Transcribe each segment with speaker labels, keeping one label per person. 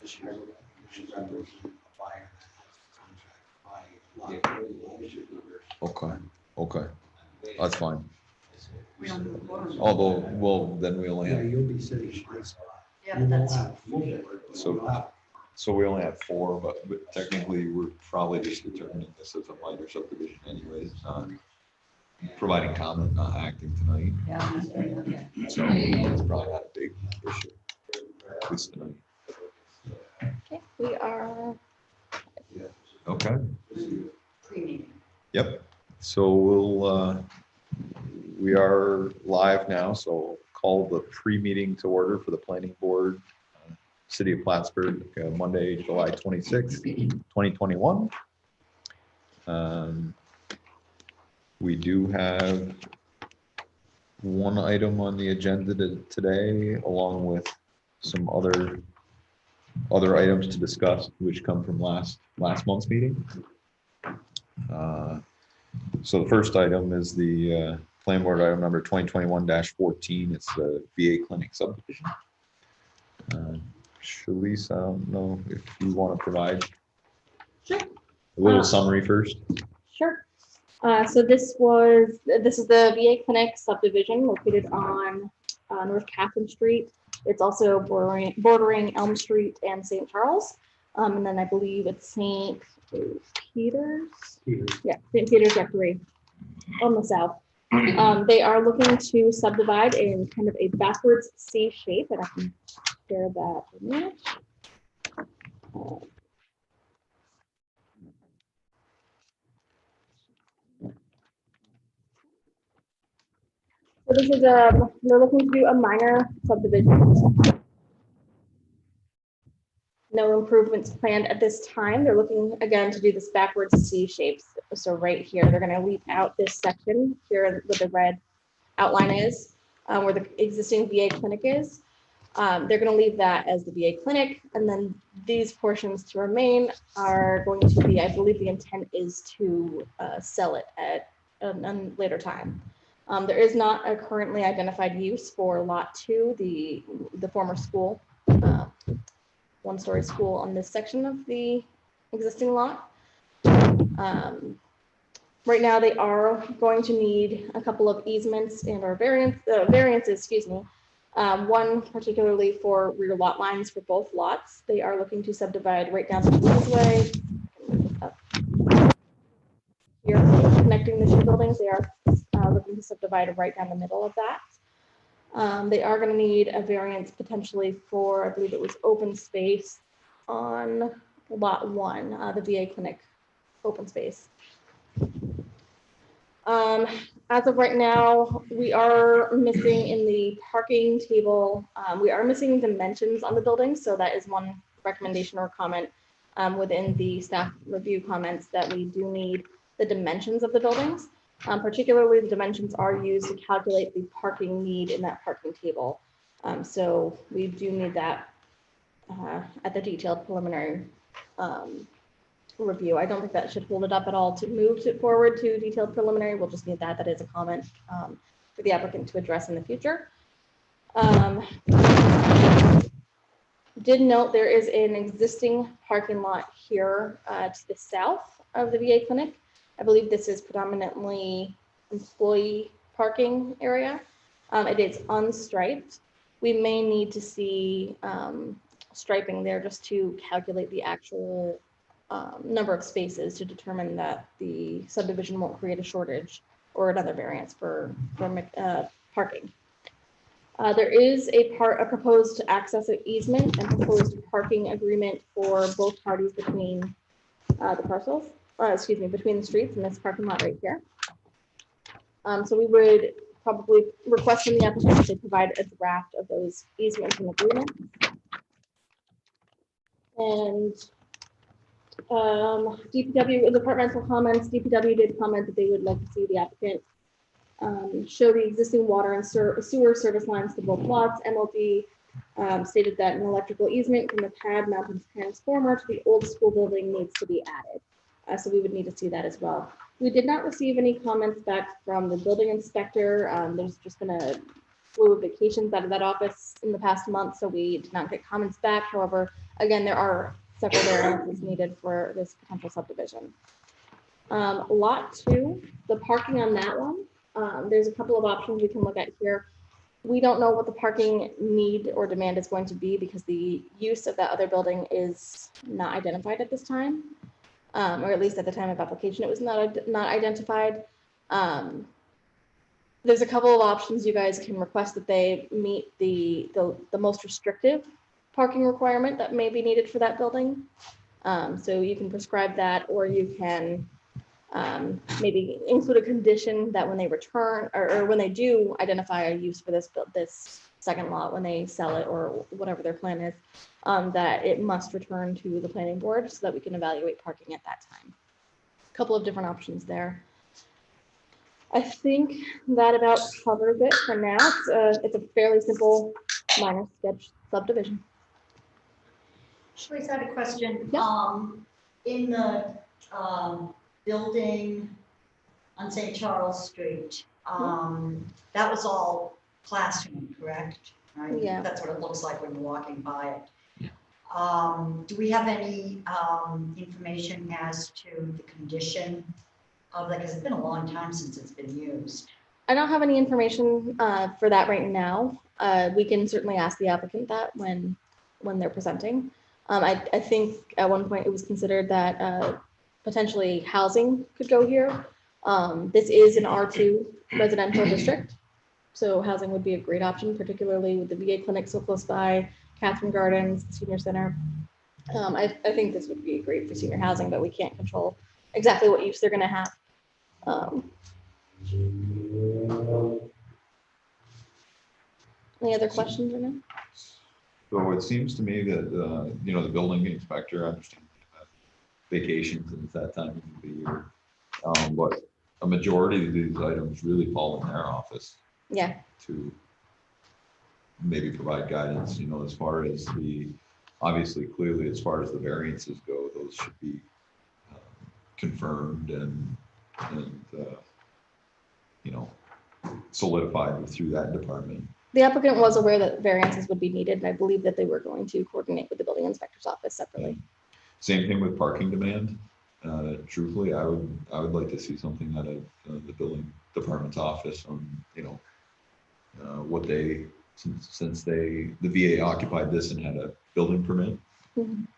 Speaker 1: She's under a buyer that has contract by lot.
Speaker 2: Okay, that's fine.
Speaker 3: We don't move forward.
Speaker 2: Although, well, then we only
Speaker 1: Yeah,
Speaker 2: have,
Speaker 1: you'll be sitting in my spot.
Speaker 3: Yeah,
Speaker 1: You
Speaker 3: but
Speaker 1: won't
Speaker 3: that's,
Speaker 1: have full board, but
Speaker 2: So-
Speaker 1: you'll have-
Speaker 2: so we only have 4, but technically we're probably just determining this as a minor subdivision anyways, not providing comment, not acting tonight.
Speaker 3: yeah, okay.
Speaker 2: So it's probably not a big issue. At least tonight.
Speaker 4: Okay, we are,
Speaker 2: Okay,
Speaker 3: Pre-meeting.
Speaker 2: yep. So we are live now, so call the pre-meeting to order for the planning board, City of Plattsburgh, Monday, July 26th, 2021. We do have one item on the agenda today, along with some other items to discuss, which come from last month's meeting. So the first item is the plan board item number 2021-14. It's the VA clinic subdivision. Shalice, I don't know if you want to provide
Speaker 4: Sure.
Speaker 2: a little summary first.
Speaker 4: sure. So this is the VA clinic subdivision located on North Catherine Street. It's also bordering Elm Street and St. Charles. And then I believe it's St. Peter's. Yeah, St. Peter's at 3 on the south. They are looking to subdivide in kind of a backwards C shape, and I can share that image. So this is they're looking to do a minor subdivision. No improvements planned at this time. They're looking again to do this backwards C shapes. So right here, they're going to leave out this section here where the red outline is, where the existing VA clinic is. They're going to leave that as the VA clinic, and then these portions to remain are going to be, I believe the intent is to sell it at a later time. There is not a currently identified use for lot 2, the former school, one-story school on this section of the existing lot. Right now, they are going to need a couple of easements and or variances, excuse me. One particularly for rear lot lines for both lots. They are looking to subdivide right down the Queensway. Here, connecting the 2 buildings, they are looking to subdivide right down the middle of that. They are going to need a variance potentially for, I believe it was open space on lot 1, the VA clinic open space. As of right now, we are missing in the parking table, we are missing dimensions on the building. So that is one recommendation or comment within the staff review comments, that we do need the dimensions of the buildings. Particularly the dimensions are used to calculate the parking need in that parking table. So we do need that at the detailed preliminary review. I don't think that should hold it up at all to move it forward to detailed preliminary. We'll just need that. That is a comment for the applicant to address in the future. Did note there is an existing parking lot here to the south of the VA clinic. I believe this is predominantly employee parking area. It is unstriped. We may need to see striping there just to calculate the actual number of spaces to determine that the subdivision won't create a shortage or another variance for parking. There is a proposed access easement and proposed parking agreement for both parties between the parcels, between the streets and this parking lot right here. So we would probably request from the applicant to provide a draft of those easements and agreements. And DPW, departmental comments, DPW did comment that they would like to see the applicant show the existing water and sewer service lines to both lots. MLD stated that an electrical easement from the pad mounted transformer to the old school building needs to be added. So we would need to see that as well. We did not receive any comments back from the building inspector. There's just been a flew vacations out of that office in the past month, so we did not get comments back. However, again, there are several variances needed for this potential subdivision. Lot 2, the parking on that one, there's a couple of options we can look at here. We don't know what the parking need or demand is going to be because the use of that other building is not identified at this time. Or at least at the time of application, it was not identified. There's a couple of options. You guys can request that they meet the most restrictive parking requirement that may be needed for that building. So you can prescribe that, or you can maybe include a condition that when they return or when they do identify a use for this second lot, when they sell it or whatever their plan is, that it must return to the planning board so that we can evaluate parking at that time. A couple of different options there. I think that about covers it for now. It's a fairly simple minor sketch subdivision.
Speaker 3: Shelley's had a question.
Speaker 4: Yeah.
Speaker 3: In the building on St. Charles Street, that was all classroom, correct? Right?
Speaker 4: Yeah.
Speaker 3: That's what it looks like when you're walking by it. Do we have any information as to the condition of that? Because it's been a long time since it's been used.
Speaker 4: I don't have any information for that right now. We can certainly ask the applicant that when they're presenting. I think at one point it was considered that potentially housing could go here. This is an R2 residential district, so housing would be a great option, particularly with the VA clinic so close by, Catherine Gardens, Senior Center. I think this would be great for senior housing, but we can't control exactly what use they're going to have. Any other questions or no?
Speaker 2: So it seems to me that, the building inspector understands vacations and it's that time of the year. But a majority of these items really fall in their office
Speaker 4: Yeah,
Speaker 2: to maybe provide guidance, as far as obviously, clearly, as far as the variances go, those should be confirmed and solidified through that department.
Speaker 4: the applicant was aware that variances would be needed, and I believe that they were going to coordinate with the building inspector's office separately.
Speaker 2: Same thing with parking demand. Truthfully, I would like to see something out of the building department's office on, what they, since the VA occupied this and had a building permit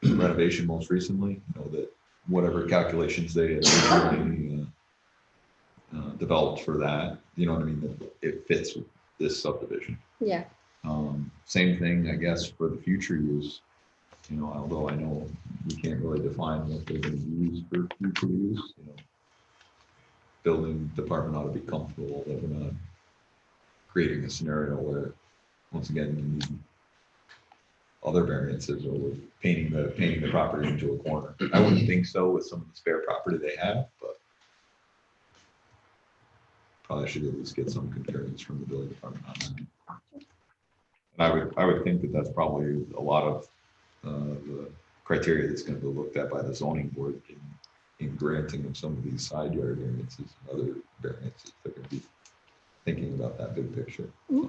Speaker 2: renovation most recently, that whatever calculations they had originally developed for that, that it fits with this subdivision.
Speaker 4: Yeah,
Speaker 2: Same thing, I guess, for the future use. Although I know we can't really define what they're going to use for future use. Building department ought to be comfortable that we're not creating a scenario where, once again, you need other variances or we're painting the property into a corner. I wouldn't think so with some of the spare property they have, but probably should at least get some concurrence from the building department on that. And I would think that that's probably a lot of the criteria that's going to be looked at by the zoning board in granting of some of these side yard variances and other variances. They're going to be thinking about that big picture. No,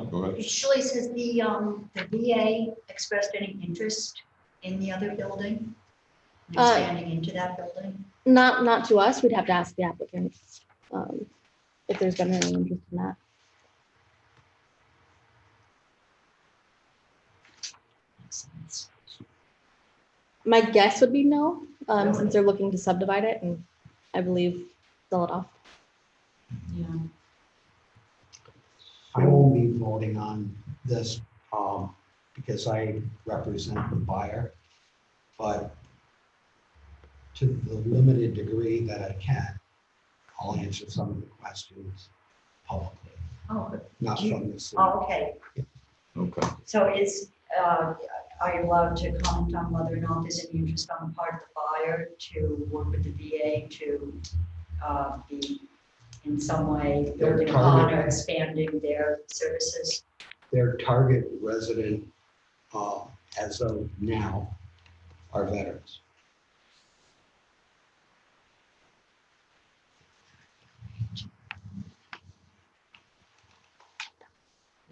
Speaker 2: go ahead.
Speaker 3: Shelley, has the VA expressed any interest in the other building? Expanding into that building?
Speaker 4: not to us. We'd have to ask the applicant if there's been any interest in that. My guess would be no, since they're looking to subdivide it and I believe sell it off.
Speaker 3: Yeah.
Speaker 1: I won't be voting on this because I represent the buyer, but to the limited degree that I can, I'll answer some of the questions publicly,
Speaker 3: Oh,
Speaker 1: not from this.
Speaker 3: okay.
Speaker 2: Okay.
Speaker 3: So are you allowed to comment on whether or not there's any interest on the part of the buyer to work with the VA to be in some way building upon or expanding their services?
Speaker 1: Their target resident as of now are veterans.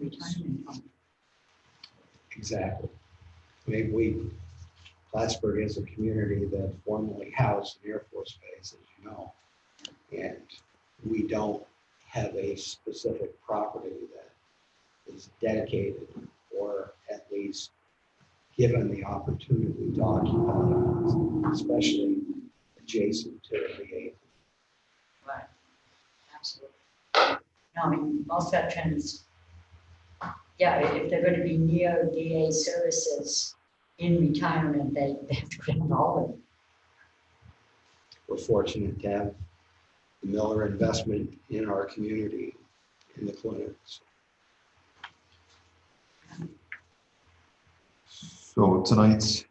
Speaker 3: retirement home.
Speaker 1: Exactly. Maybe Plattsburgh is a community that formerly housed an Air Force base, as you know. And we don't have a specific property that is dedicated or at least given the opportunity to occupy, especially adjacent to the VA.
Speaker 3: Right, absolutely. No, I mean, most veterans, yeah, if they're going to be near VA services in retirement, they have to get involved.
Speaker 1: We're fortunate to have the Miller investment in our community, in the clinics.
Speaker 2: So tonight's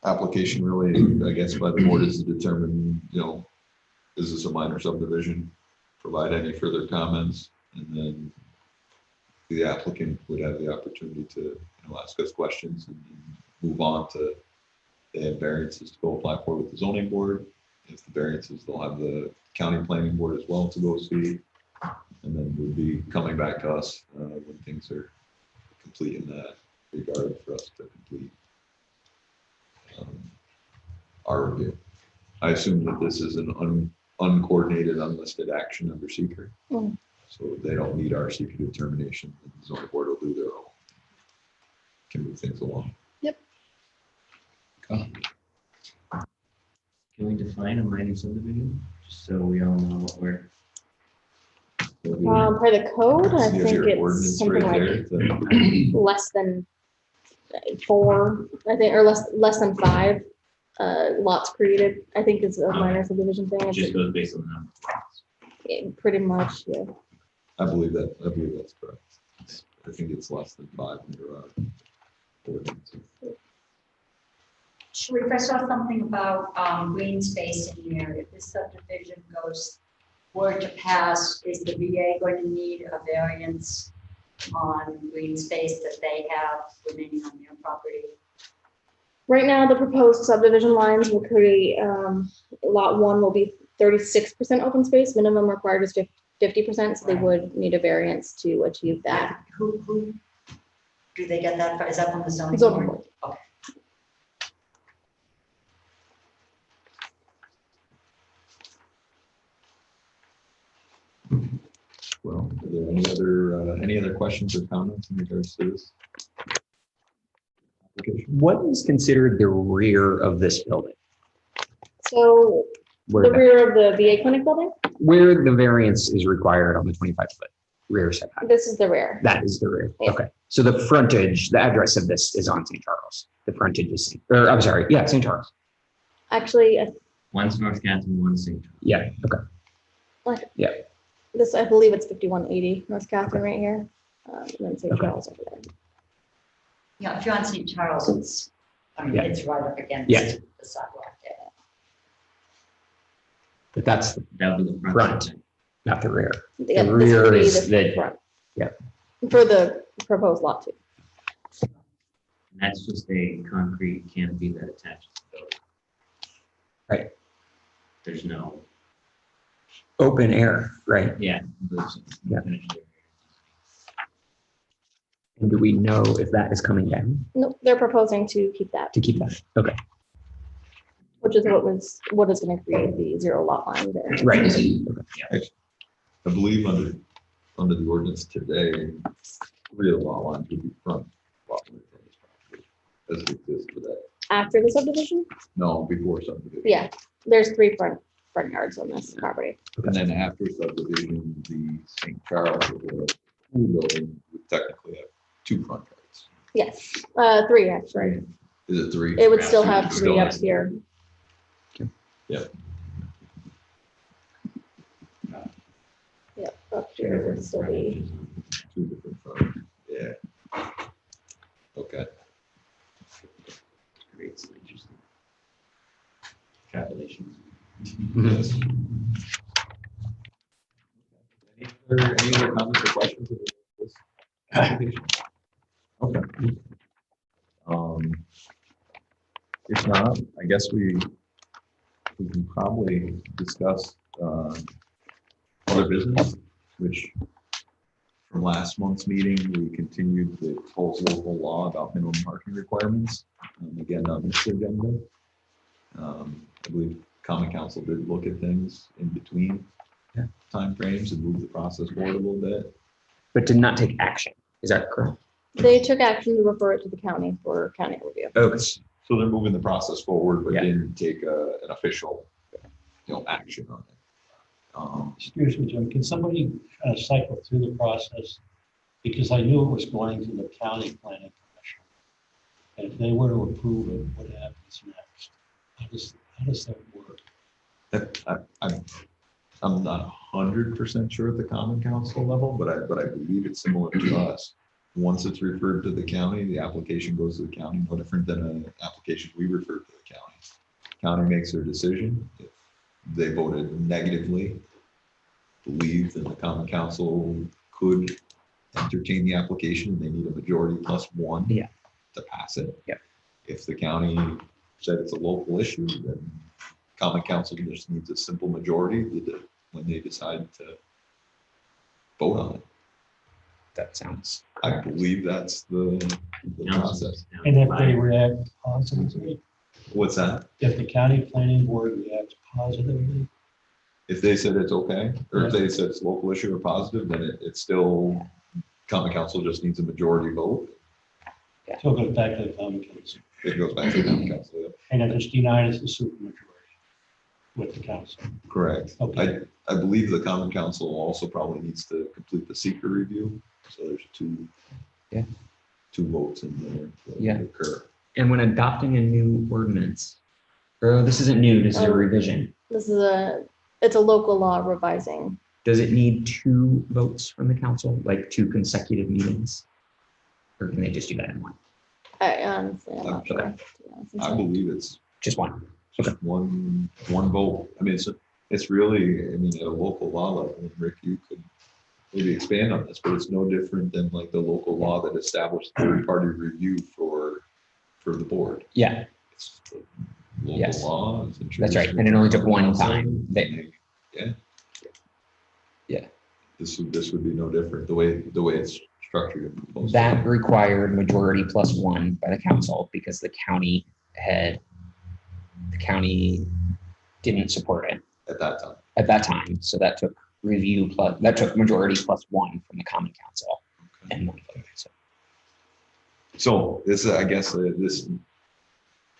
Speaker 2: application really, I guess, by the board is to determine, is this a minor subdivision? Provide any further comments, and then the applicant would have the opportunity to, ask us questions and move on to, they have variances to go apply for with the zoning board. If the variances, they'll have the county planning board as well to go see. And then we'll be coming back to us when things are complete in that regard for us to complete our review. I assume that this is an uncoordinated, unlisted action under seeker.
Speaker 4: Mm.
Speaker 2: So they don't need our seeker determination. The zoning board will do their own. Can move things along.
Speaker 4: Yep.
Speaker 2: Okay.
Speaker 5: Can we define a minor subdivision, just so we all know what we're.
Speaker 4: Per the code, I
Speaker 2: You have
Speaker 4: think
Speaker 2: your
Speaker 4: it's
Speaker 2: ordinance
Speaker 4: something
Speaker 2: right
Speaker 4: like
Speaker 2: there.
Speaker 4: less than 4, I think, or less than 5 lots created, I think is a minor subdivision thing.
Speaker 5: It
Speaker 4: It's
Speaker 5: just goes based on the number of lots.
Speaker 4: pretty much, yeah.
Speaker 2: I believe that's correct. I think it's less than 5 in your ordinance.
Speaker 3: Should we first off something about green space in here? If this subdivision were to pass, is the VA going to need a variance on green space that they have remaining on their property?
Speaker 4: Right now, the proposed subdivision lines will create, lot 1 will be 36% open space, minimum required is 50%, so they would need a variance to achieve that.
Speaker 3: Who do they get that from? Is that from the zoning
Speaker 4: Zoning
Speaker 3: board?
Speaker 4: board.
Speaker 3: Okay.
Speaker 2: Well, are there any other questions or comments in regards to this application?
Speaker 6: What is considered the rear of this building?
Speaker 4: So
Speaker 6: Where
Speaker 4: the
Speaker 6: the,
Speaker 4: rear of the VA clinic building,
Speaker 6: where the variance is required on the 25-foot rear setback?
Speaker 4: this is the rear.
Speaker 6: That is the rear.
Speaker 4: Yeah.
Speaker 6: Okay. So the frontage, the address of this is on St. Charles. The frontage is, St. Charles.
Speaker 4: Actually,
Speaker 5: One's North Canton, one's St. Charles.
Speaker 6: Yeah. Okay.
Speaker 4: this, I believe it's 5180 North Catherine right here. And then St.
Speaker 6: Okay.
Speaker 4: Charles over there.
Speaker 3: Yeah, if you're on St. Charles, it's right up against
Speaker 6: Yeah.
Speaker 3: the sidewalk there.
Speaker 6: But that's
Speaker 5: That would be the
Speaker 6: front, not the rear.
Speaker 4: Yeah,
Speaker 6: The
Speaker 4: this would
Speaker 6: rear
Speaker 4: be
Speaker 6: is
Speaker 4: the
Speaker 6: the-
Speaker 4: front.
Speaker 6: yeah.
Speaker 4: For the proposed lot 2.
Speaker 5: And that's just a concrete canopy that attaches to the building.
Speaker 6: Right.
Speaker 5: There's no,
Speaker 6: Open air, right?
Speaker 5: yeah. There's
Speaker 6: Yeah.
Speaker 5: finished area.
Speaker 6: And do we know if that is coming down
Speaker 4: No, they're proposing to keep that,
Speaker 6: to keep that? Okay.
Speaker 4: which is what is going to create the 0 lot line there.
Speaker 6: Right.
Speaker 2: I believe under the ordinance today, rear lot lines would be front lot line from this property, as it exists today.
Speaker 4: After the subdivision?
Speaker 2: No, before subdivision.
Speaker 4: Yeah, there's 3 front yards on this property.
Speaker 2: And then after subdivision, the St. Charles, the school building would technically have 2 front yards.
Speaker 4: Yes, 3 actually.
Speaker 2: Is it 3?
Speaker 4: It would still have
Speaker 2: Still
Speaker 4: 3 up
Speaker 2: has-
Speaker 4: here.
Speaker 2: Yeah.
Speaker 4: Yep, up here would still be.
Speaker 2: 2 different front. Yeah. Okay.
Speaker 5: Creates some interesting calculations.
Speaker 2: Yes. Any other comments or questions of this application? Okay. If not, I guess we can probably discuss other business, which from last month's meeting, we continued the proposed local law about minimum parking requirements. Again, on this agenda. I believe Common Council did look at things in between timeframes and move the process forward a little bit.
Speaker 6: But did not take action. Is that correct?
Speaker 4: They took action to refer it to the county for county review.
Speaker 6: Okay.
Speaker 2: So they're moving the process forward, but
Speaker 6: Yeah.
Speaker 2: didn't take an official, action on it.
Speaker 7: Excuse me, Jim, can somebody kind of cycle through the process? Because I knew it was going to the county planning commission. And if they were to approve it, what happens next? How does that work?
Speaker 2: I'm not 100% sure at the Common Council level, but I believe it's similar to us. Once it's referred to the county, the application goes to the county, no different than an application we refer to the county. County makes their decision. If they voted negatively, believe that the Common Council could entertain the application, they need a majority plus one to pass it.
Speaker 6: Yeah.
Speaker 2: If the county said it's a local issue, then Common Council just needs a simple majority when they decide to vote on it.
Speaker 6: That sounds.
Speaker 2: I believe that's the process.
Speaker 7: And if they react positively,
Speaker 2: What's that?
Speaker 7: if the county planning board reacts positively,
Speaker 2: If they said it's okay, or if they said it's a local issue or positive, then it's still, Common Council just needs a majority vote.
Speaker 7: so it goes back to the common council.
Speaker 2: It goes back to the Common Council. Yeah.
Speaker 7: And if it's denied, it's a supermajority with the council.
Speaker 2: Correct.
Speaker 7: Okay.
Speaker 2: I believe the Common Council also probably needs to complete the seeker review. So there's two votes in there that would occur.
Speaker 6: And when adopting a new ordinance, this isn't new, this is a revision.
Speaker 4: It's a local law revising.
Speaker 6: Does it need 2 votes from the council, like 2 consecutive meetings? Or can they just do that in one?
Speaker 4: I honestly, I'm not
Speaker 2: Okay.
Speaker 4: sure. to be honest.
Speaker 2: I believe it's
Speaker 6: Just one.
Speaker 2: just one vote. I mean, it's really, I mean, at a local law level, and Rick, you could maybe expand on this, but it's no different than like the local law that established third-party review for the board.
Speaker 6: Yeah,
Speaker 2: It's the local
Speaker 6: Yes.
Speaker 2: law.
Speaker 6: that's right. And it only took one time. Yeah.
Speaker 2: This would be no different, the way it's structured. and proposed.
Speaker 6: That required majority plus 1 by the council because the county didn't support it
Speaker 2: At that time.
Speaker 6: at that time. So that took majority plus 1 from the common council
Speaker 2: Okay.
Speaker 6: and 1 vote.
Speaker 2: So this, I guess, this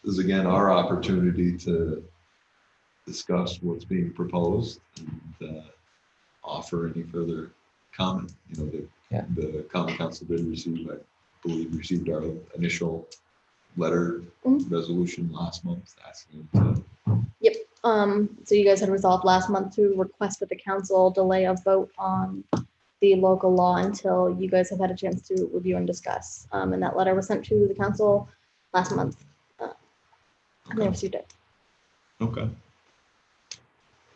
Speaker 2: is again our opportunity to discuss what's being proposed and offer any further comment. The Common Council did receive, I believe, received our initial letter resolution last month asking to.
Speaker 4: Yep. So you guys had resolved last month to request that the council delay a vote on the local law until you guys have had a chance to review and discuss. And that letter was sent to the council last month. And they received it.
Speaker 2: Okay.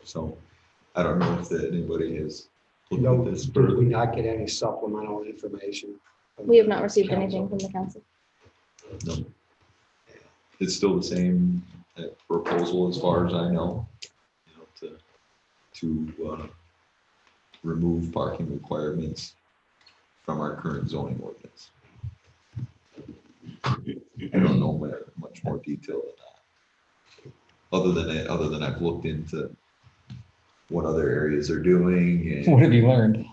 Speaker 2: So I don't know if anybody has looked at this
Speaker 1: Did we
Speaker 2: further.
Speaker 1: not get any supplemental information? from
Speaker 4: We have
Speaker 1: the
Speaker 4: not received
Speaker 1: council?
Speaker 4: anything from the council.
Speaker 2: No. It's still the same proposal as far as I know, to remove parking requirements from our current zoning ordinance. I don't know much more detail than that. Other than I've looked into what other areas are doing, and
Speaker 6: What have you learned?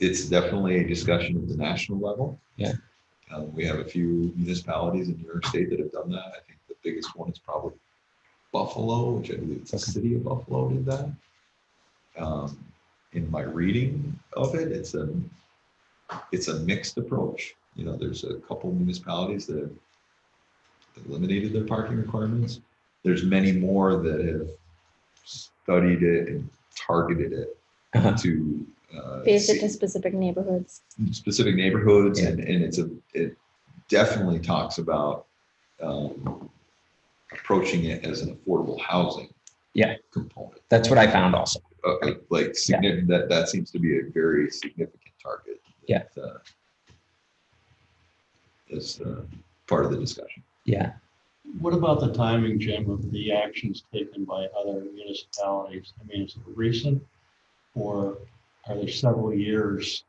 Speaker 2: it's definitely a discussion at the national level.
Speaker 6: Yeah.
Speaker 2: We have a few municipalities in New York State that have done that. I think the biggest one is probably Buffalo, which I believe it's the city of Buffalo did that. In my reading of it, it's a mixed approach. There's a couple municipalities that have eliminated their parking requirements. There's many more that have studied it and targeted it to
Speaker 4: Based it to specific neighborhoods.
Speaker 2: specific neighborhoods,
Speaker 6: Yeah.
Speaker 2: and it definitely talks about approaching it as an affordable housing component.
Speaker 6: That's what I found also.
Speaker 2: Like significant, that seems to be a very significant target.
Speaker 6: Yeah.
Speaker 2: As part of the discussion.
Speaker 6: Yeah.
Speaker 7: What about the timing, Jim, of the actions taken by other municipalities? I mean, is it recent or are there several years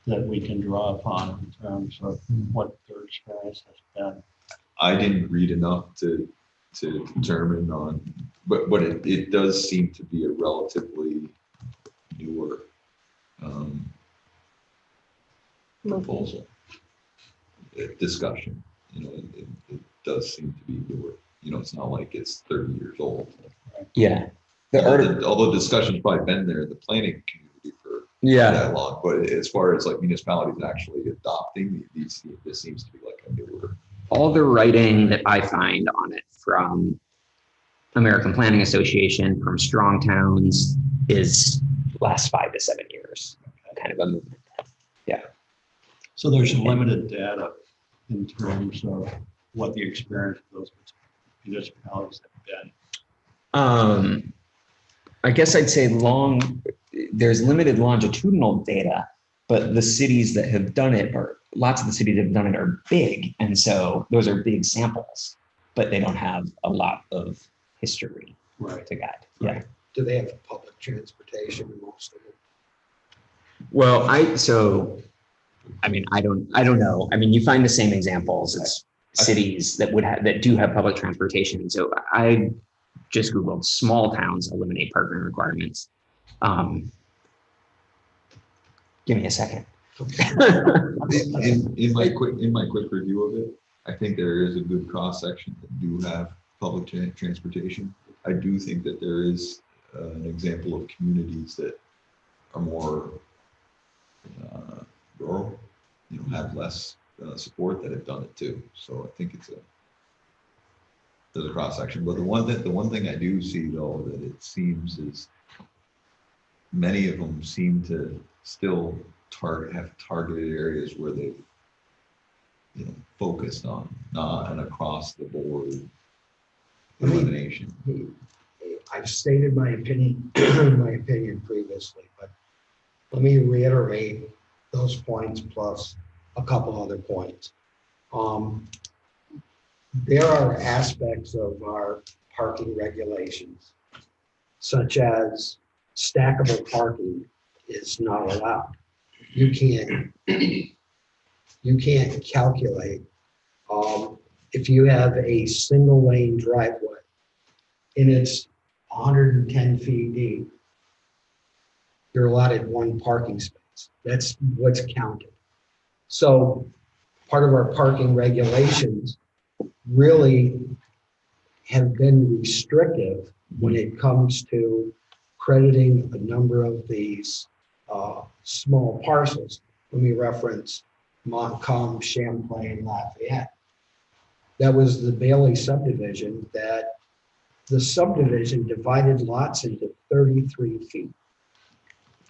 Speaker 7: that we can draw upon in terms of what their experience has been?
Speaker 2: I didn't read enough to determine on, but it does seem to be a relatively newer proposal, discussion. You know, it does seem to be newer. You know, it's not like it's 30 years old.
Speaker 6: Yeah. The article,
Speaker 2: Although discussion's probably been there in the planning community for
Speaker 6: yeah.
Speaker 2: that long, but as far as like municipalities actually adopting these, this seems to be like a newer.
Speaker 6: All the writing that I find on it from American Planning Association, from Strong Towns, is last 5 to 7 years, kind of a movement.
Speaker 7: So there's limited data in terms of what the experience of those municipalities have been.
Speaker 6: I guess I'd say there's limited longitudinal data, but the cities that have done it lots of the cities that have done it are big. And so those are big samples, but they don't have a lot of history to guide. Yeah.
Speaker 1: Do they have public transportation in most of them?
Speaker 6: Well, I don't know. I mean, you find the same examples as cities that do have public transportation. So I just Googled small towns eliminate parking requirements. Give me a second.
Speaker 2: In my quick review of it, I think there is a good cross section that do have public transportation. I do think that there is an example of communities that are more rural, you know, have less support that have done it too. So I think there's a cross section. But the one thing I do see though that it seems is many of them seem to still have targeted areas where they've, you know, focused on, not an across the board elimination.
Speaker 1: I've stated my opinion, previously, but let me reiterate those points plus a couple other points. There are aspects of our parking regulations, such as stackable parking is not allowed. You can't calculate if you have a single lane driveway and it's 110 feet deep, you're allotted one parking space. That's what's counted. So part of our parking regulations really have been restrictive when it comes to crediting a number of these small parcels. Let me reference Montcalm, Champlain, Lafayette. That was the Bailey subdivision, that the subdivision divided lots into 33 feet.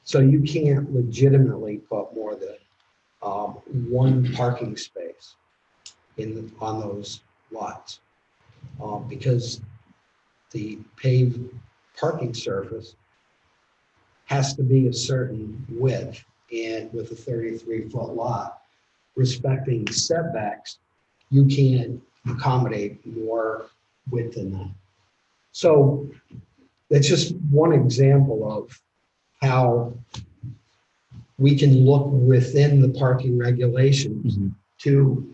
Speaker 1: So you can't legitimately put more than one parking space on those lots because the paved parking surface has to be a certain width, and with a 33-foot lot, respecting setbacks, you can't accommodate more width than that. So that's just one example of how we can look within the parking regulations to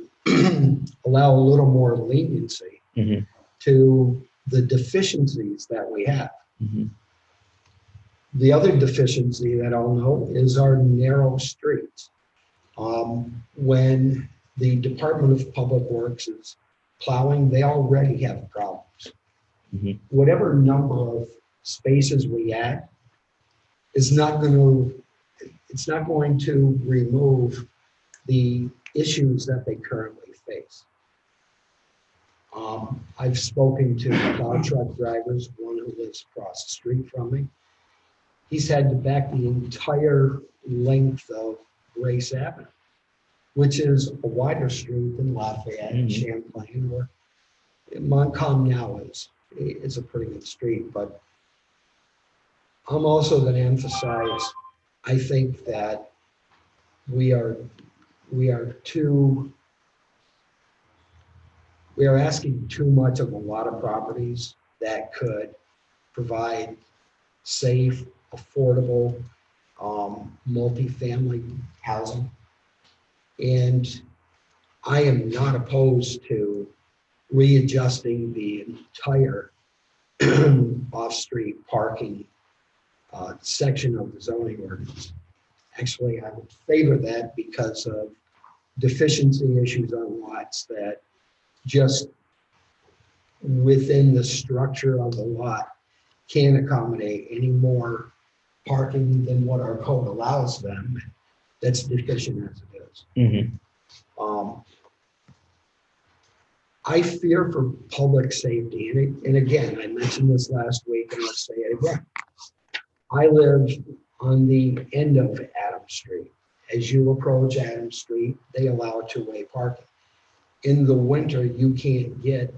Speaker 1: allow a little more leniency to the deficiencies that we have. The other deficiency that I'll note is our narrow streets. When the Department of Public Works is plowing, they already have problems. Whatever number of spaces we add is not going to remove the issues that they currently face. I've spoken to plow truck drivers, one who lives across the street from me. He's had to back the entire length of Grace Avenue, which is a wider street than Lafayette and Champlain, or Montcalm now is a pretty good street. But I'm also going to emphasize, I think that we are asking too much of a lot of properties that could provide safe, affordable, multifamily housing. And I am not opposed to readjusting the entire off-street parking section of the zoning ordinance. Actually, I would favor that because of deficiency issues on lots that just within the structure of the lot can't accommodate any more parking than what our code allows them. That's deficient as it is.
Speaker 6: Mhm.
Speaker 1: I fear for public safety, and again, I mentioned this last week, and I'll say it again. I live on the end of Adams Street. As you approach Adams Street, they allow two-way parking. In the winter, you can't get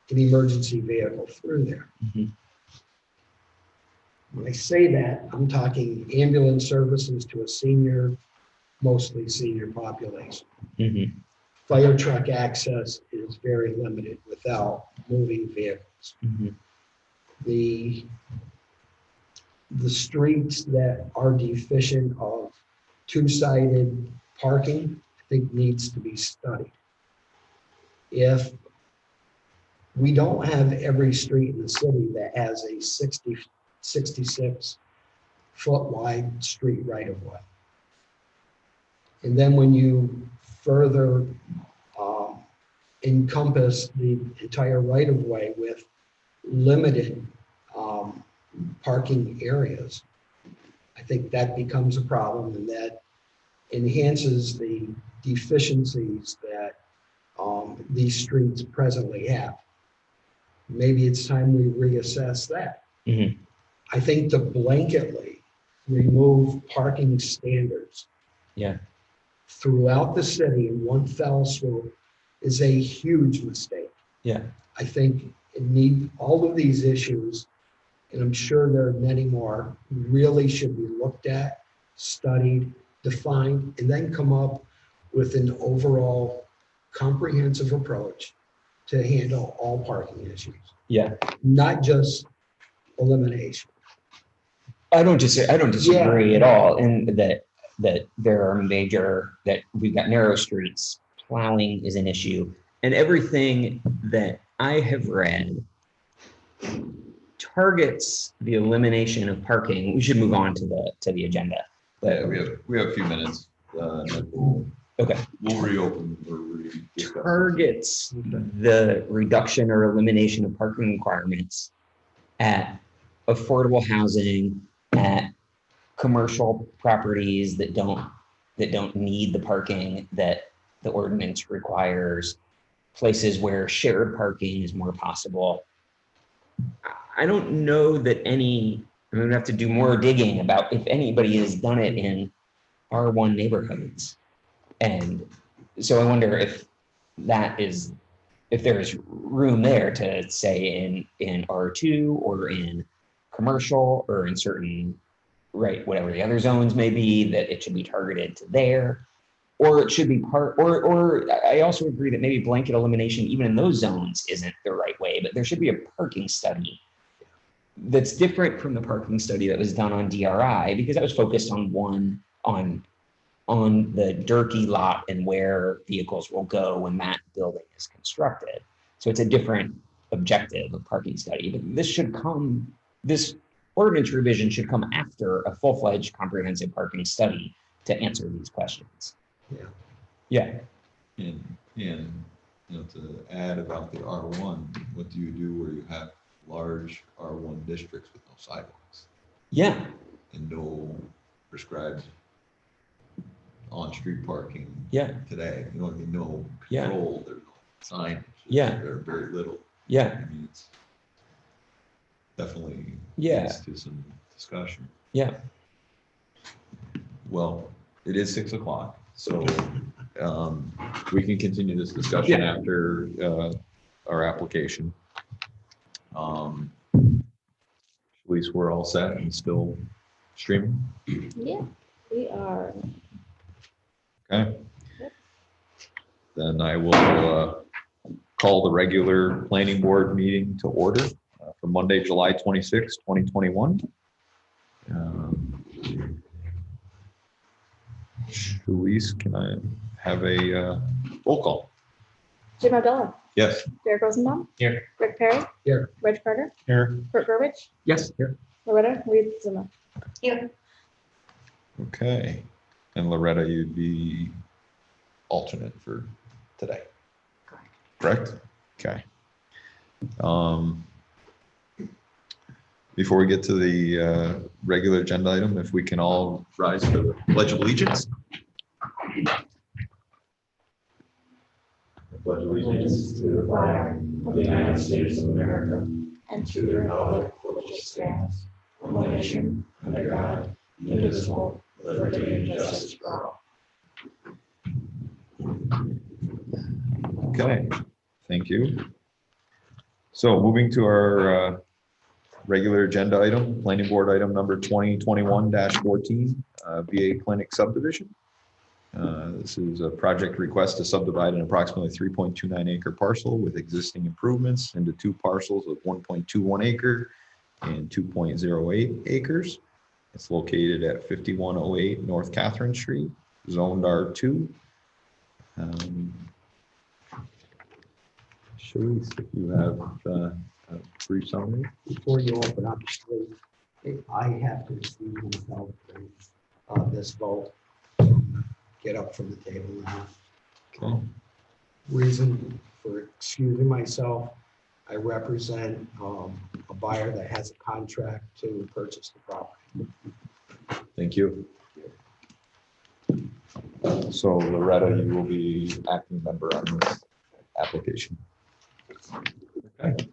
Speaker 1: an emergency vehicle through there.
Speaker 6: Mhm.
Speaker 1: When I say that, I'm talking ambulance services to a senior, mostly senior population.
Speaker 6: Mhm.
Speaker 1: Fire truck access is very limited without moving vehicles.
Speaker 6: Mhm.
Speaker 1: The streets that are deficient of two-sided parking, I think needs to be studied. If we don't have every street in the city that has a 66 foot wide street right of way. And then when you further encompass the entire right of way with limited parking areas, I think that becomes a problem, and that enhances the deficiencies that these streets presently have. Maybe it's time we reassess that.
Speaker 6: Mhm.
Speaker 1: I think to blanketly remove parking standards
Speaker 6: Yeah.
Speaker 1: throughout the city in one fell swoop is a huge mistake.
Speaker 6: Yeah.
Speaker 1: I think it need all of these issues, and I'm sure there are many more, really should be looked at, studied, defined, and then come up with an overall comprehensive approach to handle all parking issues,
Speaker 6: Yeah.
Speaker 1: not just elimination.
Speaker 6: I don't disagree at all in that there are that we've got narrow streets, plowing is an issue, and everything that I have read targets the elimination of parking. We should move on to the agenda. But
Speaker 2: Yeah, we have a few minutes. And then we'll reopen or rediscuss.
Speaker 6: targets the reduction or elimination of parking requirements at affordable housing, at commercial properties that don't need the parking that the ordinance requires, places where shared parking is more possible. I don't know that I'm gonna have to do more digging about if anybody has done it in R1 neighborhoods. And so I wonder if there's room there to say in R2 or in commercial or in certain, right, whatever the other zones may be, that it should be targeted to there, or it should be or I also agree that maybe blanket elimination even in those zones isn't the right way, but there should be a parking study that's different from the parking study that was done on DRI, because that was focused on the Durkee lot and where vehicles will go when that building is constructed. So it's a different objective of parking study, but this ordinance revision should come after a full-fledged comprehensive parking study to answer these questions. Yeah.
Speaker 2: And to add about the R1, what do you do where you have large R1 districts with no sidewalks?
Speaker 6: Yeah.
Speaker 2: And no prescribed on-street parking today? You know what I mean? No control, there's no signage. There's very little.
Speaker 6: Yeah.
Speaker 2: I mean, it's definitely
Speaker 6: leads
Speaker 2: to some discussion.
Speaker 6: Yeah.
Speaker 2: Well, it is 6 o'clock, so we can continue this discussion after our application. At least we're all set and still streaming.
Speaker 4: Yeah, we are.
Speaker 2: Okay. Then I will call the regular planning board meeting to order for Monday, July 26, 2021. Shalice, can I have a roll call?
Speaker 4: Jim Abdullah,
Speaker 2: Yes.
Speaker 4: Derek Rosenbaum.
Speaker 6: Here.
Speaker 4: Greg Perry.
Speaker 1: Here.
Speaker 4: Reg Carter,
Speaker 7: Here,
Speaker 4: Kurt Burbidge,
Speaker 6: Yes, here.
Speaker 4: Loretta Reed Zimmer.
Speaker 3: Here,
Speaker 2: Okay. And Loretta, you'd be alternate for today, correct? Okay. Before we get to the regular agenda item, if we can all rise to the Pledge of Allegiance. Pledge allegiance to the flag of the United States of America
Speaker 4: And to the republic for which it stands, one nation, under God, indivisible, with liberty and justice for all.
Speaker 2: Okay, thank you. So moving to our regular agenda item, planning board item number 2021-14, VA clinic subdivision. This is a project request to subdivide an approximately 3.29 acre parcel with existing improvements into two parcels of 1.21 acre and 2.08 acres. It's located at 5108 North Catherine Street, zoned R2. Sharice, if you have a brief summary.
Speaker 1: Before you open up the street, I have to excuse myself from this vote. Get up from the table now.
Speaker 2: Okay.
Speaker 1: Reason for excusing myself, I represent a buyer that has a contract to purchase the property.
Speaker 2: Thank you. So Loretta, you will be acting member on this application. Okay.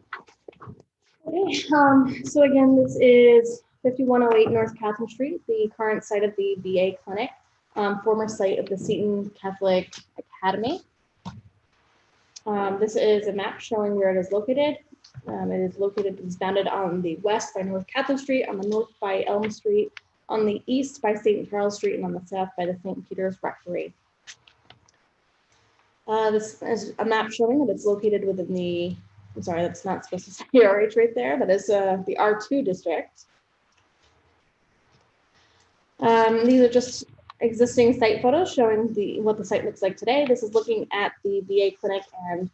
Speaker 4: Okay, so again, this is 5108 North Catherine Street, the current site of the VA clinic, former site of the Seton Catholic Academy. This is a map showing where it is located. It's bounded on the west by North Catherine Street, on the north by Elm Street, on the east by St. Charles Street, and on the south by the St. Peter's Rectory. This is a map showing that it's located within the, I'm sorry, that's not supposed to say RH right there. That is the R2 district. These are just existing site photos showing what the site looks like today. This is looking at the VA clinic, and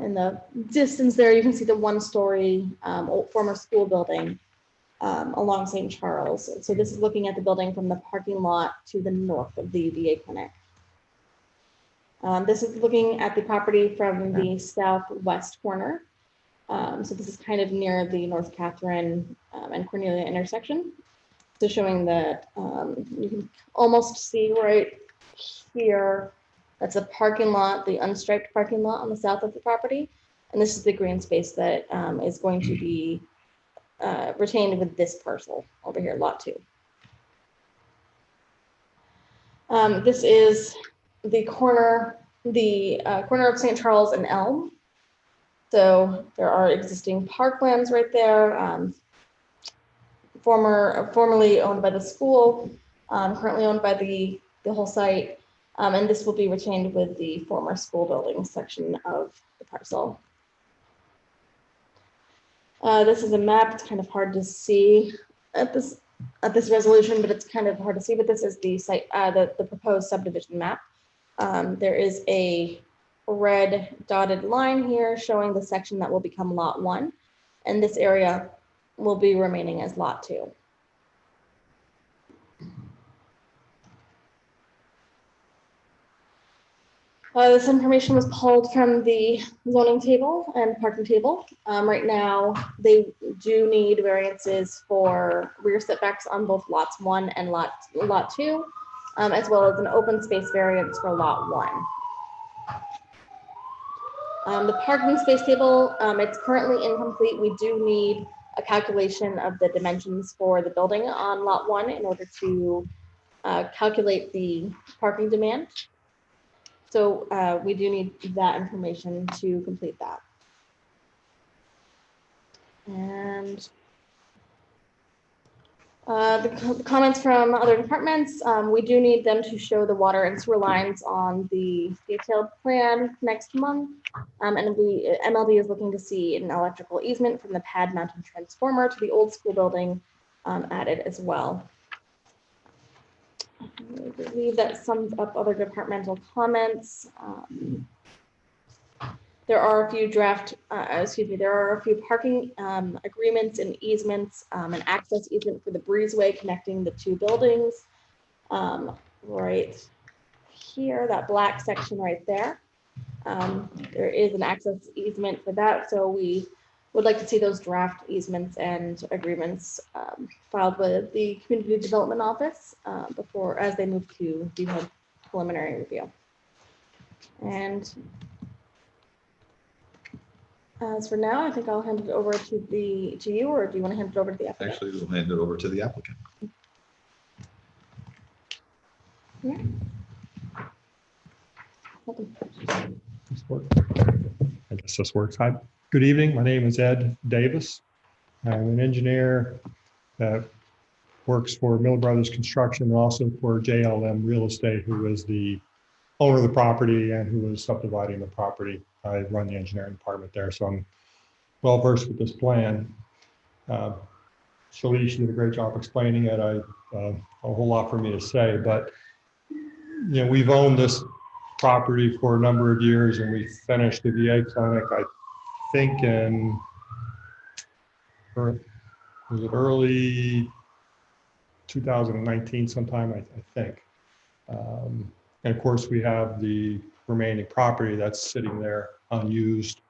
Speaker 4: in the distance there, you can see the one-story old former school building along St. Charles. So this is looking at the building from the parking lot to the north of the VA clinic. This is looking at the property from the southwest corner. So this is kind of near the North Catherine and Cornelia intersection. So showing that you can almost see right here, that's a parking lot, the unstriped parking lot on the south of the property. And this is the green space that is going to be retained with this parcel over here, lot 2. This is the corner of St. Charles and Elm. So there are existing parklands right there, formerly owned by the school, currently owned by the whole site, and this will be retained with the former school building section of the parcel. This is a map. It's kind of hard to see at this resolution, but it's kind of hard to see. But this is the site, the proposed subdivision map. There is a red dotted line here showing the section that will become lot 1, and this area will be remaining as lot 2. This information was pulled from the zoning table and parking table. Right now, they do need variances for rear setbacks on both lots 1 and lot 2, as well as an open space variance for lot 1. The parking space table, it's currently incomplete. We do need a calculation of the dimensions for the building on lot 1 in order to calculate the parking demand. So we do need that information to complete that. And the comments from other departments, we do need them to show the water and sewer lines on the detailed plan next month. And MLD is looking to see an electrical easement from the pad mounted transformer to the old school building added as well. I believe that sums up other departmental comments. There are a few there are a few parking agreements and easements, an access easement for the breezeway connecting the two buildings. Right here, that black section right there. There is an access easement for that, so we would like to see those draft easements and agreements filed with the Community Development Office as they move to the preliminary review. And as for now, I think I'll hand it over to you, or do you want to hand it over to the applicant?
Speaker 2: Actually, we'll hand it over to the applicant.
Speaker 4: Yeah. Welcome.
Speaker 8: I guess this works. Hi, good evening. My name is Ed Davis. I'm an engineer that works for Miller Brothers Construction and also for JLM Real Estate, who is the owner of the property and who is subdividing the property. I run the engineering department there, so I'm well versed with this plan. Shalish did a great job explaining it. A whole lot for me to say, but we've owned this property for a number of years, and we finished the VA clinic, I think was it early 2019 sometime, I think. And of course, we have the remaining property that's sitting there unused.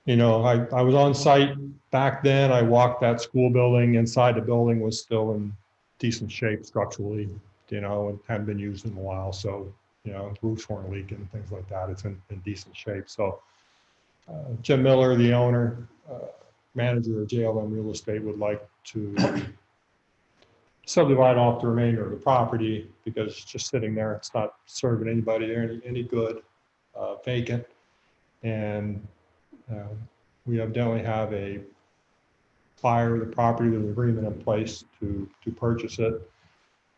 Speaker 8: I was on site back then. I walked that school building. Inside the building was still in decent shape structurally, and hadn't been used in a while. So, roofs weren't leaking, things like that. It's in decent shape. So Jim Miller, the owner, manager of JLM Real Estate, would like to subdivide off the remainder of the property because it's just sitting there. It's not serving anybody any good, vacant. And we evidently have a buyer of the property with an agreement in place to purchase it.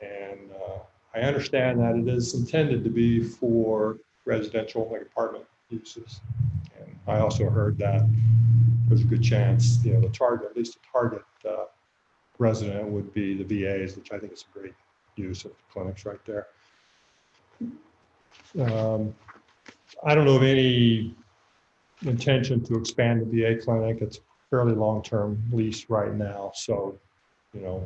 Speaker 8: And I understand that it is intended to be for residential, like apartment uses. And I also heard that there's a good chance, the target, at least the target resident would be the VAs, which I think is a great use of the clinics right there. I don't know of any intention to expand the VA clinic. It's a fairly long-term lease right now. So,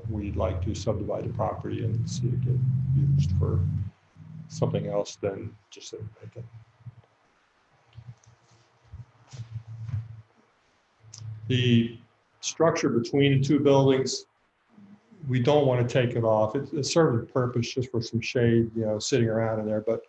Speaker 8: we'd like to subdivide the property and see it get used for something else than just sitting vacant. The structure between the two buildings, we don't want to take it off. It serves a purpose just for some shade, sitting around in there, but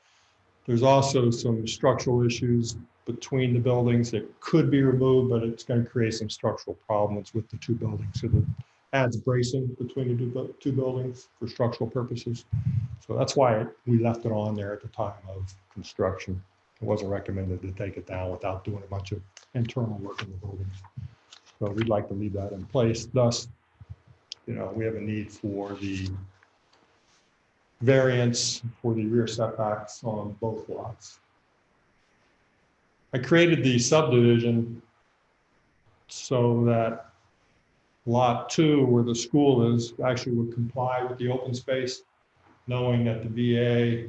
Speaker 8: there's also some structural issues between the buildings that could be removed, but it's going to create some structural problems with the two buildings. So that adds bracing between the two buildings for structural purposes. So that's why we left it on there at the time of construction. It wasn't recommended to take it down without doing a bunch of internal work in the buildings. So we'd like to leave that in place. Thus, we have a need for the variance for the rear setbacks on both lots. I created the subdivision so that lot 2, where the school is, actually would comply with the open space, knowing that the VA,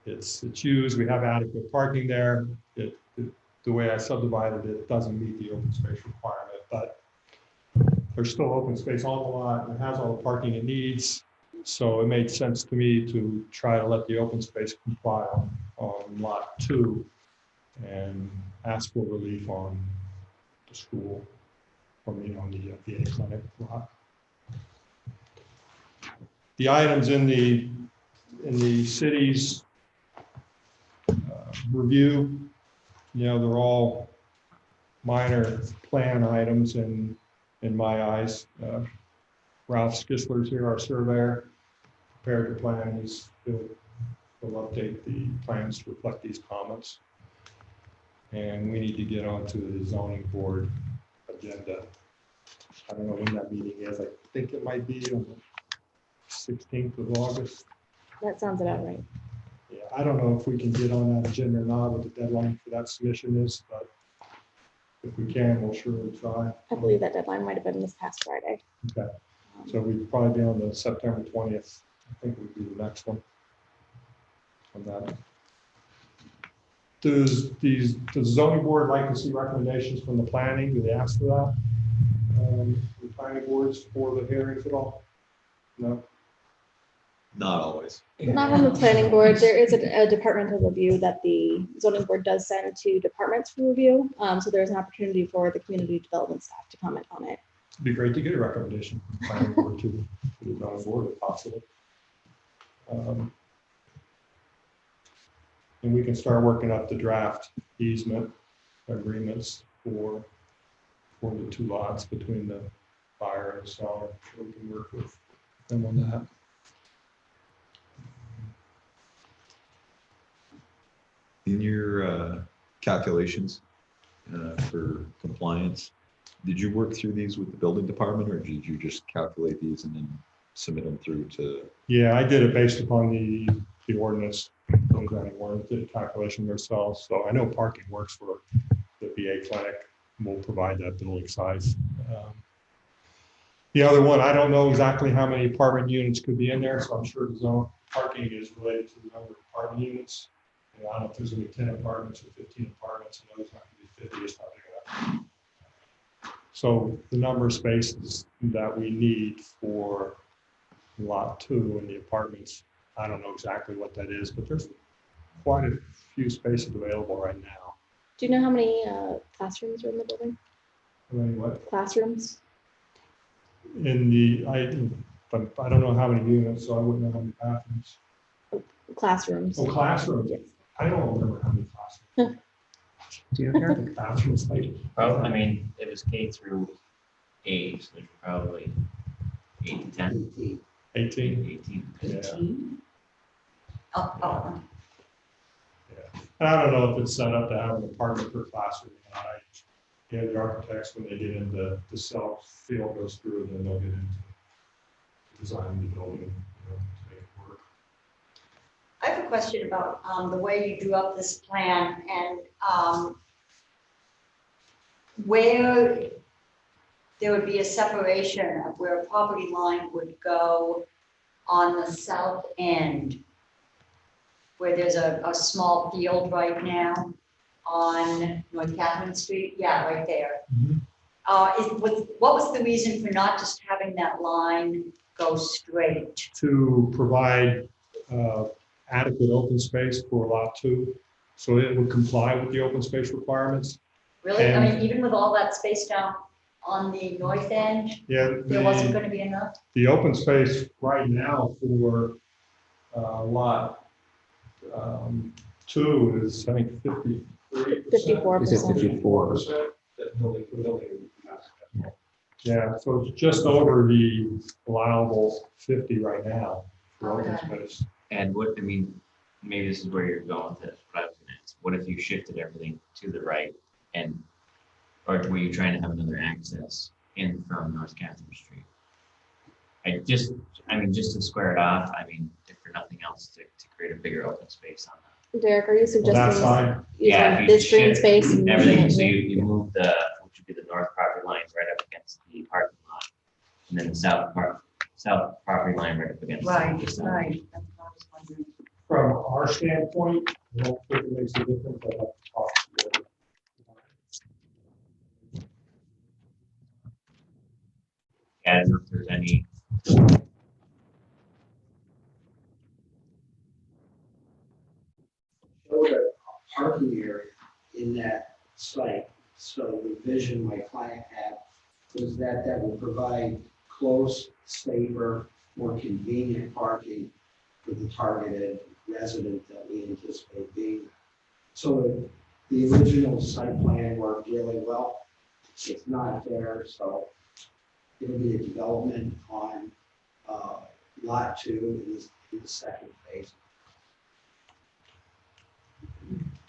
Speaker 8: it's used, we have adequate parking there. The way I subdivided it doesn't meet the open space requirement, but there's still open space on the lot, and it has all the parking it needs. So it made sense to me to try to let the open space comply on lot 2 and ask for relief on the school from the VA clinic lot. The items in the city's review, they're all minor plan items in my eyes. Ralph Skisler's here, our surveyor, prepared the plan. He'll update the plans to reflect these comments. And we need to get onto the zoning board agenda. I don't know when that meeting is. I think it might be on the 16th of August.
Speaker 4: That sounds about right.
Speaker 8: Yeah, I don't know if we can get on that agenda or not, what the deadline for that submission is, but if we can, we'll surely try.
Speaker 4: I believe that deadline might have been this past Friday.
Speaker 8: Okay, so we'd probably be on the September 20th I think would be the next one. On that. Does the zoning board like to see recommendations from the planning? Do they ask for that? The planning boards for the hearings at all? No?
Speaker 2: Not always.
Speaker 4: Not on the planning board. There is a departmental review that the zoning board does send to departments for review. So there's an opportunity for the community development staff to comment on it.
Speaker 8: It'd be great to get a recommendation from the planning board to the zoning board if possible. And we can start working up the draft easement agreements for the two lots between the buyer and the seller. So we can work with them on that.
Speaker 2: In your calculations for compliance, did you work through these with the building department, or did you just calculate these and then submit them through to?
Speaker 8: Yeah, I did it based upon the ordinance. The zoning board did a calculation themselves. So I know parking works for the VA clinic. We'll provide that building size. The other one, I don't know exactly how many apartment units could be in there, so I'm sure the zone parking is related to the number of apartment units. And I don't know if there's gonna be 10 apartments or 15 apartments. I know it's not gonna be 50, it's not big enough. So the number of spaces that we need for lot 2 in the apartments, I don't know exactly what that is, but there's quite a few spaces available right now.
Speaker 4: Do you know how many classrooms are in the building?
Speaker 8: I mean, what?
Speaker 4: Classrooms?
Speaker 8: In the, I don't know how many units, so I wouldn't know how many bathrooms.
Speaker 4: Classrooms.
Speaker 8: Oh, classrooms.
Speaker 4: Yes.
Speaker 8: I don't remember how many classrooms.
Speaker 6: Do you care?
Speaker 8: The bathrooms, like.
Speaker 5: Well, I mean, it was K through 8, so there's probably 8 to 10,
Speaker 8: 18.
Speaker 5: 18.
Speaker 8: Yeah.
Speaker 3: Oh,
Speaker 8: And I don't know if it's set up to have an apartment per classroom. Yeah, the architects, when they get into the self-feel goes through, then they'll get into designing the building, to make it work.
Speaker 3: I have a question about the way you drew up this plan and where there would be a separation of where a property line would go on the south end, where there's a small field right now on North Catherine Street. Yeah, right there. What was the reason for not just having that line go straight?
Speaker 8: To provide adequate open space for lot 2, so it would comply with the open space requirements.
Speaker 3: Really? I
Speaker 8: And-
Speaker 3: mean, even with all that space down on the north end,
Speaker 8: Yeah,
Speaker 3: there wasn't going to be enough?
Speaker 8: the open space right now for lot 2 is, I think, 53%.
Speaker 4: 54%.
Speaker 6: Is it 54?
Speaker 8: 54%. Yeah, so it's just over the allowable 50 right now for open
Speaker 3: Okay.
Speaker 8: space.
Speaker 5: And what, I mean, maybe this is where you're going with this, what I was gonna ask, what if you shifted everything to the right and, or were you trying to have another access in from North Catherine Street? Just to square it off, I mean, if for nothing else, to create a bigger open space on that.
Speaker 4: Derek, are you
Speaker 8: Well, that's
Speaker 4: suggesting
Speaker 8: fine.
Speaker 5: Yeah,
Speaker 4: using
Speaker 5: if you
Speaker 4: this green
Speaker 5: shift
Speaker 4: space and moving
Speaker 5: everything,
Speaker 4: it
Speaker 5: so
Speaker 4: here?
Speaker 5: you move which would be the north property line right up against the parking lot. And then the south property line right up against.
Speaker 3: Right,
Speaker 5: the south.
Speaker 3: right. That's what I was wondering.
Speaker 8: From our standpoint, I don't think it makes a difference. I'd have to talk to the-
Speaker 5: Yeah, I don't know if there's any.
Speaker 1: Showed a parking area in that site. So the vision my client had was that will provide close, safer, more convenient parking for the targeted resident that we anticipate being there. So the original site plan worked really well. It's not there, so it'll be a development on lot 2 in the second phase.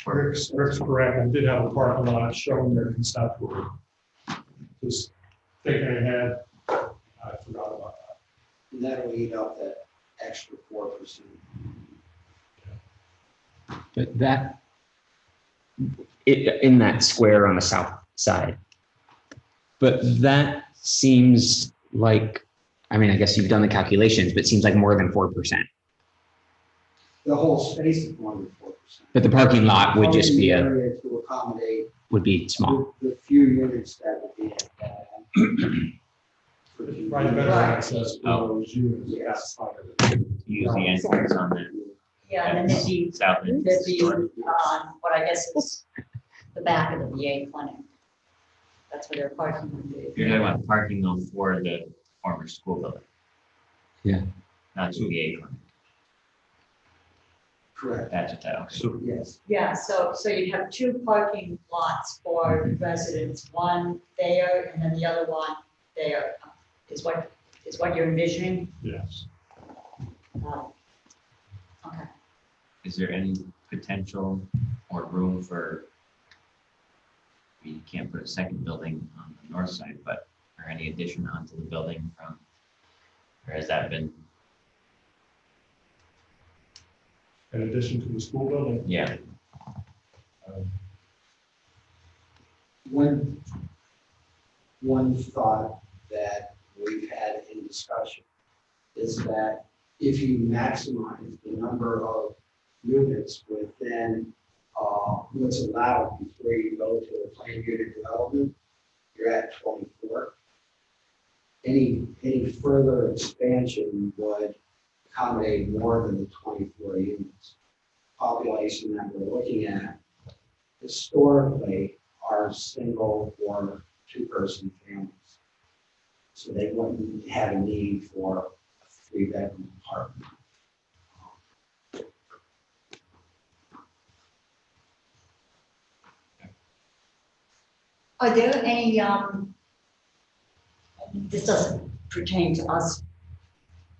Speaker 8: Rick's correct. I did have a parking lot shown there conceptually. Just thinking ahead, I forgot about that.
Speaker 1: And that'll eat up that extra 4%.
Speaker 6: But that, in that square on the south side. But that seems like I mean, I guess you've done the calculations, but it seems like more than 4%.
Speaker 1: The whole space is more than 4%.
Speaker 6: But the parking lot would just be
Speaker 1: Area to accommodate
Speaker 6: would be small.
Speaker 1: the few units that would be at that.
Speaker 8: Right, better
Speaker 3: Right.
Speaker 8: access to those units.
Speaker 1: Yes.
Speaker 8: That's part of it.
Speaker 5: Use the entrance on that.
Speaker 3: Yeah, and then there'd be,
Speaker 5: South end.
Speaker 3: there'd be, what I guess is the back of the VA clinic. That's where their parking would be.
Speaker 5: You're talking about parking though for the former school building.
Speaker 6: Yeah.
Speaker 5: Not the VA clinic.
Speaker 1: Correct.
Speaker 5: That's what that, okay.
Speaker 2: So
Speaker 1: Yes.
Speaker 3: Yeah, so you'd have two parking lots for residents, one there and then the other one there, is what you're envisioning?
Speaker 8: Yes.
Speaker 3: Okay.
Speaker 5: Is there any potential or room for, I mean, you can't put a second building on the north side, but, or any addition onto the building from, or has that been,
Speaker 8: In addition to the school building.
Speaker 5: yeah,
Speaker 1: One thought that we've had in discussion is that if you maximize the number of units within what's allowed before you go to a planned unit development, you're at 24. Any further expansion would accommodate more than the 24 units. Population that we're looking at historically are single or two-person families. So they wouldn't have a need for a 3-bedroom apartment.
Speaker 3: Are there any, this doesn't pertain to us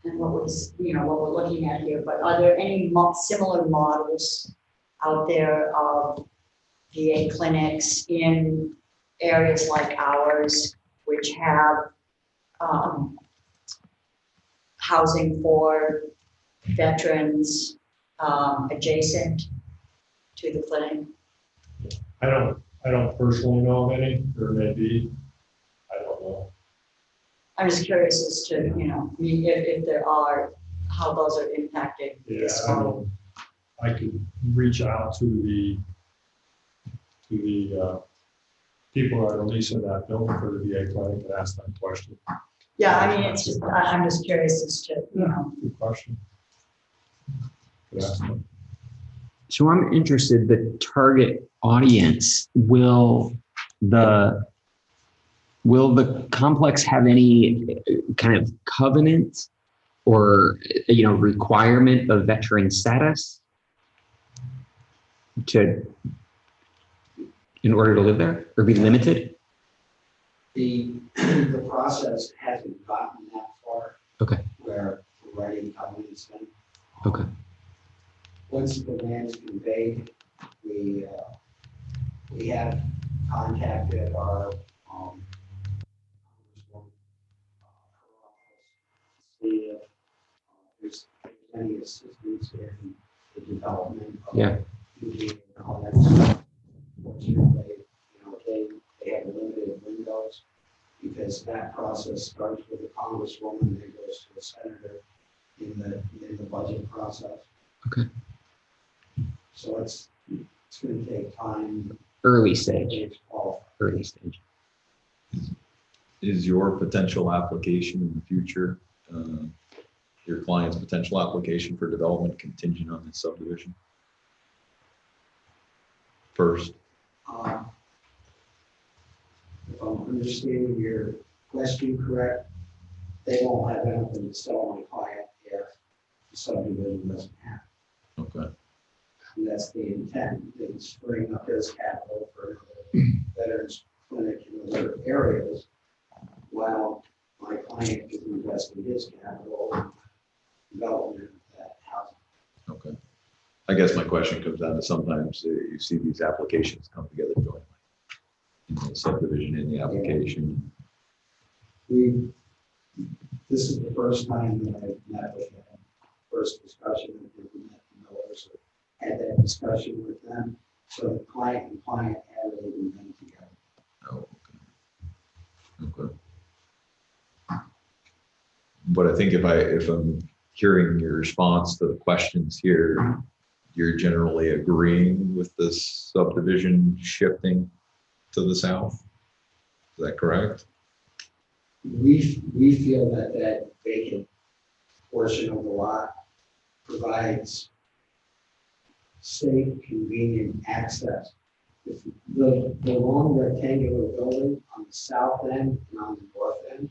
Speaker 3: and what was, what we're looking at here, but are there any similar models out there of VA clinics in areas like ours, which have housing for veterans adjacent to the clinic?
Speaker 8: I don't personally know of any. There may be. I don't know.
Speaker 3: I'm just curious as to, I mean, if there are, how those are impacting
Speaker 8: Yeah,
Speaker 3: this
Speaker 8: I
Speaker 3: model.
Speaker 8: mean, I could reach out to the people that are leasing that building for the VA clinic and ask that question.
Speaker 3: Yeah, I mean, it's just, I'm just curious as to,
Speaker 8: Good question. Could ask them.
Speaker 6: So I'm interested, the target audience, will the complex have any kind of covenant or, requirement of veteran status in order to live there or be limited?
Speaker 1: The process hasn't gotten that far.
Speaker 6: Okay.
Speaker 1: Where we're writing covenants in.
Speaker 6: Okay.
Speaker 1: Once the land is conveyed, we have contacted our see if there's any assistance in the development of
Speaker 6: Yeah.
Speaker 1: and all that stuff. Fortunately, they have limited windows because that process starts with a congresswoman and then goes to a senator in the budget process.
Speaker 6: Okay.
Speaker 1: So it's going to take time.
Speaker 6: Early stage.
Speaker 1: It's all
Speaker 6: Early stage.
Speaker 2: is your potential application in the future, your client's potential application for development contingent on this subdivision? First,
Speaker 1: if I'm understanding your question correct, they won't have anything to sell my client if the subdivision doesn't happen.
Speaker 2: okay,
Speaker 1: And that's the intent, is bring up his capital for veterans clinic in other areas, while my client is investing his capital in development of that housing.
Speaker 2: okay. I guess my question comes down to sometimes you see these applications come together jointly. In the subdivision in the application.
Speaker 1: This is the first time that I've met with them, first discussion, that we met the Millers, or had that discussion with them, so the client and client haven't even been together.
Speaker 2: Oh, okay. Okay. But I think if I'm hearing your response to the questions here, you're generally agreeing with this subdivision shifting to the south. Is that correct?
Speaker 1: We feel that that vacant portion of the lot provides safe, convenient access. If the long rectangular building on the south end and on the north end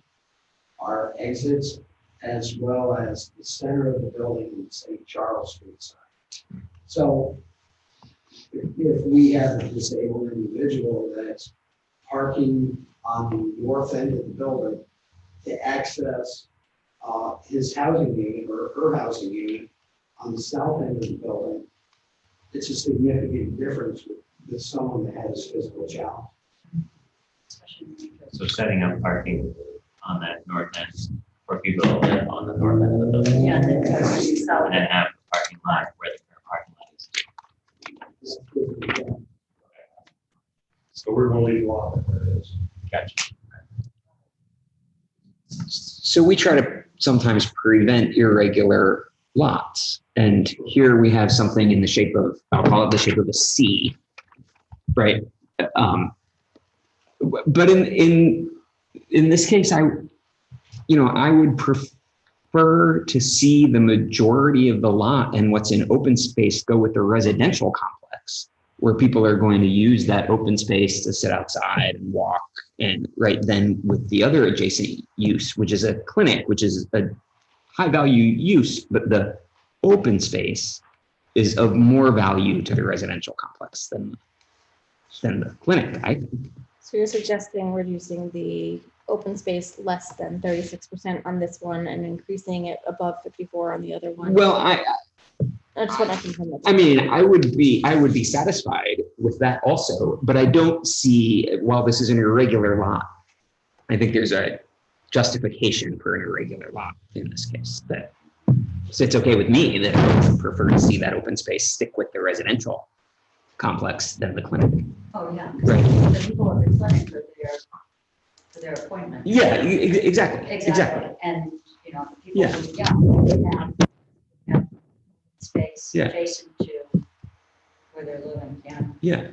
Speaker 1: are exits, as well as the center of the building in the St. Charles Street side. So if we have a disabled individual that's parking on the north end of the building to access his housing unit or her housing unit on the south end of the building, it's a significant difference with someone that has physical challenge.
Speaker 5: So setting up parking on that north end for people that live on the north end of the building.
Speaker 3: Yeah,
Speaker 5: And then have the parking lot where the current parking lot is.
Speaker 8: So we're gonna leave a lot where it is.
Speaker 5: Gotcha.
Speaker 6: So we try to sometimes prevent irregular lots. And here we have something in the shape of, I'll call it the shape of a C, right? But in this case, I would prefer to see the majority of the lot and what's in open space go with the residential complex, where people are going to use that open space to sit outside and walk. And right then with the other adjacent use, which is a clinic, which is a high value use, but the open space is of more value to the residential complex than the clinic, I think.
Speaker 4: So you're suggesting reducing the open space less than 36% on this one and increasing it above 54 on the other one?
Speaker 6: Well,
Speaker 4: I just want to confirm that.
Speaker 6: I mean, I would be satisfied with that also, but I don't see, while this is an irregular lot, I think there's a justification for an irregular lot in this case. So it's okay with me that I would prefer to see that open space stick with the residential complex than the clinic.
Speaker 3: Oh, yeah.
Speaker 6: Right.
Speaker 3: The people at the clinic for their appointment.
Speaker 6: Yeah, exactly.
Speaker 3: Exactly. And, the people,
Speaker 6: Yeah.
Speaker 3: have space
Speaker 6: Yeah.
Speaker 3: adjacent to where they're living,
Speaker 6: Yeah.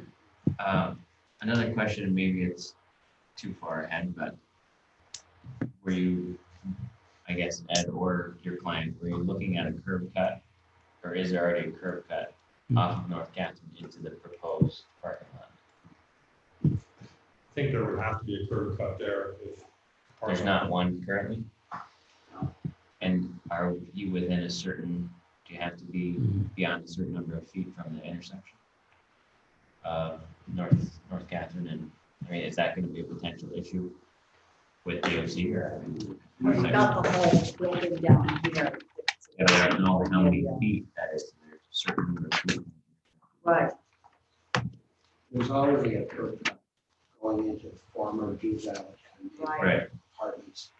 Speaker 5: Another question, maybe it's too far ahead, but were you, I guess, Ed or your client, were you looking at a curb cut, or is there already a curb cut off of North Catherine into the proposed parking lot?
Speaker 8: I think there would have to be a curb cut there if.
Speaker 5: There's not one currently? And are you within a certain, do you have to be beyond a certain number of feet from the intersection of North Catherine? And I mean, is that going to be a potential issue with DOC or?
Speaker 3: We've got the whole building down here.
Speaker 5: Yeah, I don't know how many feet that is. There's a certain number of feet.
Speaker 3: Right.
Speaker 1: There's already a curb cut going into former Jews Valley
Speaker 5: Right.
Speaker 1: apartments.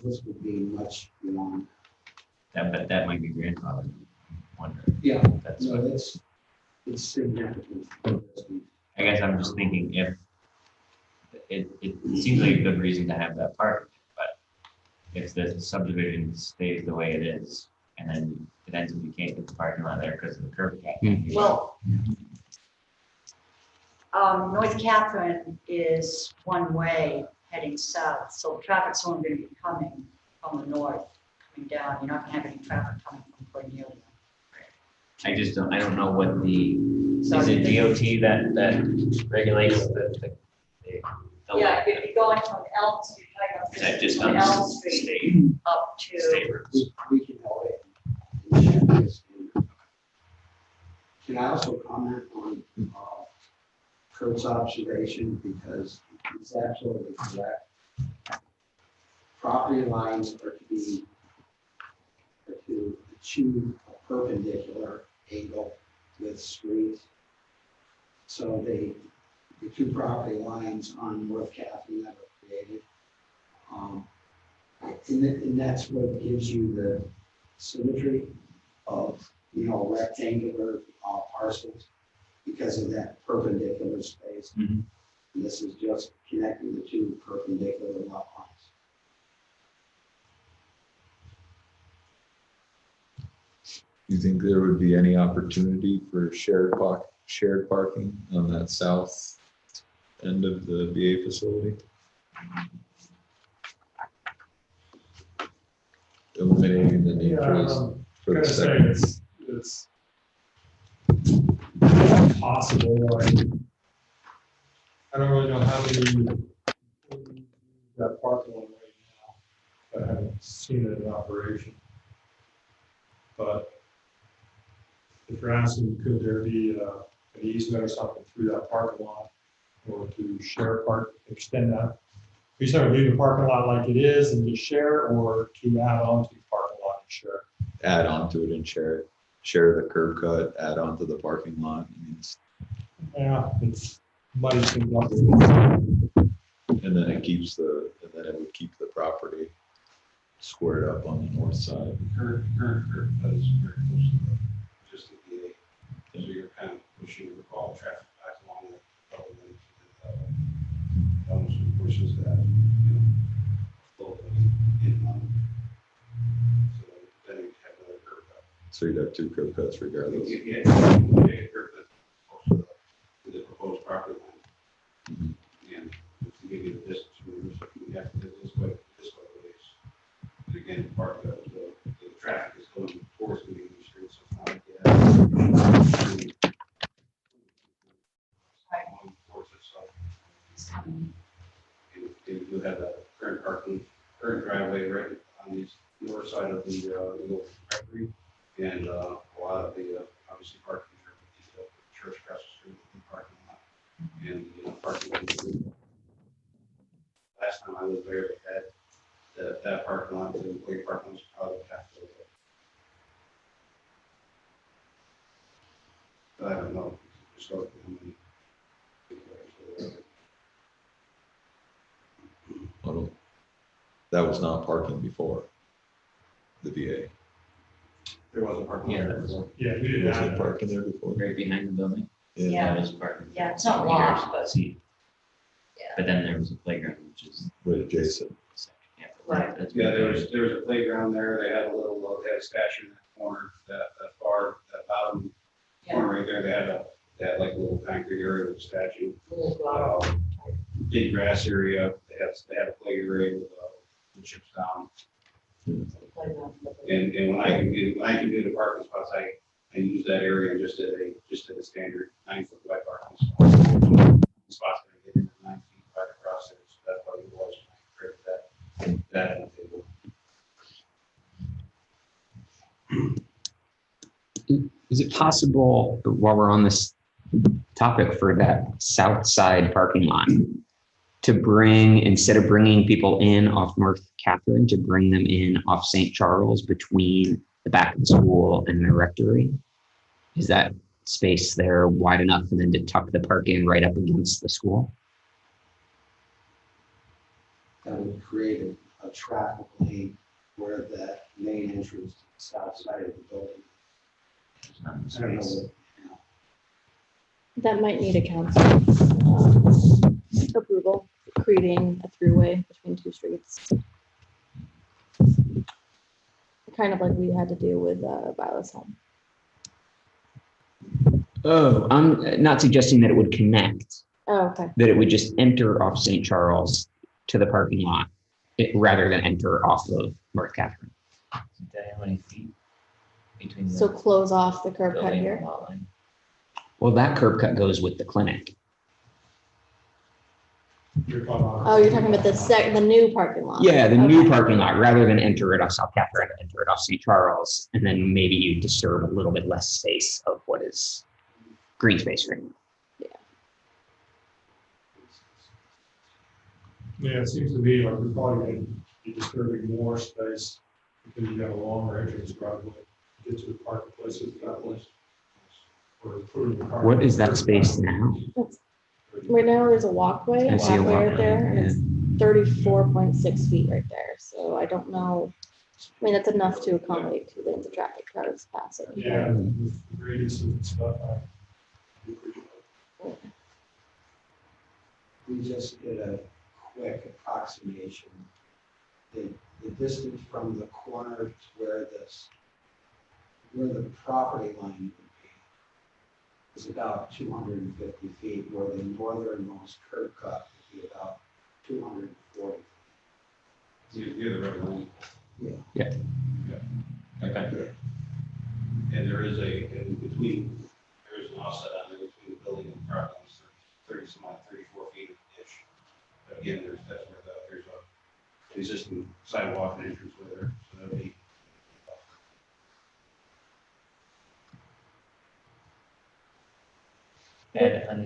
Speaker 1: This would be much beyond.
Speaker 5: But that might be grandfathered. Wonder.
Speaker 1: Yeah,
Speaker 5: That's
Speaker 1: no,
Speaker 5: what,
Speaker 1: it's significant.
Speaker 5: I guess I'm just thinking if it seems like a good reason to have that park, but if the subdivision stays the way it is, and then it ends up you can't get the parking lot there because of the curb cut.
Speaker 3: Well, North Catherine is one way heading south, so traffic's only going to be coming from the north, coming down. You're not going to have any traffic coming from Cornelia.
Speaker 5: I don't know what is it DOT that regulates the
Speaker 3: Yeah, if you're going from Elm Street,
Speaker 5: Is that just
Speaker 3: from
Speaker 5: on
Speaker 3: Elm Street
Speaker 5: state
Speaker 3: up to,
Speaker 5: roads?
Speaker 1: We can help it. Can I also comment on Kurt's observation, because it's absolutely correct. Property lines are to achieve a perpendicular angle with streets. So the two property lines on North Catherine that were created, and that's what gives you the symmetry of rectangular parcels because of that perpendicular space.
Speaker 5: Mhm.
Speaker 1: And this is just connecting the two perpendicular lot lines.
Speaker 2: you think there would be any opportunity for shared parking on that south end of the VA facility? Eliminating the need for the
Speaker 8: Gonna say
Speaker 2: second.
Speaker 8: it's possible. I don't really know how many that parking lot right now, but I haven't seen it in operation. But if you're asking, could there be an easement or something through that parking lot, or to share extend that? You said leave the parking lot like it is and just share, or to add on to the parking lot and share?
Speaker 2: Add on to it and share it. Share the curb cut, add on to the parking lot. I mean,
Speaker 8: Yeah, it's money things up.
Speaker 2: and then it would keep the property squared up on the north side.
Speaker 1: Current curb cut is very close to just the VA. So you're kind of pushing all traffic back along the element that almost pushes that, flow in on. So then you have another curb cut.
Speaker 2: So you'd have two curb cuts regardless.
Speaker 1: Yeah, a curb cut close to the proposed property line.
Speaker 2: Mhm.
Speaker 1: And to give you the distance, we have to do this way, but again, part of the traffic is going towards the main street, so it's not like you have going towards it, so. And you have a current driveway right on the north side of the old factory, and a lot of the obviously parking there, the church across the street, the parking lot, and parking lot. Last time I was there, they had that parking lot, the employee parking lot was probably half of it. But I don't know, historically, how many people actually there.
Speaker 2: That was not parking before the VA.
Speaker 1: There was a parking lot
Speaker 5: Yeah,
Speaker 1: there
Speaker 5: that was-
Speaker 1: before.
Speaker 8: Yeah, we didn't
Speaker 2: Was
Speaker 8: have
Speaker 2: it
Speaker 8: that.
Speaker 2: parking there before?
Speaker 5: Right behind the building.
Speaker 3: Yeah.
Speaker 5: That was parking.
Speaker 3: Yeah, it's not
Speaker 5: Years
Speaker 3: locked, but
Speaker 5: see.
Speaker 3: Yeah.
Speaker 5: But then there was a playground, which is.
Speaker 2: Right adjacent.
Speaker 5: Yeah,
Speaker 3: Right.
Speaker 5: that's
Speaker 1: Yeah,
Speaker 5: what
Speaker 1: there
Speaker 5: they-
Speaker 1: was a playground there, they had they had a statue in that corner, that bottom corner right there, they had like a little concrete area with a statue.
Speaker 3: little block.
Speaker 1: Big grass area, they had a play area with the chips down.
Speaker 3: playground.
Speaker 1: And when I can do the parking spots, I use that area and just did a standard 9-foot wide parking spot. Spots that I get in 9 feet right across there, so that's what it was when I created that table.
Speaker 6: Is it possible, while we're on this topic, for that south side parking lot to bring, instead of bringing people in off North Catherine, to bring them in off St. Charles between the back of the school and the rectory? Is that space there wide enough, and then to tuck the park in right up against the school?
Speaker 1: That would create a traffic lane where that main entrance to the south side of the building.
Speaker 5: There's not
Speaker 1: I don't know
Speaker 5: space.
Speaker 1: what,
Speaker 4: That might need a council approval, creating a throughway between two streets. Kind of like we had to do with Violet's home.
Speaker 6: Oh, I'm not suggesting that it would connect,
Speaker 4: Oh, okay.
Speaker 6: that it would just enter off St. Charles to the parking lot, rather than enter off of North Catherine.
Speaker 5: Isn't that how many feet between
Speaker 4: So
Speaker 5: the
Speaker 4: close off the curb cut
Speaker 5: building
Speaker 4: here.
Speaker 5: and lot line?
Speaker 6: Well, that curb cut goes with the clinic.
Speaker 4: Oh, you're talking about the new parking lot.
Speaker 6: Yeah, the new
Speaker 4: Okay.
Speaker 6: parking lot, rather than enter it off South Catherine, enter it off St. Charles, and then maybe you disturb a little bit less space of what is green space right now.
Speaker 8: Yeah, it seems to me like we're probably going to be disturbing more space because you have a longer entrance driveway to get to the parking places that way. Or putting the car-
Speaker 6: What is that space now?
Speaker 4: Right now, there's a walkway,
Speaker 6: I see a
Speaker 4: right
Speaker 6: walkway,
Speaker 4: there, and it's 34.6 feet right there. So I don't know. I mean, that's enough to accommodate 2 lanes of traffic cars passing.
Speaker 8: Yeah, with radius and stuff.
Speaker 1: we just did a quick approximation. The distance from the corner to where this where the property line would be is about 250 feet, where the northernmost curb cut would be about 240.
Speaker 9: Near the river line.
Speaker 1: Yeah.
Speaker 5: Okay.
Speaker 9: And there is in between, there is an offset on there between the building and the property, line, 34 feet of ditch. But again, that's where there's an existing sidewalk and entrance with there, so that'll be.
Speaker 5: Ed, on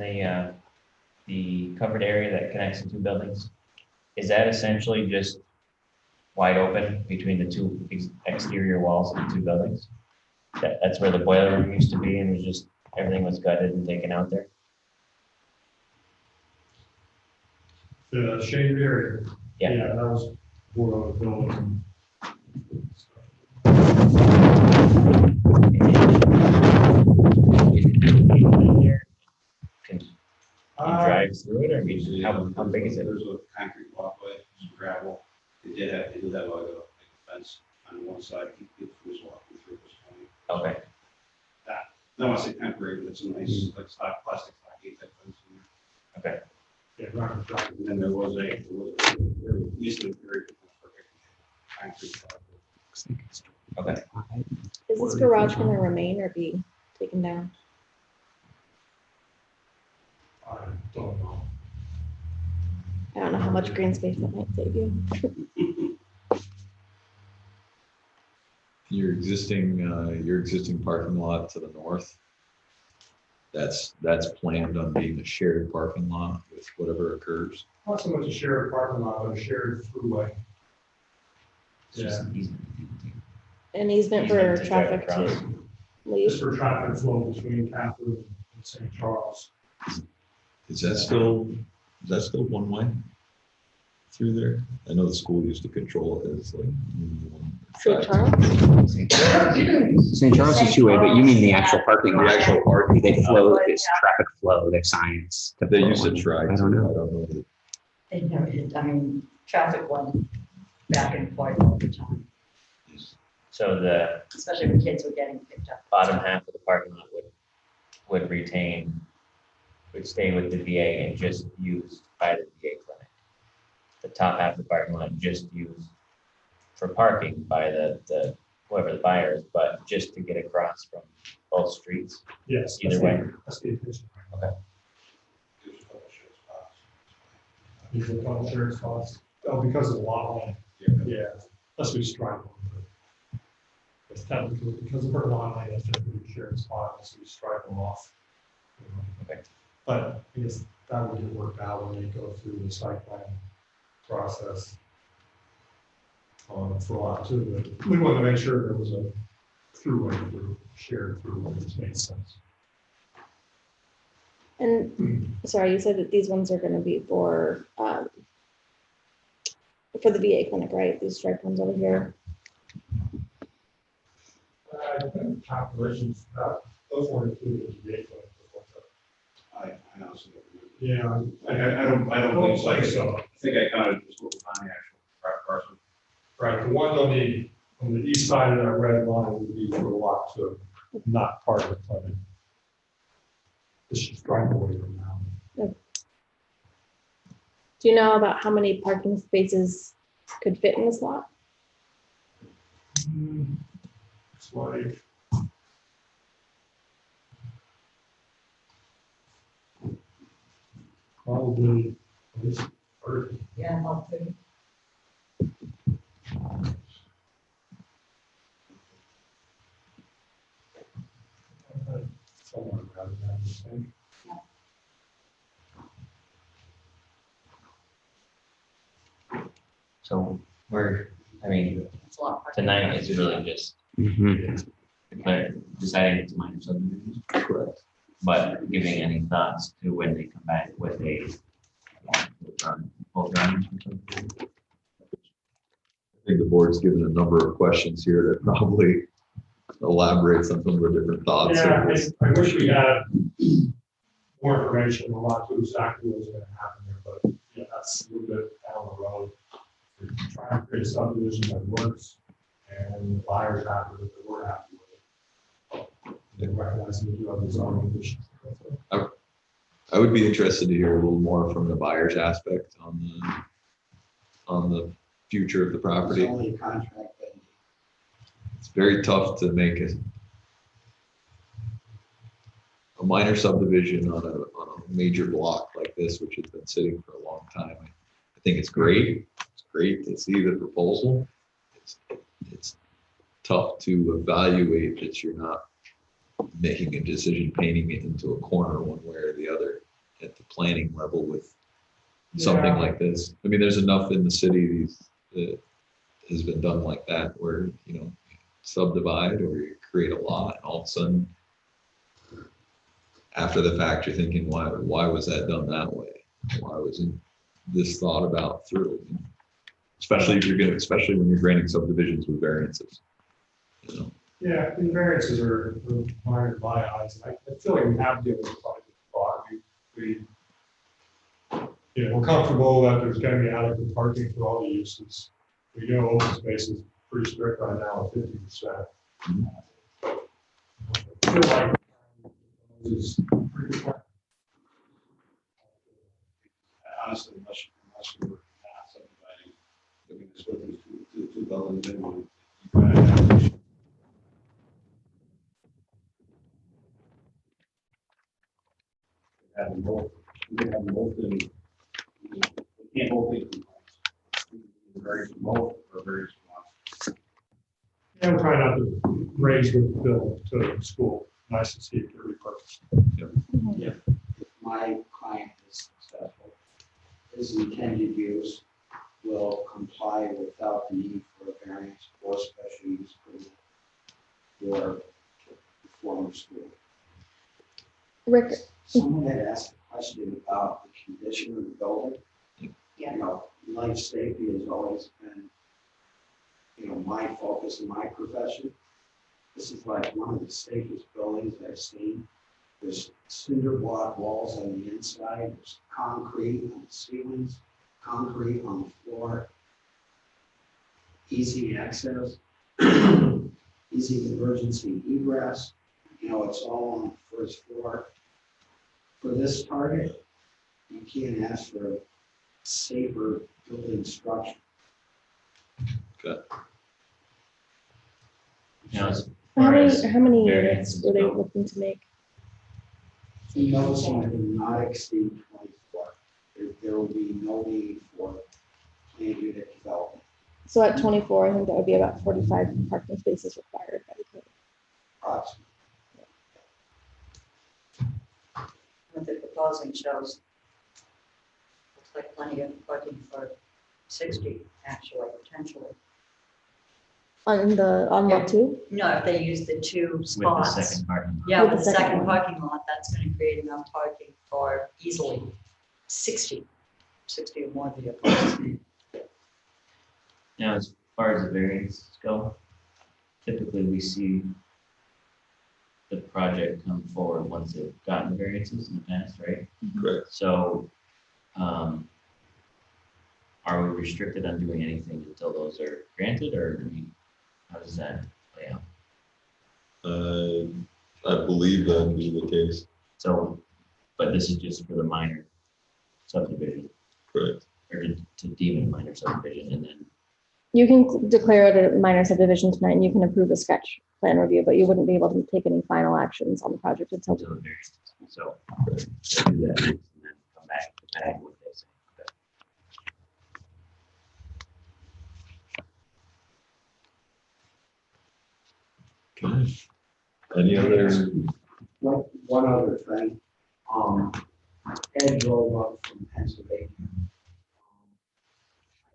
Speaker 5: the covered area that connects the two buildings, is that essentially just wide open between the two exterior walls of the two buildings? That's where the boiler room used to be and was just, everything was gutted and taken out there?
Speaker 8: The shaded area.
Speaker 5: Yeah.
Speaker 8: That was for the building.
Speaker 5: Can you drive through it, or how big is it?
Speaker 9: There's a concrete walkway, some gravel. They did have like a fence on one side, keep people from walking through this point.
Speaker 5: Okay,
Speaker 9: I don't want to say temporary, but it's a nice, like stock, plastic stockade type fence in there.
Speaker 5: okay.
Speaker 8: Yeah, right in front.
Speaker 9: And then there was at least a very concrete walkway.
Speaker 5: Okay.
Speaker 4: Is this garage going to remain or be taken down?
Speaker 8: I don't know.
Speaker 4: I don't know how much green space that might save you.
Speaker 2: Your existing parking lot to the north, that's planned on being a shared parking lot with whatever occurs.
Speaker 8: Not so much a shared parking lot, but a shared throughway.
Speaker 5: It's just
Speaker 8: Yeah.
Speaker 5: an easement.
Speaker 4: An easement for
Speaker 5: Easement to drive
Speaker 4: traffic
Speaker 5: across.
Speaker 4: to leave.
Speaker 8: Just for traffic flow between Catherine and St. Charles.
Speaker 2: Is that still one way through there? I know the school used to control it as like.
Speaker 4: St. Charles?
Speaker 6: St. Charles is two-way, but you mean the actual parking lot.
Speaker 2: The actual parking.
Speaker 6: They flow, this traffic flow, their signs.
Speaker 2: They used to try to,
Speaker 6: I
Speaker 2: I
Speaker 6: don't know.
Speaker 2: don't know. that-
Speaker 3: They never did, traffic went back and forth all the time,
Speaker 5: So the
Speaker 3: especially when kids were getting picked up.
Speaker 5: bottom half of the parking lot would stay with the VA and just used by the VA clinic. The top half of the parking lot just used for parking by the whoever the buyer is, but just to get across from both streets.
Speaker 8: Yes.
Speaker 5: Either way.
Speaker 8: That's the intention.
Speaker 5: Okay.
Speaker 9: There's a couple of shared spots.
Speaker 8: These are double shared spots. Oh, because of the lot line. Yeah, unless we strike one. but It's technically, because of her lot line, that's technically a shared spot, unless we strike them off. you know.
Speaker 5: Okay.
Speaker 8: But I guess that would get worked out when they go through the site plan process. For lot two, but we wanted to make sure there was a throughway, shared throughway, which made sense.
Speaker 4: And sorry, you said that these ones are going to be for the VA clinic, right? These striped ones over here.
Speaker 8: I think calculations, those weren't included in the data.
Speaker 9: I honestly don't remember.
Speaker 8: Yeah.
Speaker 9: I don't think so.
Speaker 8: so.
Speaker 9: I think I counted just what was on the actual parcel.
Speaker 8: Right, the one on the east side of that red line would be for lot two, not part of the clinic. It's just driving away from now.
Speaker 4: Do you know about how many parking spaces could fit in this lot?
Speaker 8: It's like. Probably at least 30.
Speaker 3: Yeah, about 30.
Speaker 8: Somewhere around that, I think.
Speaker 5: So
Speaker 3: It's a lot. of parking.
Speaker 5: tonight is really just deciding it's minor subdivision.
Speaker 2: Correct.
Speaker 5: But giving any thoughts to when they come back with a full drawing.
Speaker 2: I think the board's given a number of questions here that probably elaborates on some of the different thoughts.
Speaker 8: Yeah, I wish we had more information on lot two, exactly what's gonna happen there, but yeah, that's a little bit down the road. We're trying to create a subdivision that works, and the buyer's happy with it, we're happy with it. And recognizing that you have the zoning issues.
Speaker 2: I would be interested to hear a little more from the buyer's aspect on the future of the
Speaker 1: It's
Speaker 2: property.
Speaker 1: only a contract that
Speaker 2: It's very tough to make a minor subdivision on a major block like this, which has been sitting for a long time. I think it's great. It's great to see the proposal. It's tough to evaluate that you're not making a decision, painting it into a corner one way or the other at the planning level with something
Speaker 8: Yeah.
Speaker 2: like this. I mean, there's enough in the city that has been done like that where, you know, subdivide or you create a lot and all of a sudden after the fact, you're thinking, why was that done that way? Why wasn't this thought about through? Especially when you're granting subdivisions with variances. You know?
Speaker 8: Yeah, and variances are minor in my eyes. I feel like we have given quite a thought. We're comfortable that there's going to be adequate parking for all the uses. We know open space is pretty strict right now at 50%. I feel like this is pretty good.
Speaker 9: Honestly, unless you were not subdividing, looking to split these two buildings in one. Have them both, you can have them both in, you can't hold things in place. Very remote or very small.
Speaker 8: And we're trying not to raise the bill to the school. Nice to see it get repurposed.
Speaker 1: if my client is successful, his intended use will comply without the need for a variance or special use permit for the former school.
Speaker 4: Rick,
Speaker 1: Someone had asked a question about the condition of the building.
Speaker 3: Yeah.
Speaker 1: You know, life safety has always been, you know, my focus in my profession. This is like one of the safest buildings I've seen. There's cinder block walls on the inside, there's concrete on the ceilings, concrete on the floor. Easy access, easy emergency egress. You know, it's all on the first floor. For this target, you can't ask for a safer building structure.
Speaker 5: Now, as
Speaker 4: how
Speaker 5: far
Speaker 4: many,
Speaker 5: as
Speaker 4: how many
Speaker 5: variances
Speaker 4: units were they
Speaker 5: go,
Speaker 4: looking to make?
Speaker 1: Those will not exceed 24. There will be no need for planned unit development.
Speaker 4: So at 24, I think that would be about 45 parking spaces required by the code.
Speaker 1: Approximately.
Speaker 3: What they're proposing shows, looks like plenty of parking for 60, actually, potentially.
Speaker 4: On lot two?
Speaker 3: No, if they use the two
Speaker 5: with the
Speaker 3: spots.
Speaker 5: second parking lot.
Speaker 3: Yeah,
Speaker 4: With
Speaker 3: with
Speaker 4: the
Speaker 3: the
Speaker 4: second
Speaker 3: second
Speaker 4: one.
Speaker 3: parking lot, that's gonna create enough parking for easily 60 or more vehicles.
Speaker 5: Now, as far as the variances go, typically we see the project come forward once they've gotten variances in the past, right?
Speaker 2: Correct.
Speaker 5: So, are we restricted on doing anything until those are granted, or how does that play out?
Speaker 2: I believe that would be the case.
Speaker 5: So, but this is just for the minor subdivision,
Speaker 2: Correct.
Speaker 5: or to deem it a minor subdivision, and then,
Speaker 4: You can declare it a minor subdivision tonight and you can approve a sketch plan review, but you wouldn't be able to take any final actions on the project until.
Speaker 5: until the variances. So, we'll do that next and then come back depending on what they say.
Speaker 2: Okay. Any other?
Speaker 1: One other thing, Ed drove up from Pennsylvania.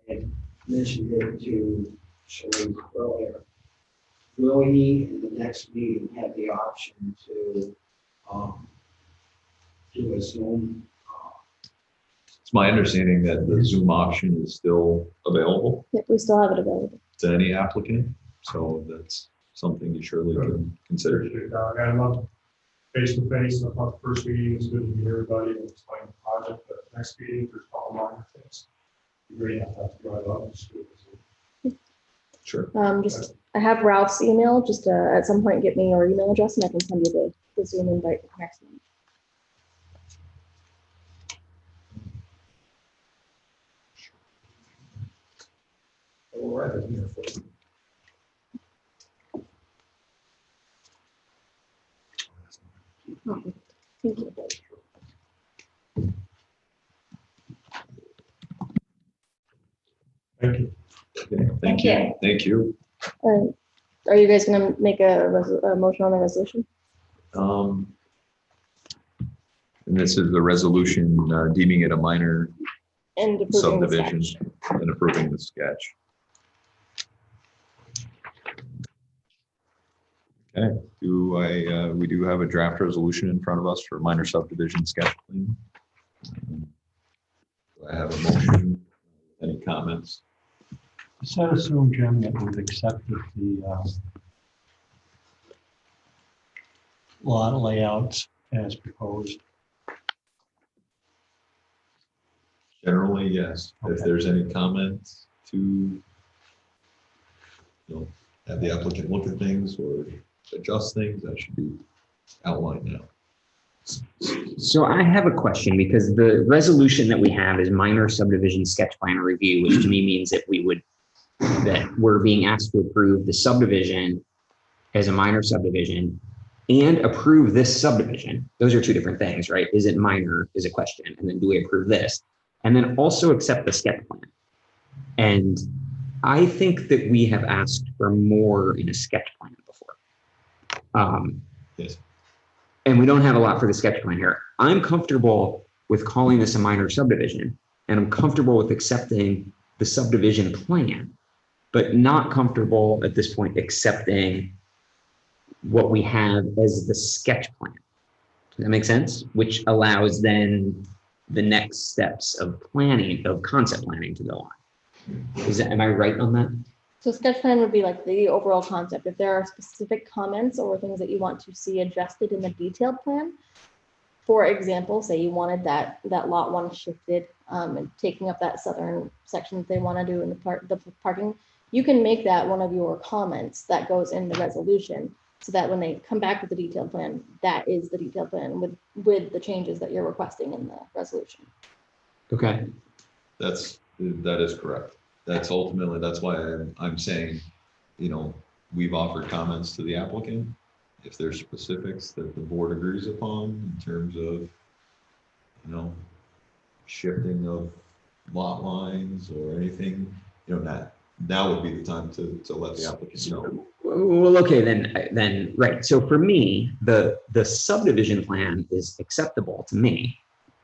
Speaker 1: I had mentioned it to Shereen earlier. Will he, in the next meeting, have the option to do a Zoom?
Speaker 2: It's my understanding that the Zoom option is still available
Speaker 4: Yep, we still have it available.
Speaker 2: to any applicant, so that's something you surely can consider.
Speaker 8: Appreciate that. I love face to face. I thought the first meeting was good to meet everybody and explain the project, but next meeting, there's a couple minor things. You really have to drive up and see it.
Speaker 2: Sure.
Speaker 4: Just, I have Ralph's email, just at some point get me your email address and I can send you the Zoom invite next month.
Speaker 1: All right, I'm here for it.
Speaker 4: Thank you.
Speaker 8: Thank you.
Speaker 2: Okay,
Speaker 3: Thank you.
Speaker 2: Thank you.
Speaker 4: Are you guys gonna make a motion on the resolution?
Speaker 2: And this is the resolution deeming it a minor
Speaker 4: And approving the
Speaker 2: subdivision
Speaker 4: sketch.
Speaker 2: and approving the sketch. Okay, we do have a draft resolution in front of us for minor subdivision sketch plan. Do I have a motion? Any comments?
Speaker 7: Does that assume, Jim, that we've accepted the lot layouts as proposed?
Speaker 2: Generally, yes. If
Speaker 7: Okay.
Speaker 2: there's any comments to, have the applicant look at things or adjust things, that should be outlined now.
Speaker 6: So I have a question because the resolution that we have is minor subdivision sketch plan review, which to me means that we're being asked to approve the subdivision as a minor subdivision and approve this subdivision. Those are two different things, right? Is it minor is a question. And then do we approve this? And then also accept the sketch plan. And I think that we have asked for more in a sketch plan before.
Speaker 2: Yes.
Speaker 6: And we don't have a lot for the sketch plan here. I'm comfortable with calling this a minor subdivision, and I'm comfortable with accepting the subdivision plan, but not comfortable at this point accepting what we have as the sketch plan. Does that make sense? Which allows then the next steps of planning, of concept planning to go on. Am I right on that?
Speaker 4: So sketch plan would be like the overall concept. If there are specific comments or things that you want to see adjusted in the detailed plan, for example, say you wanted that lot one shifted and taking up that southern section that they want to do in the parking, you can make that one of your comments that goes in the resolution so that when they come back with the detailed plan, that is the detailed plan with the changes that you're requesting in the resolution.
Speaker 6: Okay.
Speaker 2: That is correct. That's ultimately, that's why I'm saying, we've offered comments to the applicant. If there's specifics that the board agrees upon in terms of, shifting of lot lines or anything, now would be the time to let the applicant know.
Speaker 6: Well, okay, then, right. So for me, the subdivision plan is acceptable to me,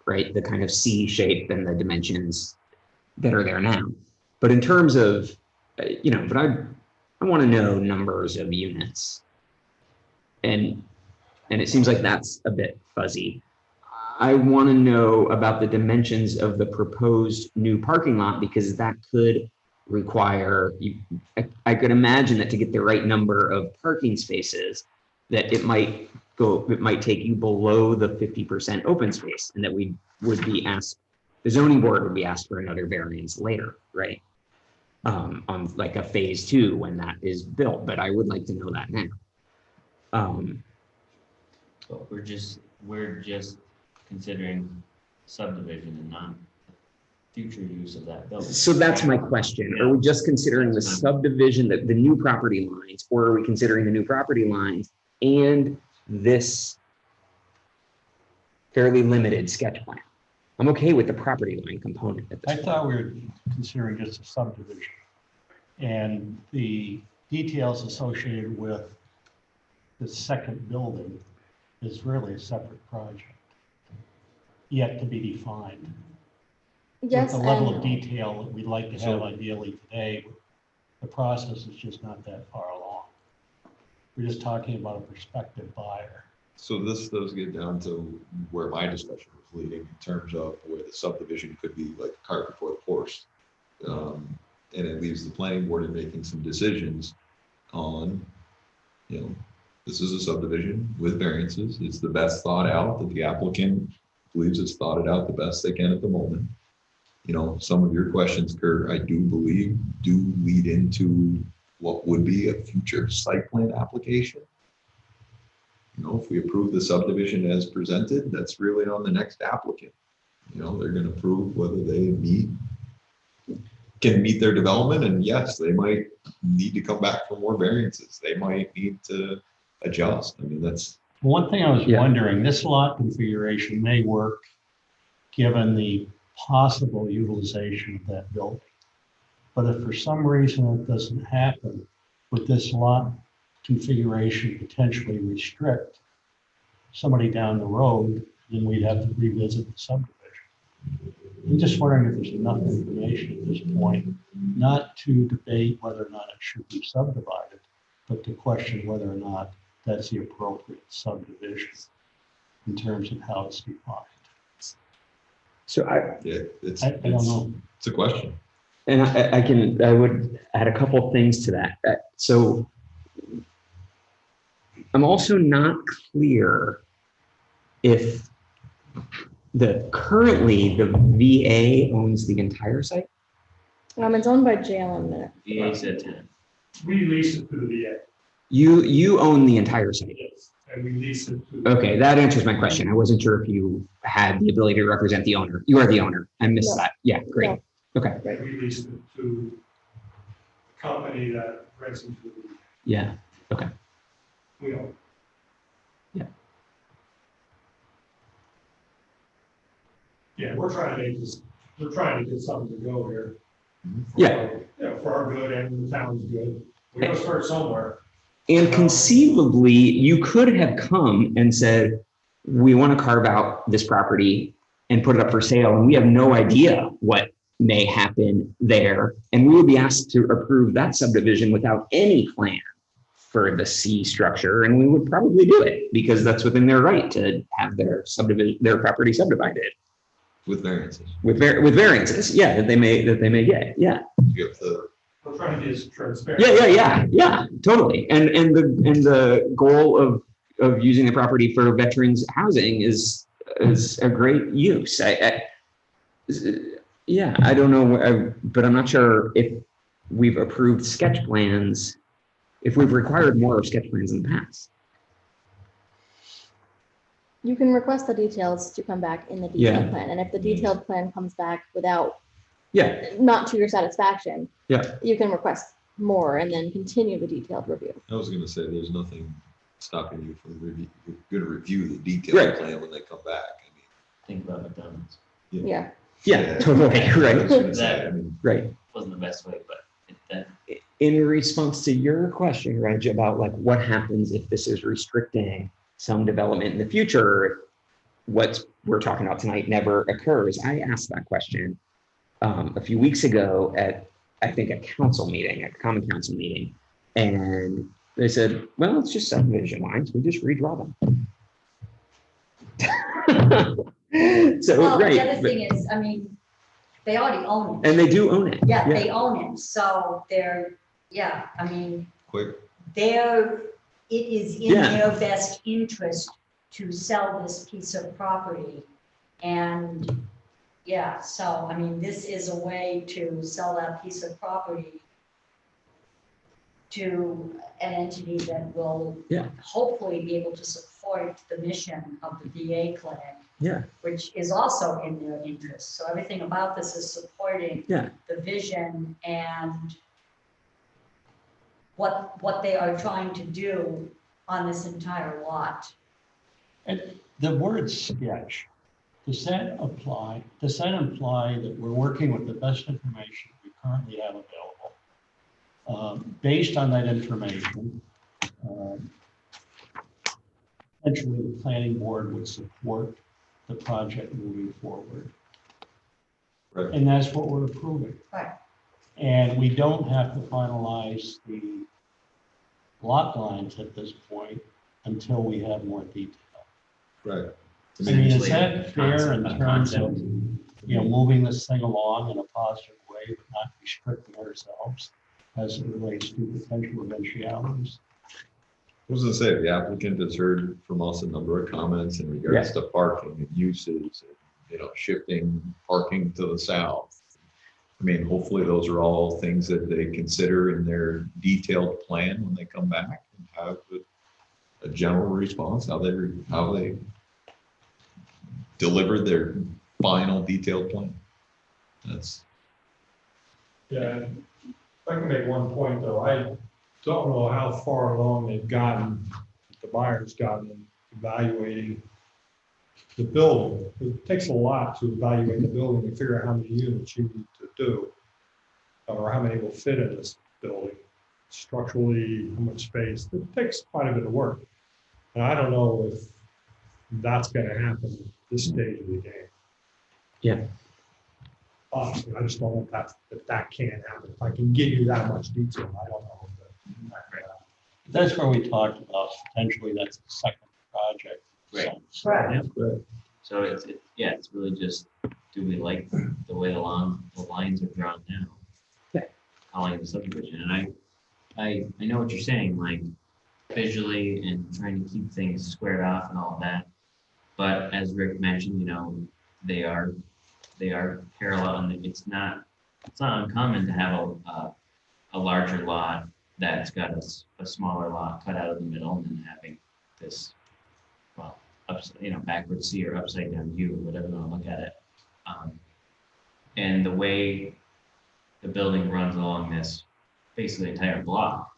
Speaker 6: right? The kind of C shape and the dimensions that are there now. But in terms of, but I want to know numbers of units. And it seems like that's a bit fuzzy. I want to know about the dimensions of the proposed new parking lot because that could require, I could imagine that to get the right number of parking spaces, that it might take you below the 50% open space and that we would be asked, the zoning board would be asked for another variance later, right? On like a phase 2 when that is built, but I would like to know that now.
Speaker 5: But we're just considering subdivision and not future use of that building.
Speaker 6: So that's my question. Are we just considering the subdivision, the new property lines, or are we considering the new property lines and this fairly limited sketch plan? I'm okay with the property line component at this
Speaker 7: I
Speaker 6: point.
Speaker 7: thought we were considering just a subdivision. And the details associated with the second building is really a separate project, yet to be defined.
Speaker 4: Yes,
Speaker 7: With the level
Speaker 4: and
Speaker 7: of detail that we'd like to have ideally today, the process is just not that far along. We're just talking about a prospective buyer.
Speaker 2: So this does get down to where my discussion was leading in terms of where the subdivision could be like a cart before the horse. And it leaves the planning board in making some decisions on, this is a subdivision with variances. It's the best thought out that the applicant believes it's thought it out the best they can at the moment. Some of your questions, Kurt, I do believe do lead into what would be a future site plan application. You know, if we approve the subdivision as presented, that's really on the next applicant. You know, they're gonna prove whether they can meet their development, and yes, they might need to come back for more variances. They might need to adjust. I mean, that's.
Speaker 7: One thing I was
Speaker 6: Yeah.
Speaker 7: wondering, this lot configuration may work given the possible utilization of that building. But if for some reason it doesn't happen, would this lot configuration potentially restrict somebody down the road, then we'd have to revisit the subdivision. I'm just wondering if there's enough information at this point, not to debate whether or not it should be subdivided, but to question whether or not that's the appropriate subdivision in terms of how it's defined.
Speaker 6: So
Speaker 2: Yeah, it's,
Speaker 7: I don't know.
Speaker 2: it's a question.
Speaker 6: and I would add a couple things to that. So I'm also not clear if currently the VA owns the entire site.
Speaker 4: It's owned by JLM.
Speaker 5: VA said 10.
Speaker 8: We lease it to the VA,
Speaker 6: You own the entire site.
Speaker 8: and we lease it to.
Speaker 6: Okay, that answers my question. I wasn't sure if you had the ability to represent the owner. You are the owner. I missed
Speaker 4: No.
Speaker 6: that. Yeah, great.
Speaker 4: No.
Speaker 6: Okay,
Speaker 8: We lease it to a company that rents it to the,
Speaker 6: yeah,
Speaker 8: we own.
Speaker 6: Yeah.
Speaker 8: Yeah, we're trying to get something to go here.
Speaker 6: Yeah.
Speaker 8: For our good and the town's good. We gotta start somewhere.
Speaker 6: And conceivably, you could have come and said, we want to carve out this property and put it up for sale, and we have no idea what may happen there. And we would be asked to approve that subdivision without any plan for the C structure, and we would probably do it because that's within their right to have their subdivision, their property subdivided
Speaker 2: With variances.
Speaker 6: with variances. Yeah, that they may get. Yeah.
Speaker 2: You have the.
Speaker 8: We're trying to be as transparent.
Speaker 6: Yeah, totally. And the goal of using the property for veterans housing is a great use. I don't know, but I'm not sure if we've approved sketch plans, if we've required more of sketch plans in the past.
Speaker 4: You can request the details to come back in the detailed
Speaker 6: Yeah.
Speaker 4: plan, and if the detailed plan comes back without,
Speaker 6: Yeah,
Speaker 4: not to your satisfaction,
Speaker 6: yeah,
Speaker 4: you can request more and then continue the detailed review.
Speaker 2: I was gonna say, there's nothing stopping you from review, you're gonna review the detailed
Speaker 6: Right.
Speaker 2: plan when they come back. I mean,
Speaker 5: Think about McDonald's.
Speaker 4: Yeah.
Speaker 6: yeah, totally,
Speaker 2: I
Speaker 6: right,
Speaker 2: was gonna say, I mean,
Speaker 6: right.
Speaker 5: Wasn't the best way, but that,
Speaker 6: In response to your question, Reg, about like what happens if this is restricting some development in the future, what we're talking about tonight never occurs. I asked that question a few weeks ago at, I think, a council meeting, a common council meeting. And they said, well, it's just subdivision lines. We just redraw them. So,
Speaker 3: Well,
Speaker 6: right.
Speaker 3: the other thing is, I mean, they already own it.
Speaker 6: And they do own it.
Speaker 3: Yeah, they own it, so they're, yeah, I mean,
Speaker 2: quick,
Speaker 3: it is in
Speaker 6: Yeah.
Speaker 3: their best interest to sell this piece of property. And, yeah, so, I mean, this is a way to sell that piece of property to an entity that will
Speaker 6: Yeah.
Speaker 3: hopefully be able to support the mission of the VA clinic,
Speaker 6: Yeah.
Speaker 3: which is also in their interest. So everything about this is supporting
Speaker 6: Yeah.
Speaker 3: the vision and what they are trying to do on this entire lot.
Speaker 7: And the word sketch, does that imply that we're working with the best information we currently have available? Based on that information, eventually the planning board would support the project moving forward.
Speaker 2: Right.
Speaker 7: And that's what we're approving.
Speaker 3: Right.
Speaker 7: And we don't have to finalize the lot lines at this point until we have more detail.
Speaker 2: right.
Speaker 7: I mean, is
Speaker 5: Essentially,
Speaker 7: that fair in
Speaker 5: a
Speaker 7: terms of,
Speaker 5: concept.
Speaker 7: moving this thing along in a positive way, but not restricting ourselves as it relates to potential eventualities?
Speaker 2: I was gonna say, the applicant has heard from us a number of comments in regards to parking and uses, and, shifting parking to the south. I mean, hopefully those are all things that they consider in their detailed plan when they come back and have a general response, how they deliver their final detailed plan. That's,
Speaker 8: Yeah, if I can make one point though, I don't know how far along they've gotten, the buyer's gotten in evaluating the building. It takes a lot to evaluate the building and figure out how many units you need to do, or how many will fit in this building. Structurally, how much space, it takes quite a bit of work. And I don't know if that's gonna happen at this stage of the game.
Speaker 6: Yeah.
Speaker 8: Honestly, I just don't want that can't happen. If I can give you that much detail, I don't know.
Speaker 7: That's where we talked about potentially that's the second project.
Speaker 5: Right.
Speaker 3: Right.
Speaker 5: So it's really just, do we like the way the lines are drawn now?
Speaker 6: Yeah.
Speaker 5: Calling it a subdivision, and I know what you're saying, like visually and trying to keep things squared off and all of that. But as Rick mentioned, you know, they are parallel, and it's not uncommon to have a larger lot that's got a smaller lot cut out of the middle, and then having this, well, backward C or upside down U, or whatever you want to look at it. And the way the building runs along this, basically entire block,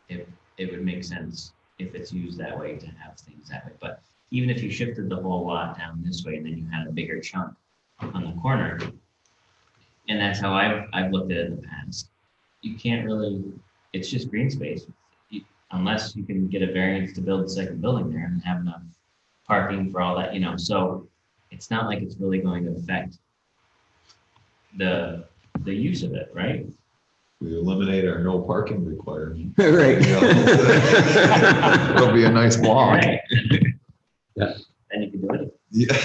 Speaker 5: it would make sense if it's used that way to have things that way. But even if you shifted the whole lot down this way and then you had a bigger chunk on the corner, and that's how I've looked at it in the past, you can't really, it's just green space. Unless you can get a variance to build a second building there and have enough parking for all that, so it's not like it's really going to affect the use of it, right?
Speaker 2: we eliminate our no parking requirement.
Speaker 6: Right.
Speaker 2: It'll be a nice block.
Speaker 5: Right.
Speaker 6: Yeah.
Speaker 5: Then you can do it.
Speaker 2: Yeah.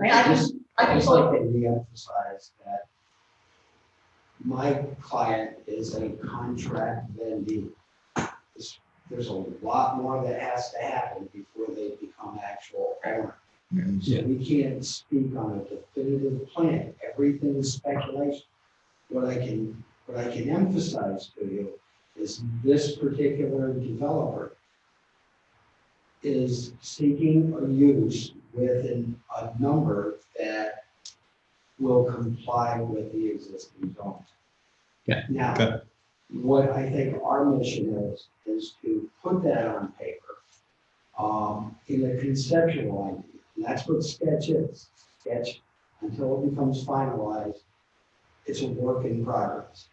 Speaker 1: I just like to reemphasize that my client is a contract vendee. There's a lot more that has to happen before they become actual owner. So we can't speak on a definitive plan. Everything is speculation. What I can emphasize to you is this particular developer is seeking a use within a number that will comply with the existing zones.
Speaker 6: Yeah.
Speaker 1: Now,
Speaker 2: Okay.
Speaker 1: what I think our mission is to put that on paper in a conceptual idea. And that's what sketch is. Sketch, until it becomes finalized, it's a work in progress.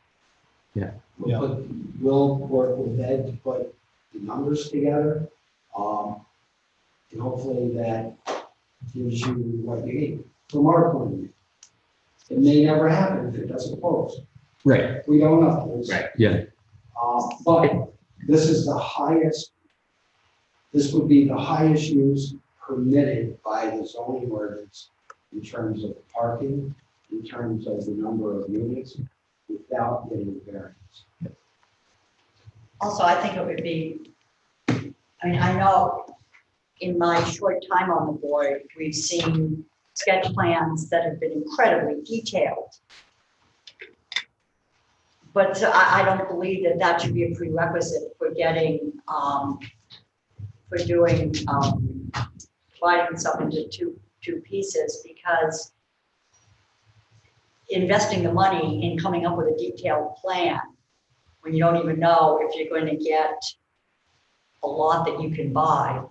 Speaker 6: Yeah.
Speaker 1: We'll work with Ed to put the numbers together. And hopefully that gives you what you need from our point of view. It may never happen if it doesn't close.
Speaker 6: Right.
Speaker 1: We don't know.
Speaker 5: Right.
Speaker 6: Yeah.
Speaker 1: But this is the highest, this would be the highest use permitted by the zoning ordinance in terms of parking, in terms of the number of units, without getting variance.
Speaker 3: Also, I think it would be, I know in my short time on the board, we've seen sketch plans that have been incredibly detailed. But I don't believe that should be a prerequisite for getting, for doing, dividing this up into two pieces, because investing the money in coming up with a detailed plan when you don't even know if you're going to get a lot that you can buy.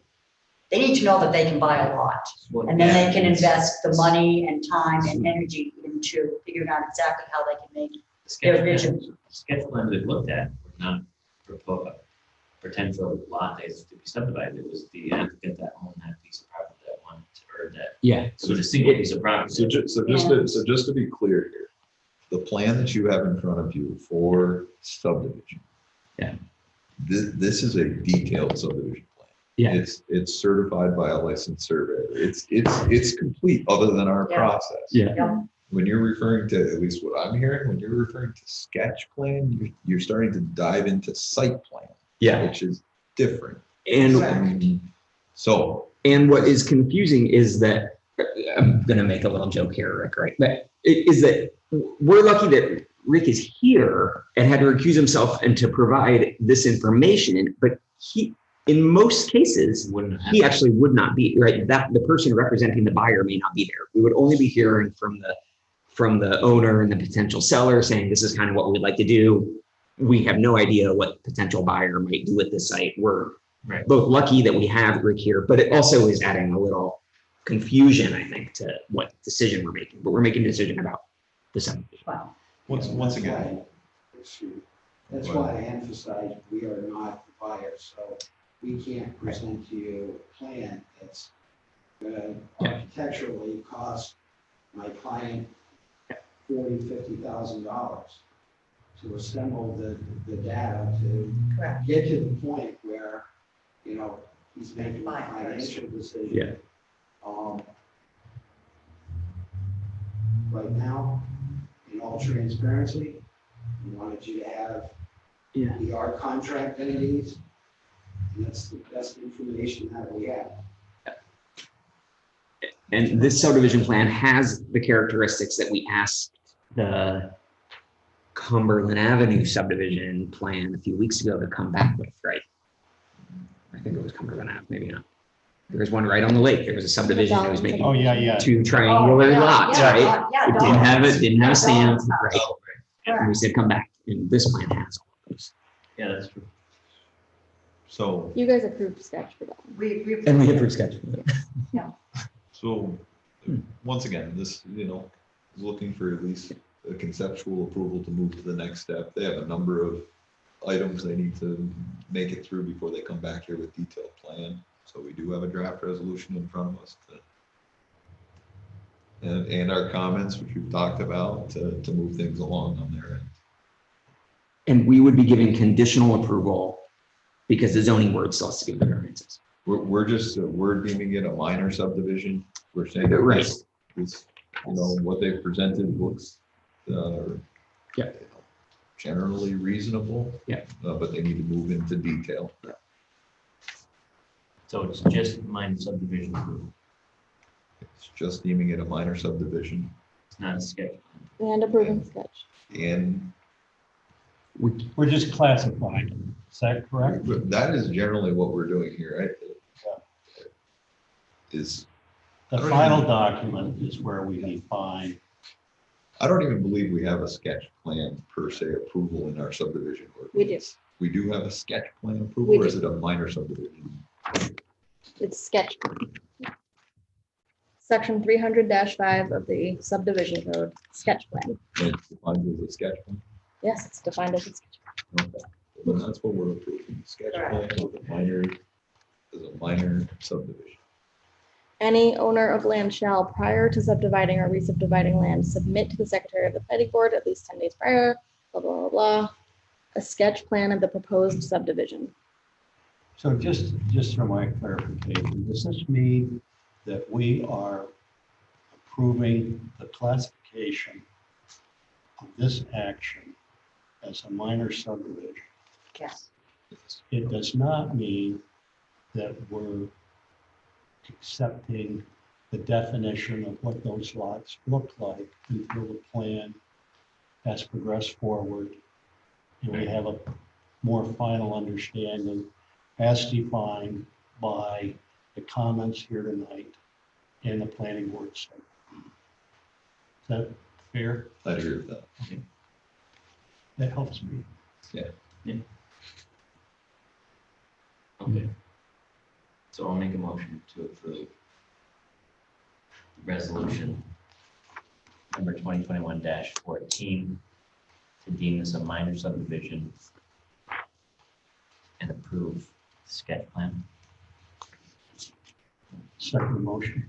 Speaker 3: They need to know that they can buy a lot, and then they can invest the money and time and energy into figuring out exactly how they can make their vision.
Speaker 5: Sketch plan we've looked at, were not proposed potential lot that is to be subdivided. It was the applicant that owned that piece of property that wanted to, or that.
Speaker 6: Yeah.
Speaker 5: So it was a single piece of property.
Speaker 2: So just to be clear here, the plan that you have in front of you for subdivision.
Speaker 6: Yeah.
Speaker 2: This is a detailed subdivision plan.
Speaker 6: Yeah.
Speaker 2: It's certified by a licensed surveyor. It's complete other than our
Speaker 3: Yeah.
Speaker 2: process.
Speaker 6: Yeah.
Speaker 2: When you're referring to, at least what I'm hearing, when you're referring to sketch plan, you're starting to dive into site plan.
Speaker 6: Yeah.
Speaker 2: Which is different.
Speaker 6: And
Speaker 2: I mean, so
Speaker 6: And what is confusing is that I'm gonna make a little joke here, Rick, right? But is that we're lucky that Rick is here and had to recuse himself and to provide this information, but he, in most cases,
Speaker 5: Wouldn't have.
Speaker 6: he actually would not be, right? That the person representing the buyer may not be there. We would only be hearing from the owner and the potential seller saying, this is kind of what we'd like to do. We have no idea what the potential buyer might do at this site. We're
Speaker 5: Right.
Speaker 6: both lucky that we have Rick here, but it also is adding a little confusion, I think, to what decision we're making. But we're making a decision about the subdivision.
Speaker 3: Well,
Speaker 2: Once again,
Speaker 1: That's why I emphasize we are not the buyer, so we can't present to you a plan that's going to architecturally cost my client $40,000-$50,000 to assemble the data to
Speaker 3: correct.
Speaker 1: get to the point where, you know, he's making a
Speaker 3: Buy first.
Speaker 1: financial decision.
Speaker 6: Yeah.
Speaker 1: Right now, in all transparency, we wanted you to have
Speaker 6: Yeah.
Speaker 1: the art contract entities, and that's the best information that we have.
Speaker 6: And this subdivision plan has the characteristics that we asked the Cumberland Avenue subdivision plan a few weeks ago to come back with, right? I think it was Cumberland Ave, maybe not. There was one right on the lake. There was a subdivision that was making
Speaker 7: Oh, yeah.
Speaker 6: two triangular lots, right? It didn't have a stamp, right? And we said, come back, and this plan has all of those.
Speaker 5: Yeah, that's true.
Speaker 2: so,
Speaker 4: You guys approved sketch for that one.
Speaker 3: We.
Speaker 6: And we have sketch.
Speaker 2: so, once again, this, you know, is looking for at least a conceptual approval to move to the next step. They have a number of items they need to make it through before they come back here with detailed plan. So we do have a draft resolution in front of us and our comments, which we've talked about, to move things along on their end.
Speaker 6: And we would be giving conditional approval because the zoning board still has to give the variances.
Speaker 2: We're just, we're deeming it a minor subdivision. We're saying that
Speaker 6: Right.
Speaker 2: this, you know, what they've presented looks,
Speaker 6: Yeah.
Speaker 2: generally reasonable.
Speaker 6: Yeah.
Speaker 2: But they need to move into detail.
Speaker 5: So it's just minor subdivision approval.
Speaker 2: It's just deeming it a minor subdivision
Speaker 5: It's not a sketch.
Speaker 4: And approving sketch.
Speaker 2: and
Speaker 7: We're just classifying them. Is that correct?
Speaker 2: that is generally what we're doing here, right? Is,
Speaker 7: The final document is where we define.
Speaker 2: I don't even believe we have a sketch plan per se approval in our subdivision ordinance.
Speaker 4: We do.
Speaker 2: We do have a sketch plan approval,
Speaker 4: We
Speaker 2: or is
Speaker 4: do.
Speaker 2: it a minor subdivision?
Speaker 4: It's sketch. Section 300-5 of the subdivision code, sketch plan.
Speaker 2: And it's defined as a sketch plan?
Speaker 4: Yes, it's defined as a sketch.
Speaker 2: Okay. Well, then that's what we're approving, sketch plan as a minor subdivision.
Speaker 4: Any owner of land shall, prior to subdividing or re-subdividing land, submit to the Secretary of the Planning Board at least 10 days prior, blah, blah, blah, blah, a sketch plan of the proposed subdivision.
Speaker 7: So just for my clarification, does this mean that we are approving the classification of this action as a minor subdivision?
Speaker 3: Yes.
Speaker 7: It does not mean that we're accepting the definition of what those lots look like until the plan has progressed forward and we have a more final understanding as defined by the comments here tonight and the planning board statement. Is that fair?
Speaker 2: I agree with that.
Speaker 7: That helps me.
Speaker 5: Okay. So I'll make a motion to approve resolution number 2021-14 to deem this a minor subdivision and approve sketch plan.
Speaker 7: Second motion.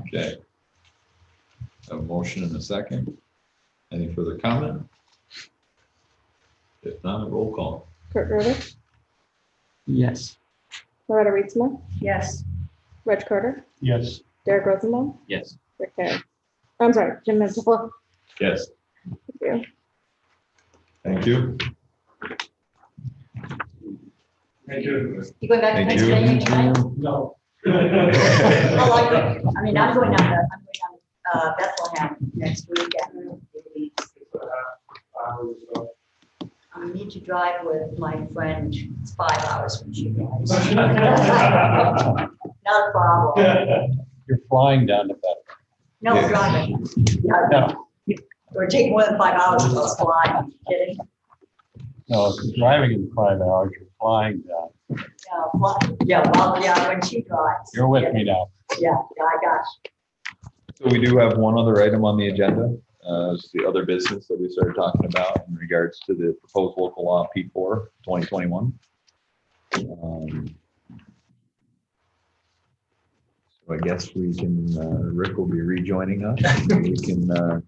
Speaker 2: Okay. A motion and a second. Any further comment? If not, roll call.
Speaker 4: Kurt Rowdick,
Speaker 6: Yes.
Speaker 4: Loretta Reedsma,
Speaker 3: Yes.
Speaker 4: Reg Carter,
Speaker 7: Yes.
Speaker 4: Derek Rosenbaum,
Speaker 5: Yes.
Speaker 4: Rick Perry. I'm sorry, Jim Mintzler.
Speaker 2: Yes.
Speaker 4: Thank you.
Speaker 2: Thank you.
Speaker 9: Thank you.
Speaker 3: You going back to
Speaker 2: Thank you.
Speaker 3: Pennsylvania tonight?
Speaker 7: No.
Speaker 3: Well, I mean, I'm going down Bethlehem next weekend. I need to drive with my friend. It's 5 hours when she drives. Not a problem.
Speaker 7: You're flying down to that.
Speaker 3: No,
Speaker 2: Yeah.
Speaker 3: driving. Yeah, or take more than 5 hours to just fly. Are you kidding?
Speaker 7: No, if you're driving in 5 hours, you're flying down.
Speaker 3: Yeah, when she drives.
Speaker 7: You're with me now.
Speaker 3: Yeah, I got you.
Speaker 2: So we do have one other item on the agenda. It's the other business that we started talking about in regards to the proposed local law P4 2021. So I guess we can, Rick will be rejoining us. We can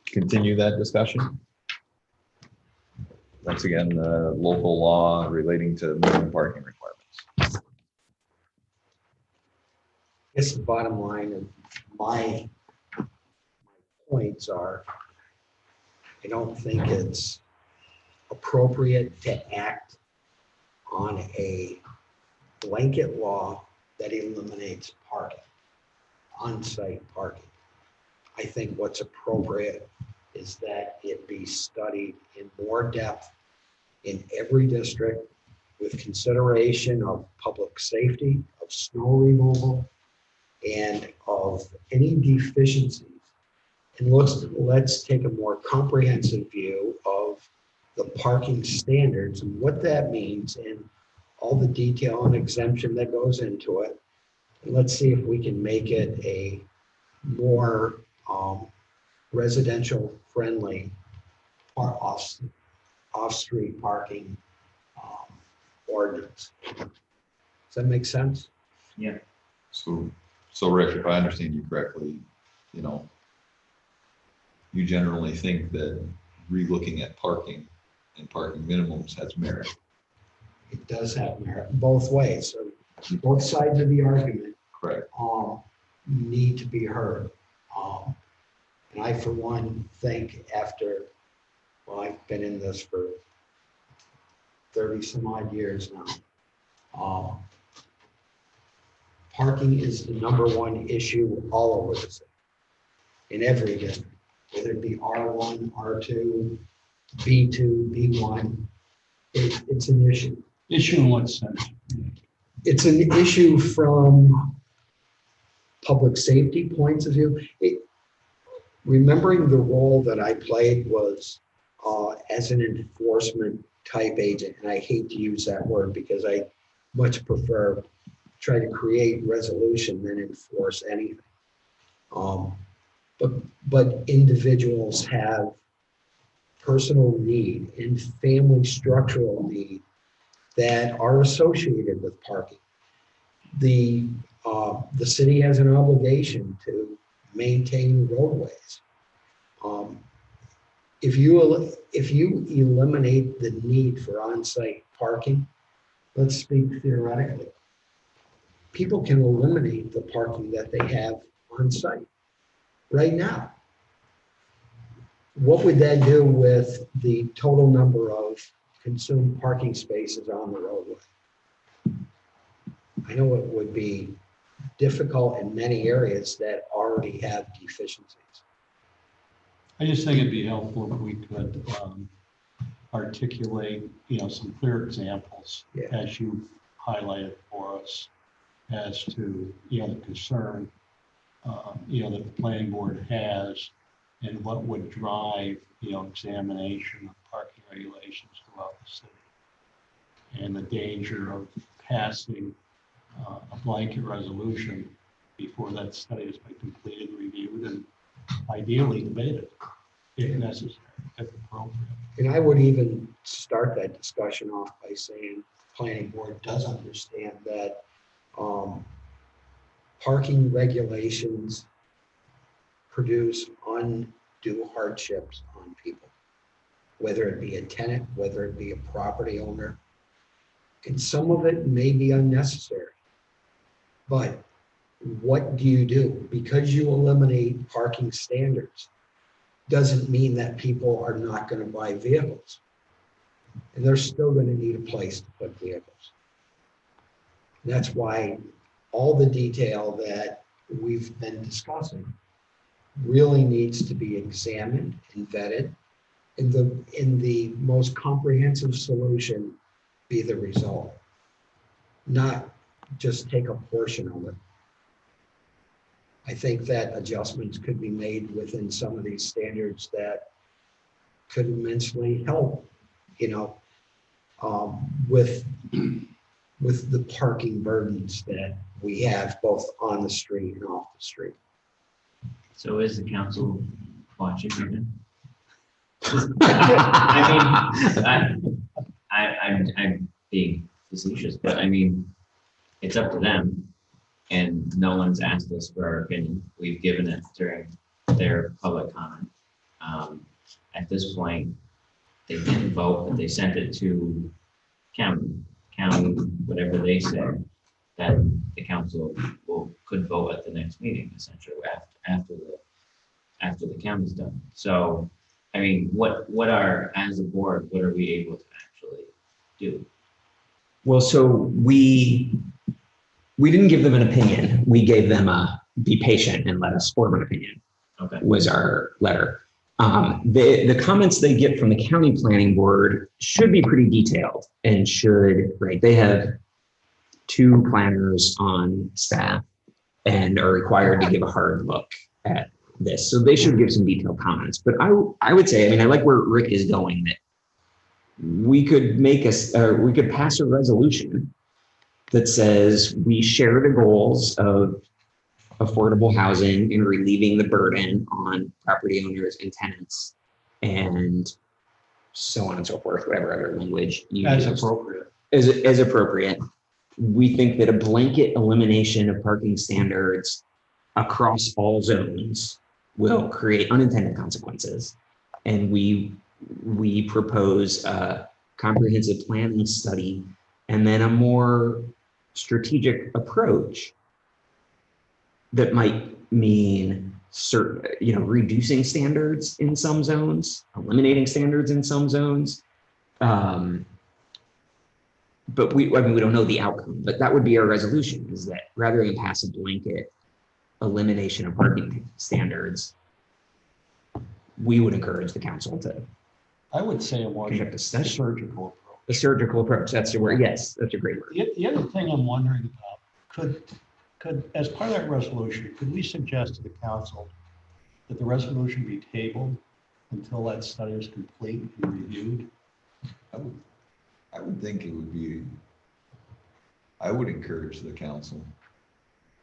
Speaker 2: continue that discussion. Once again, the local law relating to minimum parking requirements.
Speaker 1: I guess the bottom line of my points are, I don't think it's appropriate to act on a blanket law that eliminates parking, on-site parking. I think what's appropriate is that it be studied in more depth in every district with consideration of public safety, of snow removal, and of any deficiencies. And let's take a more comprehensive view of the parking standards and what that means and all the detail and exemption that goes into it. And let's see if we can make it a more residential friendly or off-street parking ordinance. Does that make sense?
Speaker 2: So Rick, if I understand you correctly, you generally think that relooking at parking and parking minimums has merit.
Speaker 1: It does have merit both ways. So both sides of the argument
Speaker 2: Correct.
Speaker 1: Need to be heard. And I, for one, think after, I've been in this for 30 some odd years now. Parking is the #1 issue all over the city, in every district, whether it be R1, R2, B2, B1. It's an issue.
Speaker 7: Issue in what sense?
Speaker 1: It's an issue from public safety points of view. Remembering the role that I played was as an enforcement type agent, and I hate to use that word because I much prefer try to create resolution than enforce anything. But individuals have personal need and family structural need that are associated with parking. The city has an obligation to maintain roadways. If you eliminate the need for on-site parking, let's speak theoretically, people can eliminate the parking that they have on site right now. What would that do with the total number of consumed parking spaces on the roadway? I know it would be difficult in many areas that already have deficiencies.
Speaker 7: I just think it'd be helpful if we could articulate, some clear examples
Speaker 1: Yeah.
Speaker 7: as you highlighted for us as to, the concern, that the planning board has and what would drive, examination of parking regulations throughout the city. And the danger of passing a blanket resolution before that study has been completed, reviewed, and ideally debated, if necessary, if appropriate.
Speaker 1: And I would even start that discussion off by saying the planning board does understand that parking regulations produce undue hardships on people, whether it be a tenant, whether it be a property owner. And some of it may be unnecessary. But what do you do? Because you eliminate parking standards doesn't mean that people are not going to buy vehicles. And they're still going to need a place to put vehicles. And that's why all the detail that we've been discussing really needs to be examined and vetted, in the most comprehensive solution be the result, not just take a portion of it. I think that adjustments could be made within some of these standards that could immensely help, with the parking burdens that we have both on the street and off the street.
Speaker 5: So is the council watching right now? I'm being facetious, but I mean, it's up to them. And no one's asked us for our opinion. We've given it during their public comment. At this point, they didn't vote, but they sent it to county, whatever they say, that the council could vote at the next meeting, essentially, after the county's done. So, I mean, as a board, what are we able to actually do?
Speaker 6: Well, so we didn't give them an opinion. We gave them a be patient and let us form an opinion.
Speaker 5: Okay.
Speaker 6: Was our letter. The comments they get from the county planning board should be pretty detailed and right? They have 2 planners on staff and are required to give a hard look at this. So they should give some detailed comments. But I would say, I like where Rick is going, that we could we could pass a resolution that says we share the goals of affordable housing and relieving the burden on property owners and tenants, and so on and so forth, whatever other language you
Speaker 7: As
Speaker 6: use.
Speaker 7: appropriate.
Speaker 6: As appropriate. We think that a blanket elimination of parking standards across all zones will create unintended consequences. And we propose a comprehensive planning study and then a more strategic approach that might mean reducing standards in some zones, eliminating standards in some zones. But we don't know the outcome, but that would be our resolution, is that rather than pass a blanket elimination of parking standards, we would encourage the council to
Speaker 7: I would say a more
Speaker 6: conduct a study.
Speaker 7: surgical approach.
Speaker 6: A surgical approach, that's the word, yes, that's a great word.
Speaker 7: The other thing I'm wondering about, could, as part of that resolution, could we suggest to the council that the resolution be tabled until that study is complete and reviewed?
Speaker 2: I would think it would be, I would encourage the council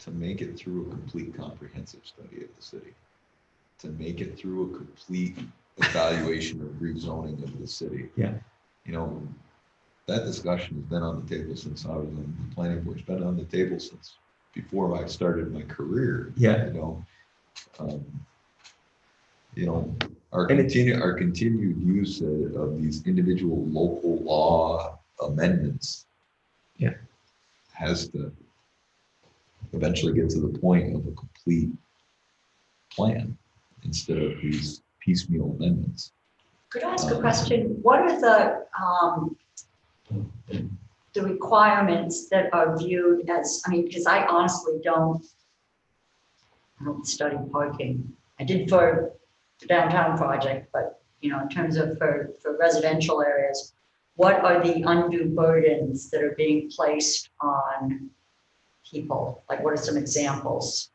Speaker 2: to make it through a complete comprehensive study of the city, to make it through a complete evaluation of rezoning of the city.
Speaker 6: Yeah.
Speaker 2: That discussion has been on the table since I was on the planning board. It's been on the table since before I started my career.
Speaker 6: Yeah.
Speaker 2: Our continued use of these individual local law amendments.
Speaker 6: Yeah.
Speaker 2: Has to eventually get to the point of a complete plan instead of these piecemeal amendments.
Speaker 3: Could I ask a question? What are the requirements that are viewed as, because I honestly don't study parking. I did for the downtown project, but in terms of for residential areas, what are the undue burdens that are being placed on people? Like, what are some examples?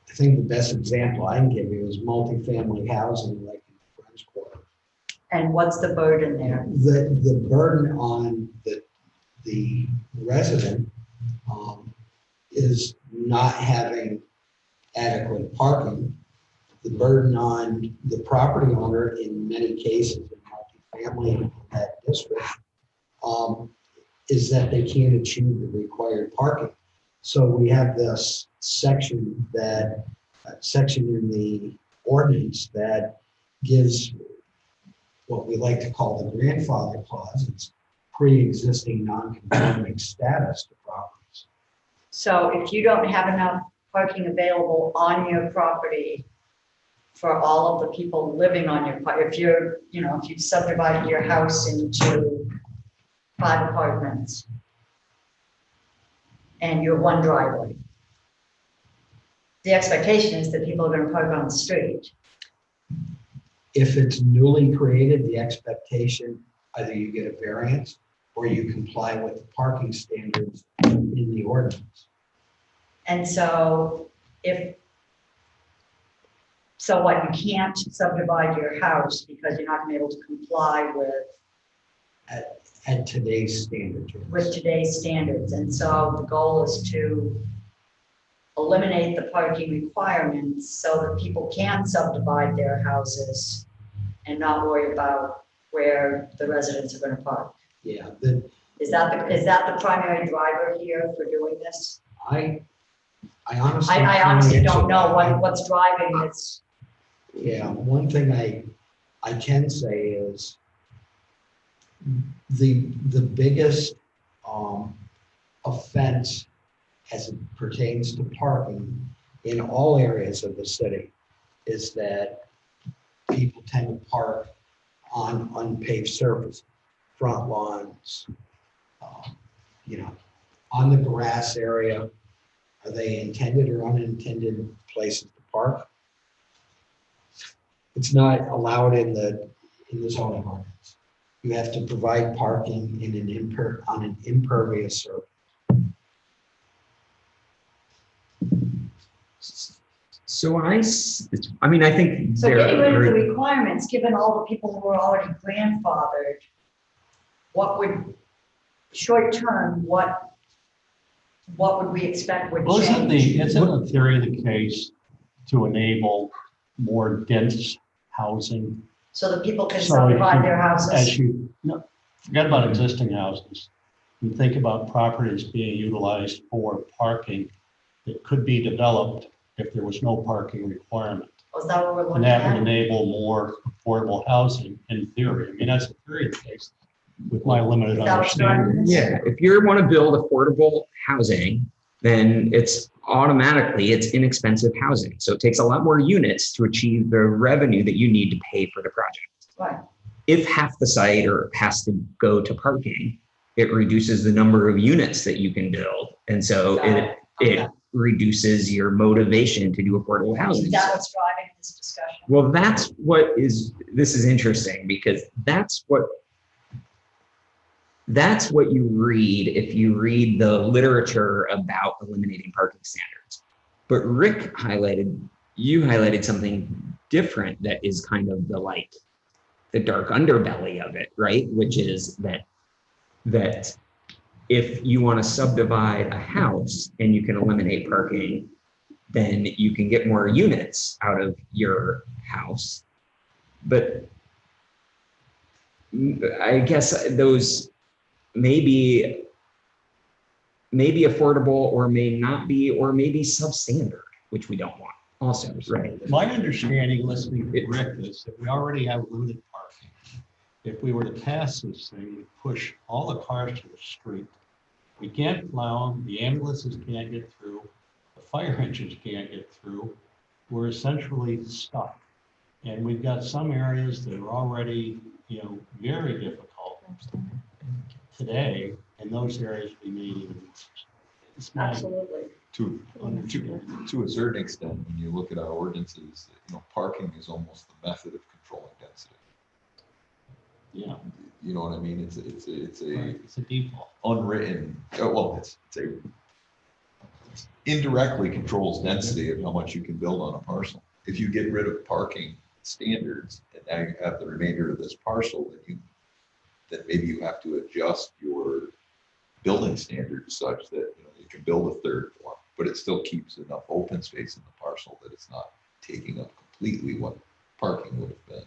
Speaker 1: I think the best example I can give you is multifamily housing, like in French Quarter.
Speaker 3: And what's the burden there?
Speaker 1: The burden on the resident is not having adequate parking. The burden on the property owner in many cases in multifamily in that district is that they can't achieve the required parking. So we have this section in the ordinance that gives what we like to call the grandfather clause. It's pre-existing non-conforming status to properties.
Speaker 3: So if you don't have enough parking available on your property for all of the people living on your property, if you subdivided your house into 5 apartments, and you have one driveway. The expectation is that people are gonna park on the street.
Speaker 1: If it's newly created, the expectation, either you get a variance or you comply with the parking standards in the ordinance.
Speaker 3: And so so what, you can't subdivide your house because you're not gonna be able to comply
Speaker 1: At today's standards.
Speaker 3: with today's standards. And so the goal is to eliminate the parking requirements so that people can subdivide their houses and not worry about where the residents are gonna park.
Speaker 1: Yeah,
Speaker 3: Is that the primary driver here for doing this?
Speaker 1: I honestly.
Speaker 3: I
Speaker 1: can't
Speaker 3: honestly
Speaker 1: answer
Speaker 3: don't know
Speaker 1: that.
Speaker 3: what's driving this.
Speaker 1: Yeah, one thing I can say is the biggest offense as it pertains to parking in all areas of the city is that people tend to park on unpaved surface, front lawns, on the grass area. Are they intended or unintended places to park? It's not allowed in the zoning ordinance. You have to provide parking on an impervious surface.
Speaker 6: So I mean, I think
Speaker 3: So
Speaker 6: there
Speaker 3: getting rid of the
Speaker 6: are,
Speaker 3: requirements, given all the people who are already grandfathered, what would, short term, what would we expect would
Speaker 7: Well, isn't
Speaker 3: change?
Speaker 7: in theory the case to enable more dense housing?
Speaker 3: So that people can
Speaker 7: So if
Speaker 3: subdivide
Speaker 7: you-
Speaker 3: their houses?
Speaker 7: As you, no, forget about existing houses. You think about properties being utilized for parking that could be developed if there was no parking requirement.
Speaker 3: Was that what we're
Speaker 7: And
Speaker 3: looking
Speaker 7: that would
Speaker 3: at?
Speaker 7: enable more affordable housing in theory. I mean, that's a theory case with my limited
Speaker 3: Is that what's driving
Speaker 7: understanding.
Speaker 3: this?
Speaker 6: yeah, if you want to build affordable housing, then it's inexpensive housing. So it takes a lot more units to achieve the revenue that you need to pay for the project.
Speaker 3: Right.
Speaker 6: If half the site or has to go to parking, it reduces the number of units that you can build. And so
Speaker 3: Okay.
Speaker 6: it reduces your motivation to do affordable housing.
Speaker 3: Is that what's driving this discussion?
Speaker 6: Well, this is interesting because that's what you read if you read the literature about eliminating parking standards. But you highlighted something different that is kind of the dark underbelly of it, right? Which is that if you want to subdivide a house and you can eliminate parking, then you can get more units out of your house. But I guess those may be affordable or may not be, or maybe substandard, which we don't want also, right?
Speaker 7: My understanding, listening to Rick, is that we already have limited parking. If we were to pass this thing, we push all the cars to the street. We can't plow them, the ambulances can't get through, the fire engines can't get through. We're essentially stuck. And we've got some areas that are already, very difficult today, and those areas we may even.
Speaker 3: Absolutely.
Speaker 2: To a certain extent, when you look at our ordinances, parking is almost the method of controlling density.
Speaker 7: Yeah.
Speaker 2: You know what I mean? It's
Speaker 7: It's a default.
Speaker 2: unwritten, it's indirectly controls density of how much you can build on a parcel. If you get rid of parking standards and now you have the remainder of this parcel, then maybe you have to adjust your building standards such that you can build a third floor, but it still keeps enough open space in the parcel that it's not taking up completely what parking would have been.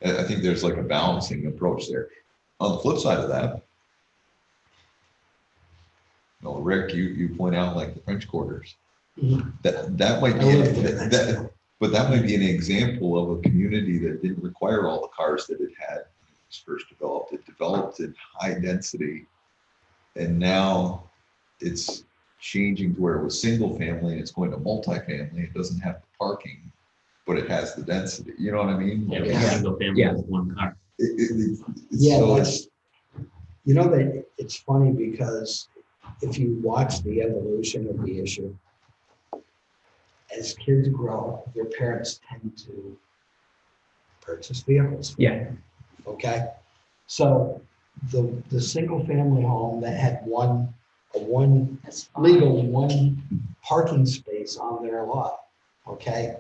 Speaker 2: And I think there's like a balancing approach there. On the flip side of that, Rick, you point out like the French quarters.
Speaker 1: Mhm.
Speaker 2: That might
Speaker 1: I
Speaker 2: be
Speaker 1: lived there.
Speaker 2: but that might be an example of a community that didn't require all the cars that it had when it was first developed. It developed in high density, and now it's changing to where it was single family and it's going to multifamily. It doesn't have the parking, but it has the density. You know what I mean?
Speaker 5: Yeah,
Speaker 6: Yeah.
Speaker 5: single family with one car.
Speaker 1: Yeah,
Speaker 2: So
Speaker 1: that it's funny because if you watch the evolution of the issue, as kids grow, their parents tend to purchase vehicles.
Speaker 6: Yeah.
Speaker 1: Okay, so the single family home that had one parking space on their lot, okay?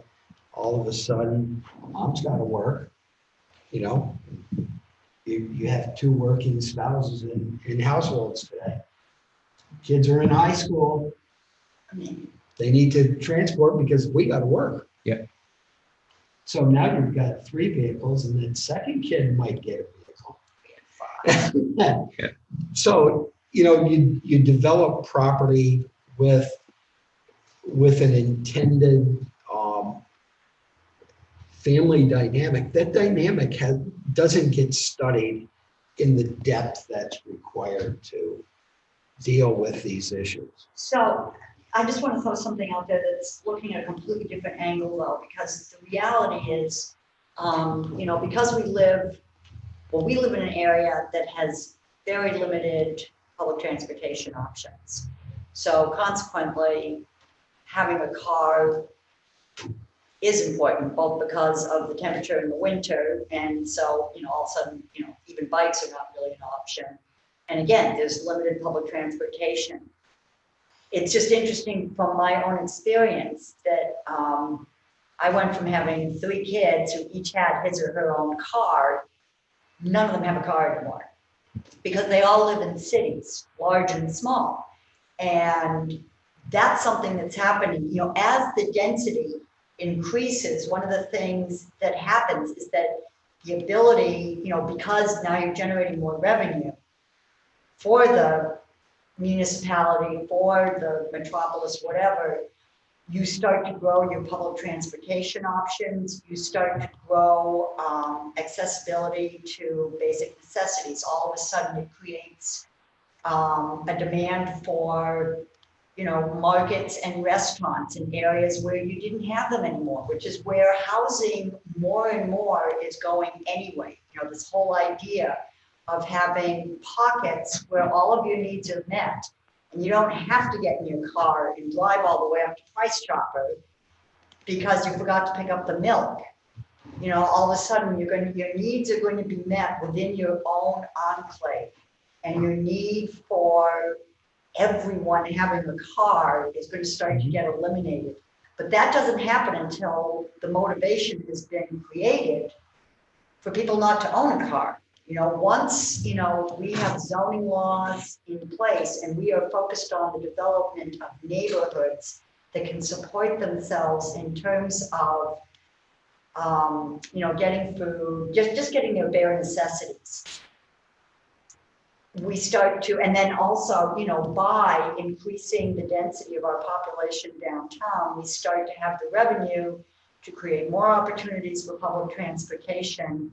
Speaker 1: All of a sudden, mom's gotta work, you know? You have two working spouses in households today. Kids are in high school. They need to transport because we gotta work.
Speaker 6: Yeah.
Speaker 1: So now you've got three vehicles and then second kid might get a vehicle.
Speaker 6: Yeah.
Speaker 1: So, you know, you develop property with an intended family dynamic. That dynamic doesn't get studied in the depth that's required to deal with these issues.
Speaker 3: So I just want to throw something out there that's looking at a completely different angle though, because the reality is, you know, because we live in an area that has very limited public transportation options. So consequently, having a car is important, both because of the temperature in the winter, and so, you know, all of a sudden, you know, even bikes are not really an option. And again, there's limited public transportation. It's just interesting from my own experience that I went from having 3 kids who each had his or her own car. None of them have a car anymore because they all live in cities, large and small. And that's something that's happening, you know, as the density increases. One of the things that happens is that the ability, you know, because now you're generating more revenue for the municipality, for the metropolis, whatever, you start to grow your public transportation options, you start to grow accessibility to basic necessities. All of a sudden it creates a demand for, you know, markets and restaurants in areas where you didn't have them anymore, which is where housing more and more is going anyway. You know, this whole idea of having pockets where all of your needs are met, and you don't have to get in your car and drive all the way up to Price Chopper because you forgot to pick up the milk. You know, all of a sudden your needs are going to be met within your own enclave, and your need for everyone having a car is going to start to get eliminated. But that doesn't happen until the motivation has been created for people not to own a car. You know, once, you know, we have zoning laws in place and we are focused on the development of neighborhoods that can support themselves in terms of, you know, getting food, just getting their bare necessities. We start to, and then also, you know, by increasing the density of our population downtown, we start to have the revenue to create more opportunities for public transportation.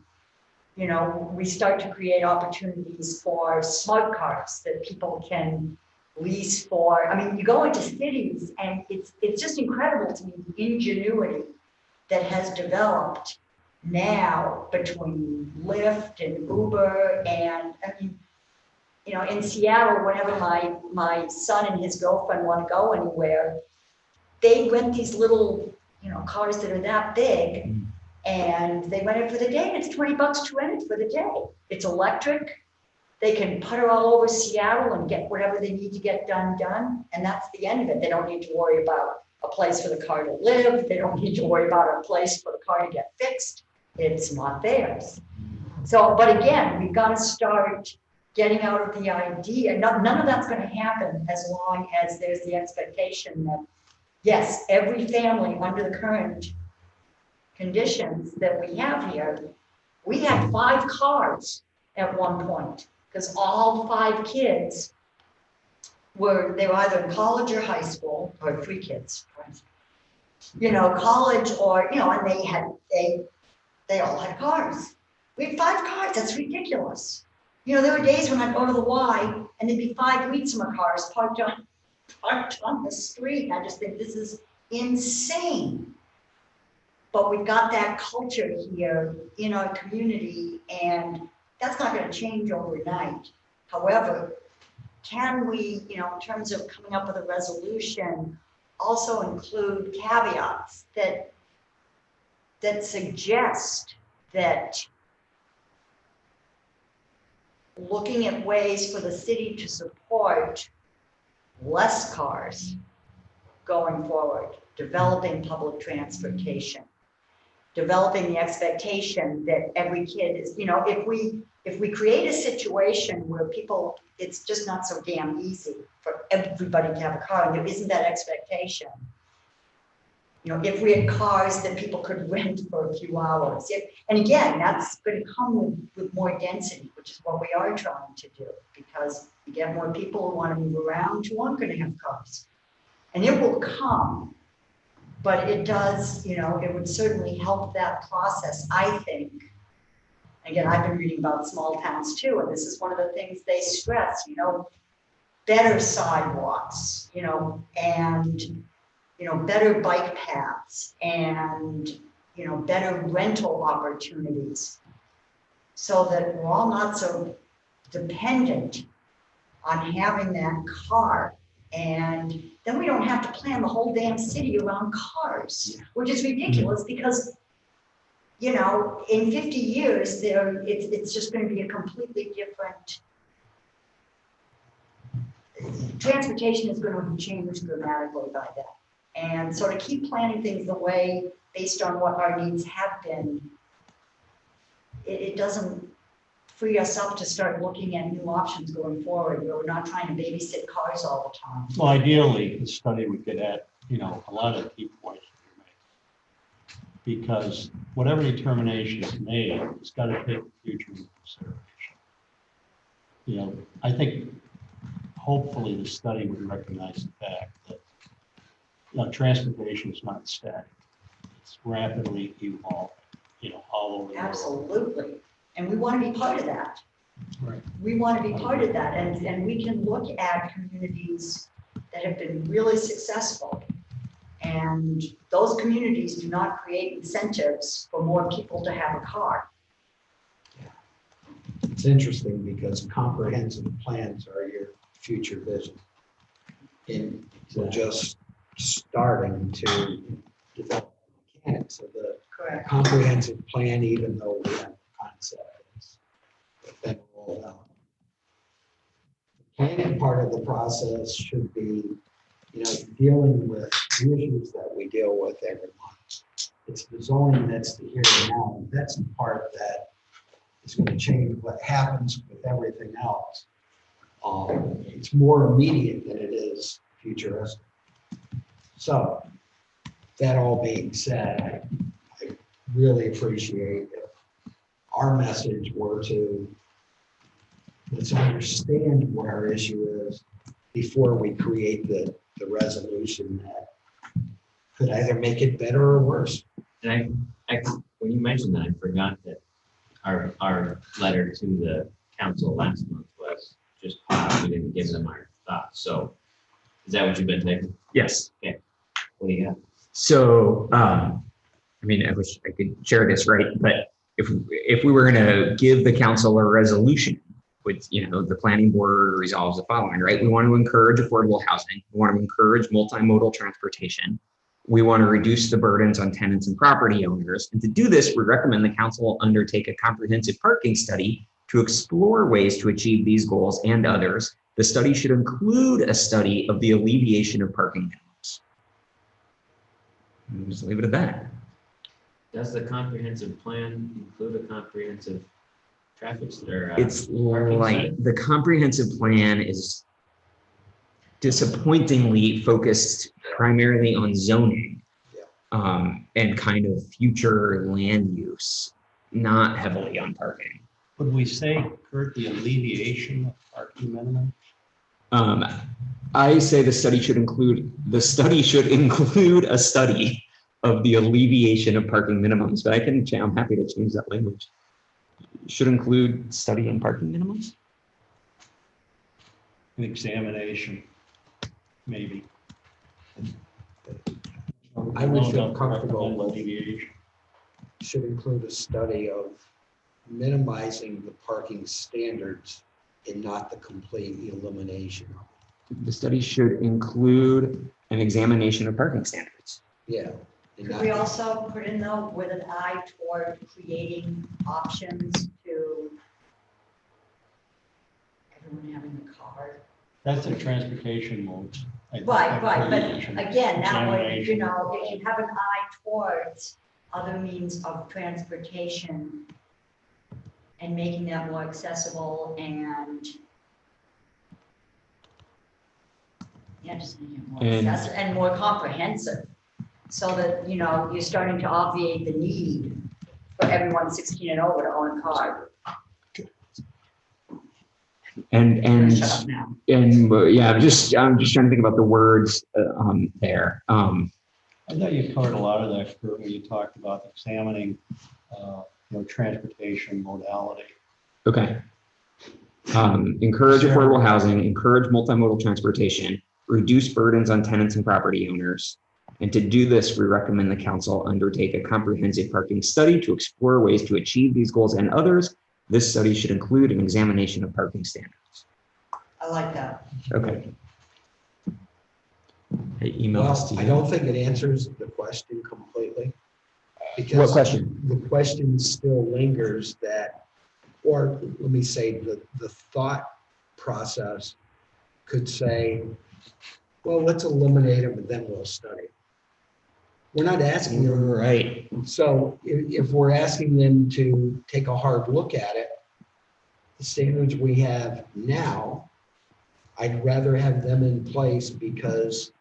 Speaker 3: You know, we start to create opportunities for smart cars that people can lease for. I mean, you go into cities and it's just incredible to me the ingenuity that has developed now between Lyft and Uber. And I mean, you know, in Seattle, whenever my son and his girlfriend want to go anywhere, they rent these little, you know, cars that are that big, and they rent it for the day. And it's $20 to rent it for the day. It's electric. They can putter all over Seattle and get whatever they need to get done. And that's the end of it. They don't need to worry about a place for the car to live. They don't need to worry about a place for the car to get fixed. It's not theirs. So, but again, we've got to start getting out of the idea. None of that's going to happen as long as there's the expectation that, yes, every family under the current conditions that we have here, we had 5 cars at one point because all 5 kids they were either in college or high school, or 3 kids, you know, college or, you know, and they all had cars. We had 5 cars. That's ridiculous. You know, there were days when I'd go to the Y and there'd be 5 Wheatsma cars parked on the street. I just think this is insane. But we've got that culture here in our community, and that's not going to change overnight. However, can we, in terms of coming up with a resolution, also include caveats that suggest that looking at ways for the city to support less cars going forward, developing public transportation, developing the expectation that every kid is, if we create a situation where people, it's just not so damn easy for everybody to have a car, and there isn't that expectation. If we had cars that people could rent for a few hours, and again, that's going to come with more density, which is what we are trying to do, because you get more people who want to move around who aren't going to have cars. And it will come, but it does, it would certainly help that process, I think. Again, I've been reading about small towns too, and this is one of the things they stress, better sidewalks, and better bike paths and, better rental opportunities, so that we're all not so dependent on having that car. And then we don't have to plan the whole damn city around cars, which is ridiculous because, in 50 years, it's just going to be a completely different, transportation is going to have changed dramatically by then. And so to keep planning things the way, based on what our needs have been, it doesn't free us up to start looking at new options going forward, where we're not trying to babysit cars all the time.
Speaker 7: Well, ideally, the study would get at, a lot of the key points that you're making. Because whatever determination is made, it's got to take the future into consideration. I think hopefully the study would recognize the fact that transportation is not static. It's rapidly evolving, all over the world.
Speaker 3: Absolutely. And we want to be part of that.
Speaker 7: Right.
Speaker 3: We want to be part of that. And we can look at communities that have been really successful. And those communities do not create incentives for more people to have a car.
Speaker 1: It's interesting because comprehensive plans are your future vision. And we're just starting to develop mechanics of the
Speaker 3: Correct.
Speaker 1: comprehensive plan, even though we have the concept has been rolled out. The planning part of the process should be, dealing with the issues that we deal with every month. It's the zoning that's the here and now. That's the part that is going to change what happens with everything else. It's more immediate than it is futuristic. So, that all being said, I really appreciate if our message were to let's understand what our issue is before we create the resolution that could either make it better or worse.
Speaker 5: And I when you mentioned that, I forgot that our letter to the council last month was just, we didn't give them our thoughts. So is that what you've been taking?
Speaker 6: Yes.
Speaker 5: Okay. What do you got?
Speaker 6: So, I wish I could share this, right? But if we were going to give the council a resolution with, the planning board resolves the following, right? We want to encourage affordable housing. We want to encourage multimodal transportation. We want to reduce the burdens on tenants and property owners. And to do this, we recommend the council undertake a comprehensive parking study to explore ways to achieve these goals and others. The study should include a study of the alleviation of parking minimums. And just leave it at that.
Speaker 5: Does the comprehensive plan include a comprehensive traffic or
Speaker 6: It's
Speaker 5: parking
Speaker 6: light.
Speaker 5: study?
Speaker 6: The comprehensive plan is disappointingly focused primarily on zoning, and kind of future land use, not heavily on parking.
Speaker 7: Would we say, Kurt, the alleviation of parking minimum?
Speaker 6: I say the study should include a study of the alleviation of parking minimums, but I'm happy to change that language. Should include study on parking minimums?
Speaker 7: An examination, maybe.
Speaker 1: I would feel comfortable
Speaker 7: Recommend
Speaker 1: with,
Speaker 7: alleviation.
Speaker 1: should include a study of minimizing the parking standards and not the complete elimination.
Speaker 6: The study should include an examination of parking standards.
Speaker 1: Yeah. and
Speaker 3: Could
Speaker 1: not-
Speaker 3: we also put in though, with an eye toward creating options to everyone having a car?
Speaker 7: That's a transportation mode.
Speaker 3: Right, but again, that would, you
Speaker 7: Examination.
Speaker 3: know, if you have an eye towards other means of transportation and making that more accessible and yeah, just making it more
Speaker 6: And-
Speaker 3: accessible and more comprehensive. So that, you know, you're starting to obviate the need for everyone 16 and over to own a car. Shut up now.
Speaker 6: Yeah, I'm just trying to think about the words there.
Speaker 7: I thought you covered a lot of that, Kurt, when you talked about examining, transportation modality.
Speaker 6: Okay. Encourage affordable housing, encourage multimodal transportation, reduce burdens on tenants and property owners. And to do this, we recommend the council undertake a comprehensive parking study to explore ways to achieve these goals and others. This study should include an examination of parking standards.
Speaker 3: I like that.
Speaker 6: Okay. I emailed this to
Speaker 1: Well,
Speaker 6: you.
Speaker 1: I don't think it answers the question completely.
Speaker 6: What
Speaker 1: Because
Speaker 6: question?
Speaker 1: the question still lingers that, or let me say, the thought process could say, well, let's eliminate them and then we'll study. We're not asking them.
Speaker 6: Right.
Speaker 1: So if we're asking them to take a hard look at it, the standards we have now, I'd rather have them in place because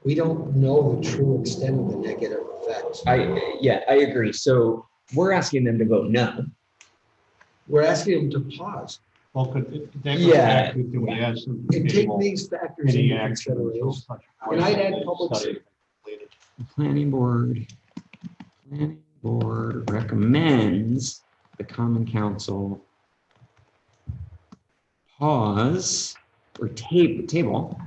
Speaker 1: we don't know the true extent of the negative effects.
Speaker 6: I agree. So we're asking them to vote no.
Speaker 1: We're asking them to pause
Speaker 7: Well, could that
Speaker 6: Yeah.
Speaker 7: go back to, can we add some?
Speaker 1: and take these factors
Speaker 7: Any
Speaker 1: into
Speaker 7: action until
Speaker 1: consideration.
Speaker 7: such a point
Speaker 1: And I'd
Speaker 7: that
Speaker 1: add
Speaker 7: the
Speaker 1: public
Speaker 7: study
Speaker 1: safety.
Speaker 7: is completed?
Speaker 6: Planning board recommends the common council pause or table.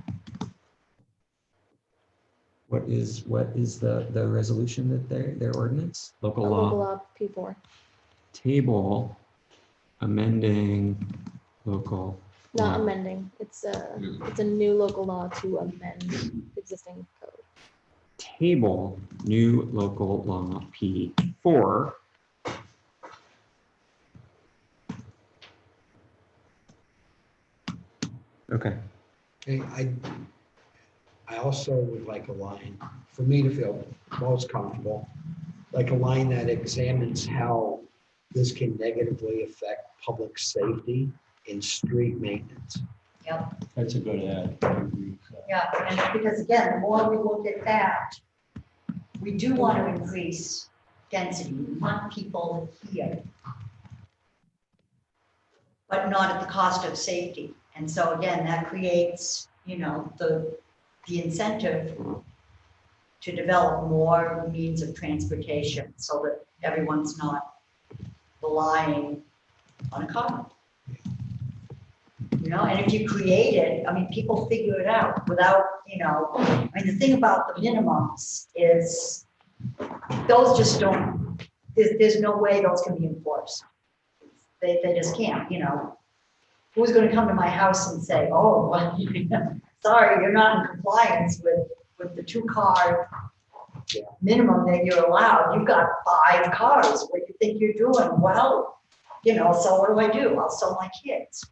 Speaker 6: What is the resolution that their ordinance? Local
Speaker 4: Local
Speaker 6: law.
Speaker 4: law P4.
Speaker 6: Table amending local.
Speaker 4: Not
Speaker 6: law.
Speaker 4: amending. It's a new local law to amend existing code.
Speaker 6: Table new local law P4. Okay.
Speaker 1: Okay, I also would like a line, for me to feel most comfortable, like a line that examines how this can negatively affect public safety and street maintenance.
Speaker 3: Yep.
Speaker 7: That's a good add. I agree with that.
Speaker 3: Yeah, and because again, the more we look at that, we do want to increase density. We want people here, but not at the cost of safety. And so again, that creates, the incentive to develop more means of transportation so that everyone's not relying on a car. And if you create it, people figure it out without, the thing about the minimums is those just don't, there's no way those can be enforced. They just can't, Who's going to come to my house and say, oh, well, sorry, you're not in compliance with the 2-car minimum that you're allowed. You've got 5 cars. What do you think you're doing? Well, so what do? I'll sell my kids.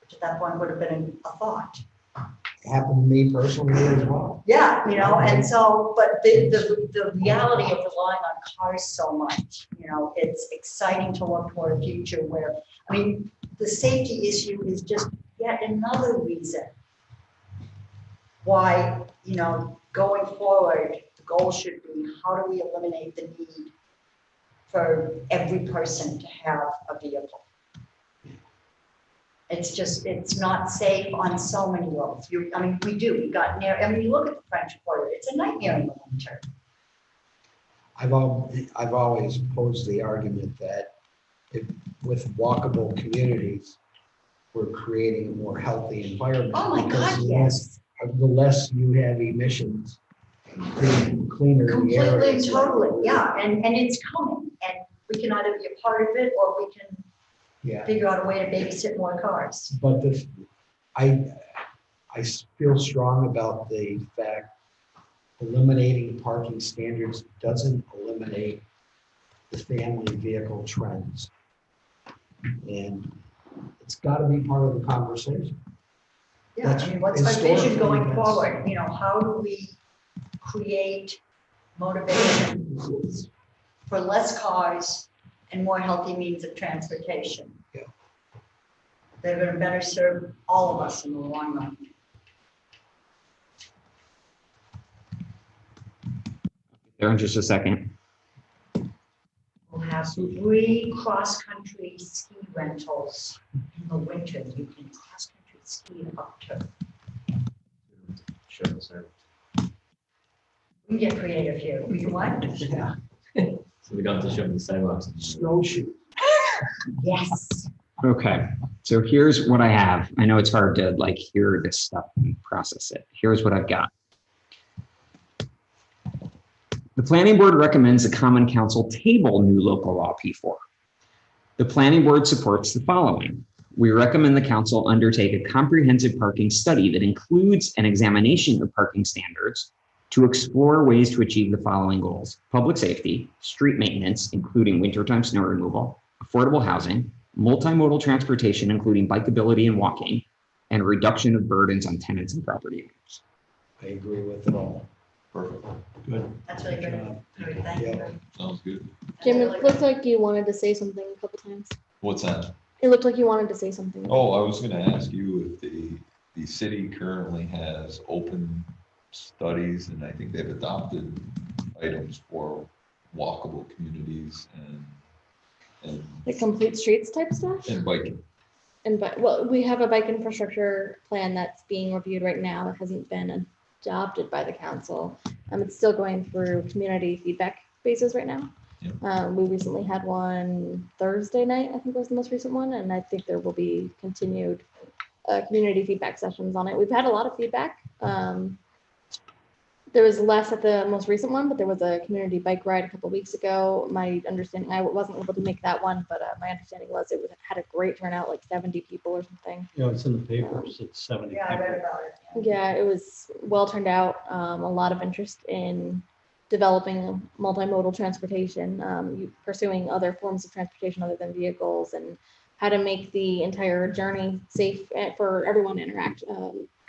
Speaker 3: Which at that point would have been a thought.
Speaker 1: It happened to me personally as well.
Speaker 3: Yeah, and so, but the reality of relying on cars so much, it's exciting to look toward a future where, the safety issue is just yet another reason why, going forward, the goal should be how do we eliminate the need for every person to have a vehicle? It's not safe on so many roads. We got near, you look at the French Quarter, it's a nightmare in the winter.
Speaker 1: I've always posed the argument that with walkable communities, we're creating a more healthy environment.
Speaker 3: Oh my
Speaker 1: because
Speaker 3: God, yes.
Speaker 1: The less you have emissions, the cleaner the air
Speaker 3: Completely,
Speaker 1: is.
Speaker 3: totally, yeah, and it's coming, and we can either be a part of it or we can
Speaker 1: Yeah,
Speaker 3: figure out a way to babysit more cars.
Speaker 1: but I feel strong about the fact eliminating parking standards doesn't eliminate the family vehicle trends. And it's got to be part of the conversation.
Speaker 3: Yeah, I mean, what's our vision
Speaker 1: Historically,
Speaker 3: going
Speaker 1: that's-
Speaker 3: forward? You know, how do we create motivation for less cars and more healthy means of transportation?
Speaker 1: Yeah.
Speaker 3: They're going to better serve all of us in the long run.
Speaker 6: There in just a second.
Speaker 3: We'll have free cross-country ski rentals in the winter. You can cross-country ski up to.
Speaker 5: Shuttle service.
Speaker 3: We can get creative here. We can what?
Speaker 1: Yeah.
Speaker 5: So we don't have to show the sidewalks.
Speaker 1: Snowshoe.
Speaker 3: Yes.
Speaker 6: Okay, so here's what I have. I know it's hard to like hear this stuff and process it. Here's what I've got. The planning board recommends the common council table new local law P4. The planning board supports the following. We recommend the council undertake a comprehensive parking study that includes an examination of parking standards to explore ways to achieve the following goals: public safety, street maintenance, including wintertime snow removal, affordable housing, multimodal transportation, including bikeability and walking, and reduction of burdens on tenants and property owners.
Speaker 1: I agree with it all.
Speaker 2: Perfect.
Speaker 1: Good.
Speaker 3: That's really good. Good, thank you.
Speaker 1: Yeah.
Speaker 2: Sounds good.
Speaker 4: Jim,
Speaker 3: That's really
Speaker 4: it looked
Speaker 3: good.
Speaker 4: like you wanted to say something a couple times.
Speaker 2: What's that?
Speaker 4: It looked like you wanted to say something.
Speaker 2: Oh, I was gonna ask you if the city currently has open studies, and I think they've adopted items for walkable communities and
Speaker 4: The complete streets type stuff.
Speaker 2: and biking.
Speaker 4: And well, we have a bike infrastructure plan that's being reviewed right now. It hasn't been adopted by the council. It's still going through community feedback phases right now.
Speaker 2: Yeah.
Speaker 4: We recently had one Thursday night, I think was the most recent one, and I think there will be continued community feedback sessions on it. We've had a lot of feedback. There was less at the most recent one, but there was a community bike ride a couple weeks ago. My understanding, I wasn't able to make that one, but my understanding was it had a great turnout, like 70 people or something.
Speaker 7: You know, it's in the papers, it's 70
Speaker 3: Yeah, I read
Speaker 7: people.
Speaker 3: about it.
Speaker 4: Yeah, it was well turned out. A lot of interest in developing multimodal transportation, pursuing other forms of transportation other than vehicles, and how to make the entire journey safe for everyone to interact,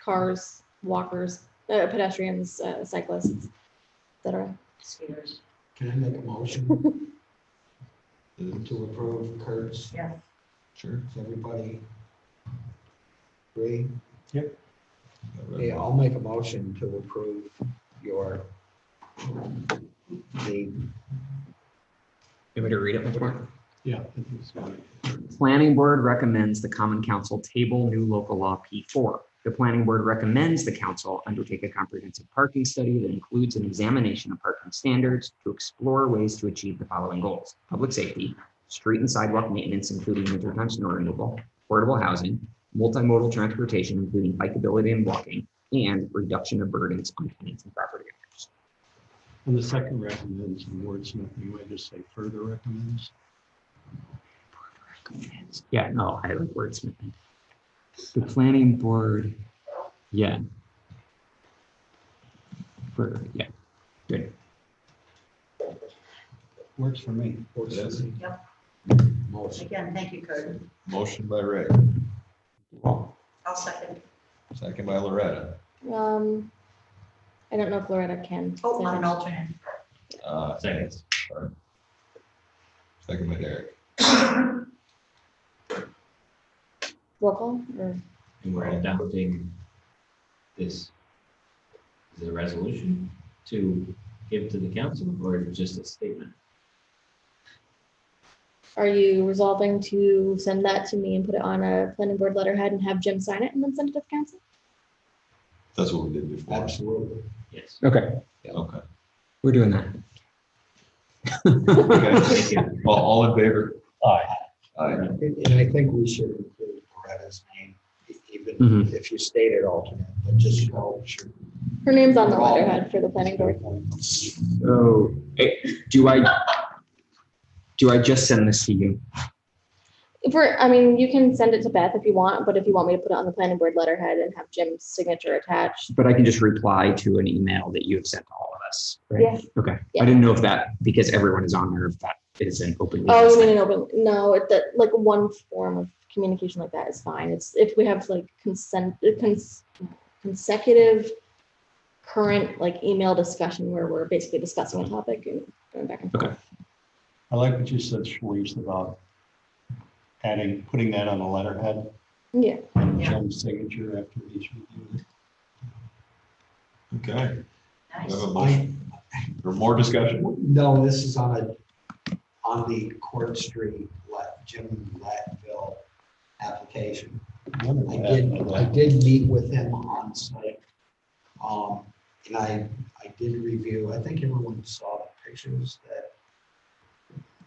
Speaker 4: cars, walkers, pedestrians, cyclists, et cetera.
Speaker 3: Scooters.
Speaker 1: Can I make a motion to approve Kurt's?
Speaker 3: Yeah.
Speaker 2: Sure.
Speaker 1: Does everybody agree?
Speaker 7: Yep.
Speaker 1: Yeah, I'll make a motion to approve your, the,
Speaker 6: You want me to read it before?
Speaker 7: Yeah. I think it's right.
Speaker 6: Planning board recommends the common council table new local law P4. The planning board recommends the council undertake a comprehensive parking study that includes an examination of parking standards to explore ways to achieve the following goals: public safety, street and sidewalk maintenance, including wintertime snow removal, affordable housing, multimodal transportation, including bikeability and walking, and reduction of burdens on tenants and property owners.
Speaker 7: And the second recommends, and wordsmith, you might just say further recommends.
Speaker 6: Yeah, no, I like wordsmithing. The planning board, yeah. Yeah, good.
Speaker 7: Works for me.
Speaker 2: Yes.
Speaker 3: Yep.
Speaker 1: motion.
Speaker 3: Again, thank you, Kurt.
Speaker 2: Motion by Ray,
Speaker 3: I'll second.
Speaker 2: second by Loretta.
Speaker 4: I don't know if Loretta can.
Speaker 3: Oh,
Speaker 4: say
Speaker 3: I'm an
Speaker 4: that.
Speaker 3: alternate.
Speaker 5: Seconds.
Speaker 2: Sorry. Second by Derek.
Speaker 4: Roll call or?
Speaker 5: And we're adopting this, is it a resolution to give to the council or just a statement?
Speaker 4: Are you resolving to send that to me and put it on a planning board letterhead and have Jim sign it and then send it to the council?
Speaker 2: That's what we did before.
Speaker 1: Absolutely.
Speaker 5: Yes.
Speaker 6: Okay,
Speaker 2: Okay.
Speaker 6: we're doing that.
Speaker 2: Okay.
Speaker 5: Thank you.
Speaker 2: All in favor?
Speaker 7: Aye.
Speaker 2: Aye.
Speaker 1: And I think we should include Loretta's name, even
Speaker 6: Mhm.
Speaker 1: if you stated alternate, but just call sure.
Speaker 4: Her name's on the letterhead for the planning board.
Speaker 6: So, do I just send this to you?
Speaker 4: I mean, you can send it to Beth if you want, but if you want me to put it on the planning board letterhead and have Jim's signature attached.
Speaker 6: But I can just reply to an email that you have sent to all of us, right?
Speaker 4: Yeah.
Speaker 6: Okay.
Speaker 4: Yeah.
Speaker 6: I didn't know if that, because everyone is on there, if that is an open.
Speaker 4: Oh,
Speaker 6: meetings
Speaker 4: you mean
Speaker 6: thing.
Speaker 4: an open, no, that like one form of communication like that is fine. It's if we have like consecutive current like email discussion where we're basically discussing a topic and going back and forth.
Speaker 6: Okay.
Speaker 7: I like what you said, Sharice, about putting that on a letterhead
Speaker 4: Yeah.
Speaker 7: and
Speaker 3: Yeah.
Speaker 7: Jim's signature after each review.
Speaker 2: Okay.
Speaker 3: Nice.
Speaker 2: We have a motion for more discussion.
Speaker 1: No, this is on the Court Street, Jim Lattville application. I did meet with him on site. And I did review, I think everyone saw the pictures that,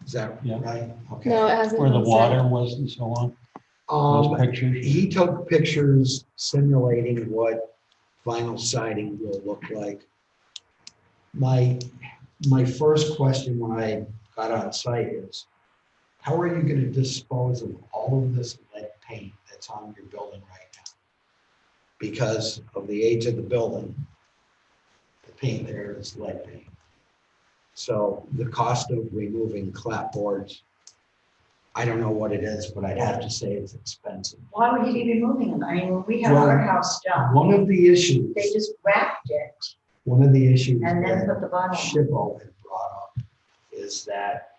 Speaker 1: is that
Speaker 7: Yeah.
Speaker 1: right? Okay.
Speaker 4: No, it hasn't.
Speaker 7: Where the
Speaker 4: been
Speaker 7: water
Speaker 4: sent.
Speaker 7: was and so on, those pictures.
Speaker 1: He took pictures simulating what vinyl siding will look like. My first question when I got on site is, how are you going to dispose of all of this lead paint that's on your building right now? Because of the age of the building, the paint there is lead paint. So the cost of removing clapboards, I don't know what it is, but I'd have to say it's expensive.
Speaker 3: Why would he be removing them? I mean, when we had our house done,
Speaker 1: One of the issues,
Speaker 3: they just wrapped it
Speaker 1: one of the issues
Speaker 3: and then
Speaker 1: that
Speaker 3: put the vinyl on.
Speaker 1: Shippo had brought up is that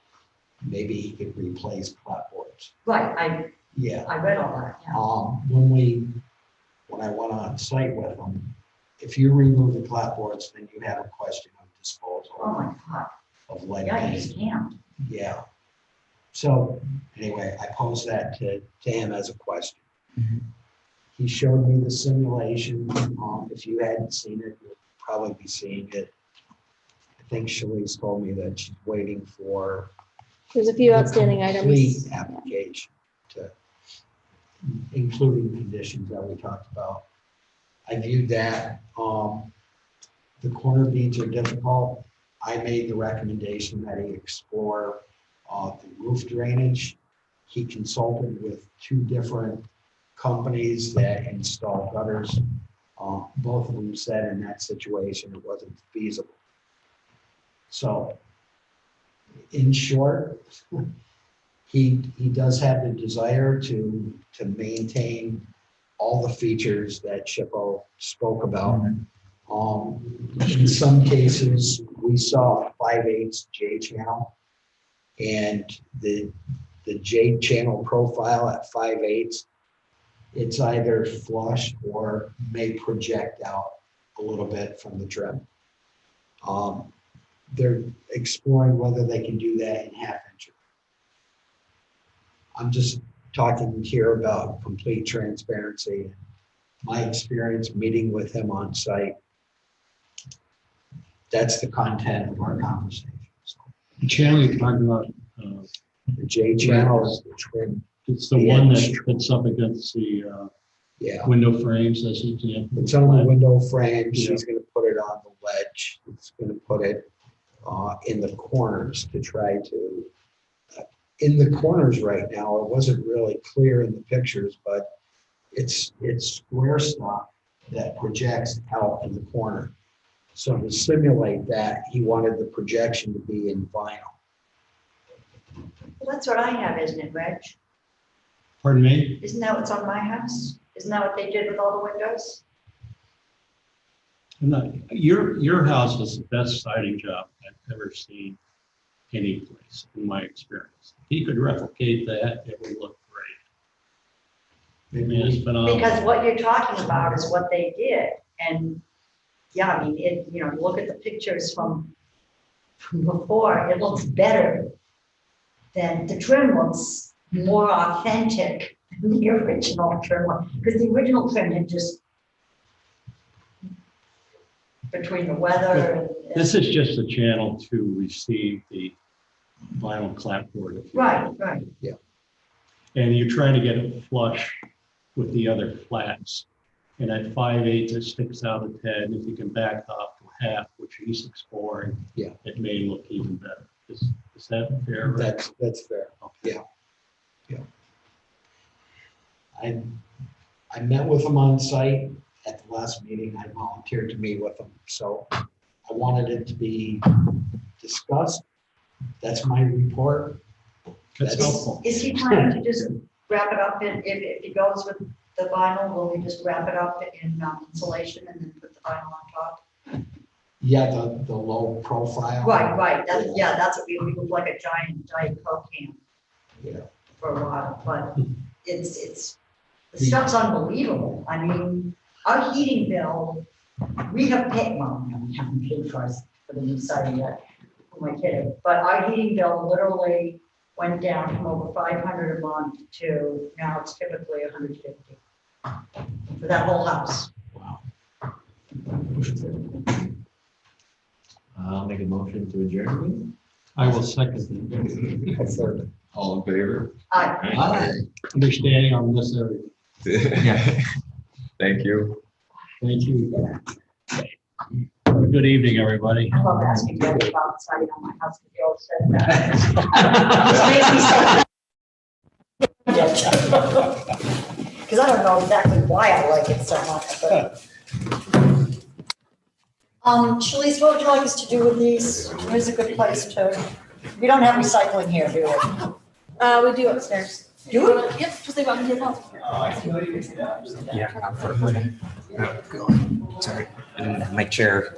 Speaker 1: maybe he could replace clapboards.
Speaker 3: Right,
Speaker 1: Yeah.
Speaker 3: I read all that, yeah.
Speaker 1: When I went on site with them, if you remove the clapboards, then you have a question of disposal
Speaker 3: Oh my God,
Speaker 1: of lead
Speaker 3: yeah, you
Speaker 1: paint.
Speaker 3: just can't.
Speaker 1: Yeah. So anyway, I posed that to him as a question.
Speaker 6: Mhm.
Speaker 1: He showed me the simulation. If you hadn't seen it, you'll probably be seeing it. I think Shalice told me that she's waiting for
Speaker 4: There's a few
Speaker 1: the
Speaker 4: outstanding
Speaker 1: complete
Speaker 4: items.
Speaker 1: application to, including conditions that we talked about. I viewed that. The corner beams are difficult. I made the recommendation that he explore the roof drainage. He consulted with two different companies that install gutters. Both of them said in that situation it wasn't feasible. So, in short, he does have the desire to maintain all the features that Shippo spoke about. In some cases, we saw 5/8 J channel, and the J channel profile at 5/8, it's either flush or may project out a little bit from the trim. They're exploring whether they can do that in 1/2 inch. I'm just talking here about complete transparency. My experience meeting with him on site, that's the content of our conversation. So,
Speaker 7: The channel you're talking about,
Speaker 1: the J channel is the trim.
Speaker 7: it's the one that's up against the
Speaker 1: Yeah,
Speaker 7: window frames, as an example.
Speaker 1: it's on the window frame.
Speaker 7: Yeah.
Speaker 1: She's going to put it on the ledge. It's going to put it in the corners to try to. In the corners right now, it wasn't really clear in the pictures, but it's square stuff that projects out in the corner. So to simulate that, he wanted the projection to be in vinyl.
Speaker 3: Well, that's what I have, isn't it, Reg?
Speaker 7: Pardon me?
Speaker 3: Isn't that what's on my house? Isn't that what they did with all the windows?
Speaker 7: Your house is the best siding job I've ever seen any place, in my experience. If he could replicate that, it would look great. I mean, it's phenomenal.
Speaker 3: Because what you're talking about is what they did. And yeah, I mean, look at the pictures from before, it looks better than the trim looks more authentic than the original trim, because the original trim had just between the weather and.
Speaker 7: This is just a channel to receive the vinyl clapboard. if you will.
Speaker 3: Right.
Speaker 7: And you're trying to get it flush with the other flats. And at 5/8, it sticks out a 10. If you can back off to 1/2, which he's exploring,
Speaker 1: Yeah.
Speaker 7: it may look even better. Is that fair? Right?
Speaker 1: That's fair. Yeah. I met with them on site at the last meeting. I volunteered to meet with them, so I wanted it to be discussed. That's my report.
Speaker 8: That's helpful.
Speaker 3: Is he planning to just wrap it up in, if he goes with the vinyl, will we just wrap it up in insulation and then put the vinyl on top?
Speaker 1: Yeah, the low profile.
Speaker 3: Right, that's what we look like a giant Coke can
Speaker 1: Yeah.
Speaker 3: for a while, but it's, the stuff's unbelievable. I mean, our heating bill, we have paid, well, we haven't paid for us for the new site yet, who am I kidding? But our heating bill literally went down from over 500 a month to now it's typically 150 for that whole house.
Speaker 1: Wow.
Speaker 5: I'll make a motion to adjourn.
Speaker 7: I will second that.
Speaker 2: All in favor?
Speaker 3: I,
Speaker 7: Understanding on this area.
Speaker 2: Thank you.
Speaker 7: Thank you. Have a good evening, everybody.
Speaker 3: I love asking Debbie about siding on my house because you always said that. Because I don't know exactly why I like it so much, but. Shalice, what would you like us to do with these? Where's a good place to, we don't have recycling here, do we?
Speaker 4: We do upstairs.
Speaker 3: Do we?
Speaker 4: Yep, just leave it on his house.
Speaker 6: Yeah. Sorry, I didn't have my chair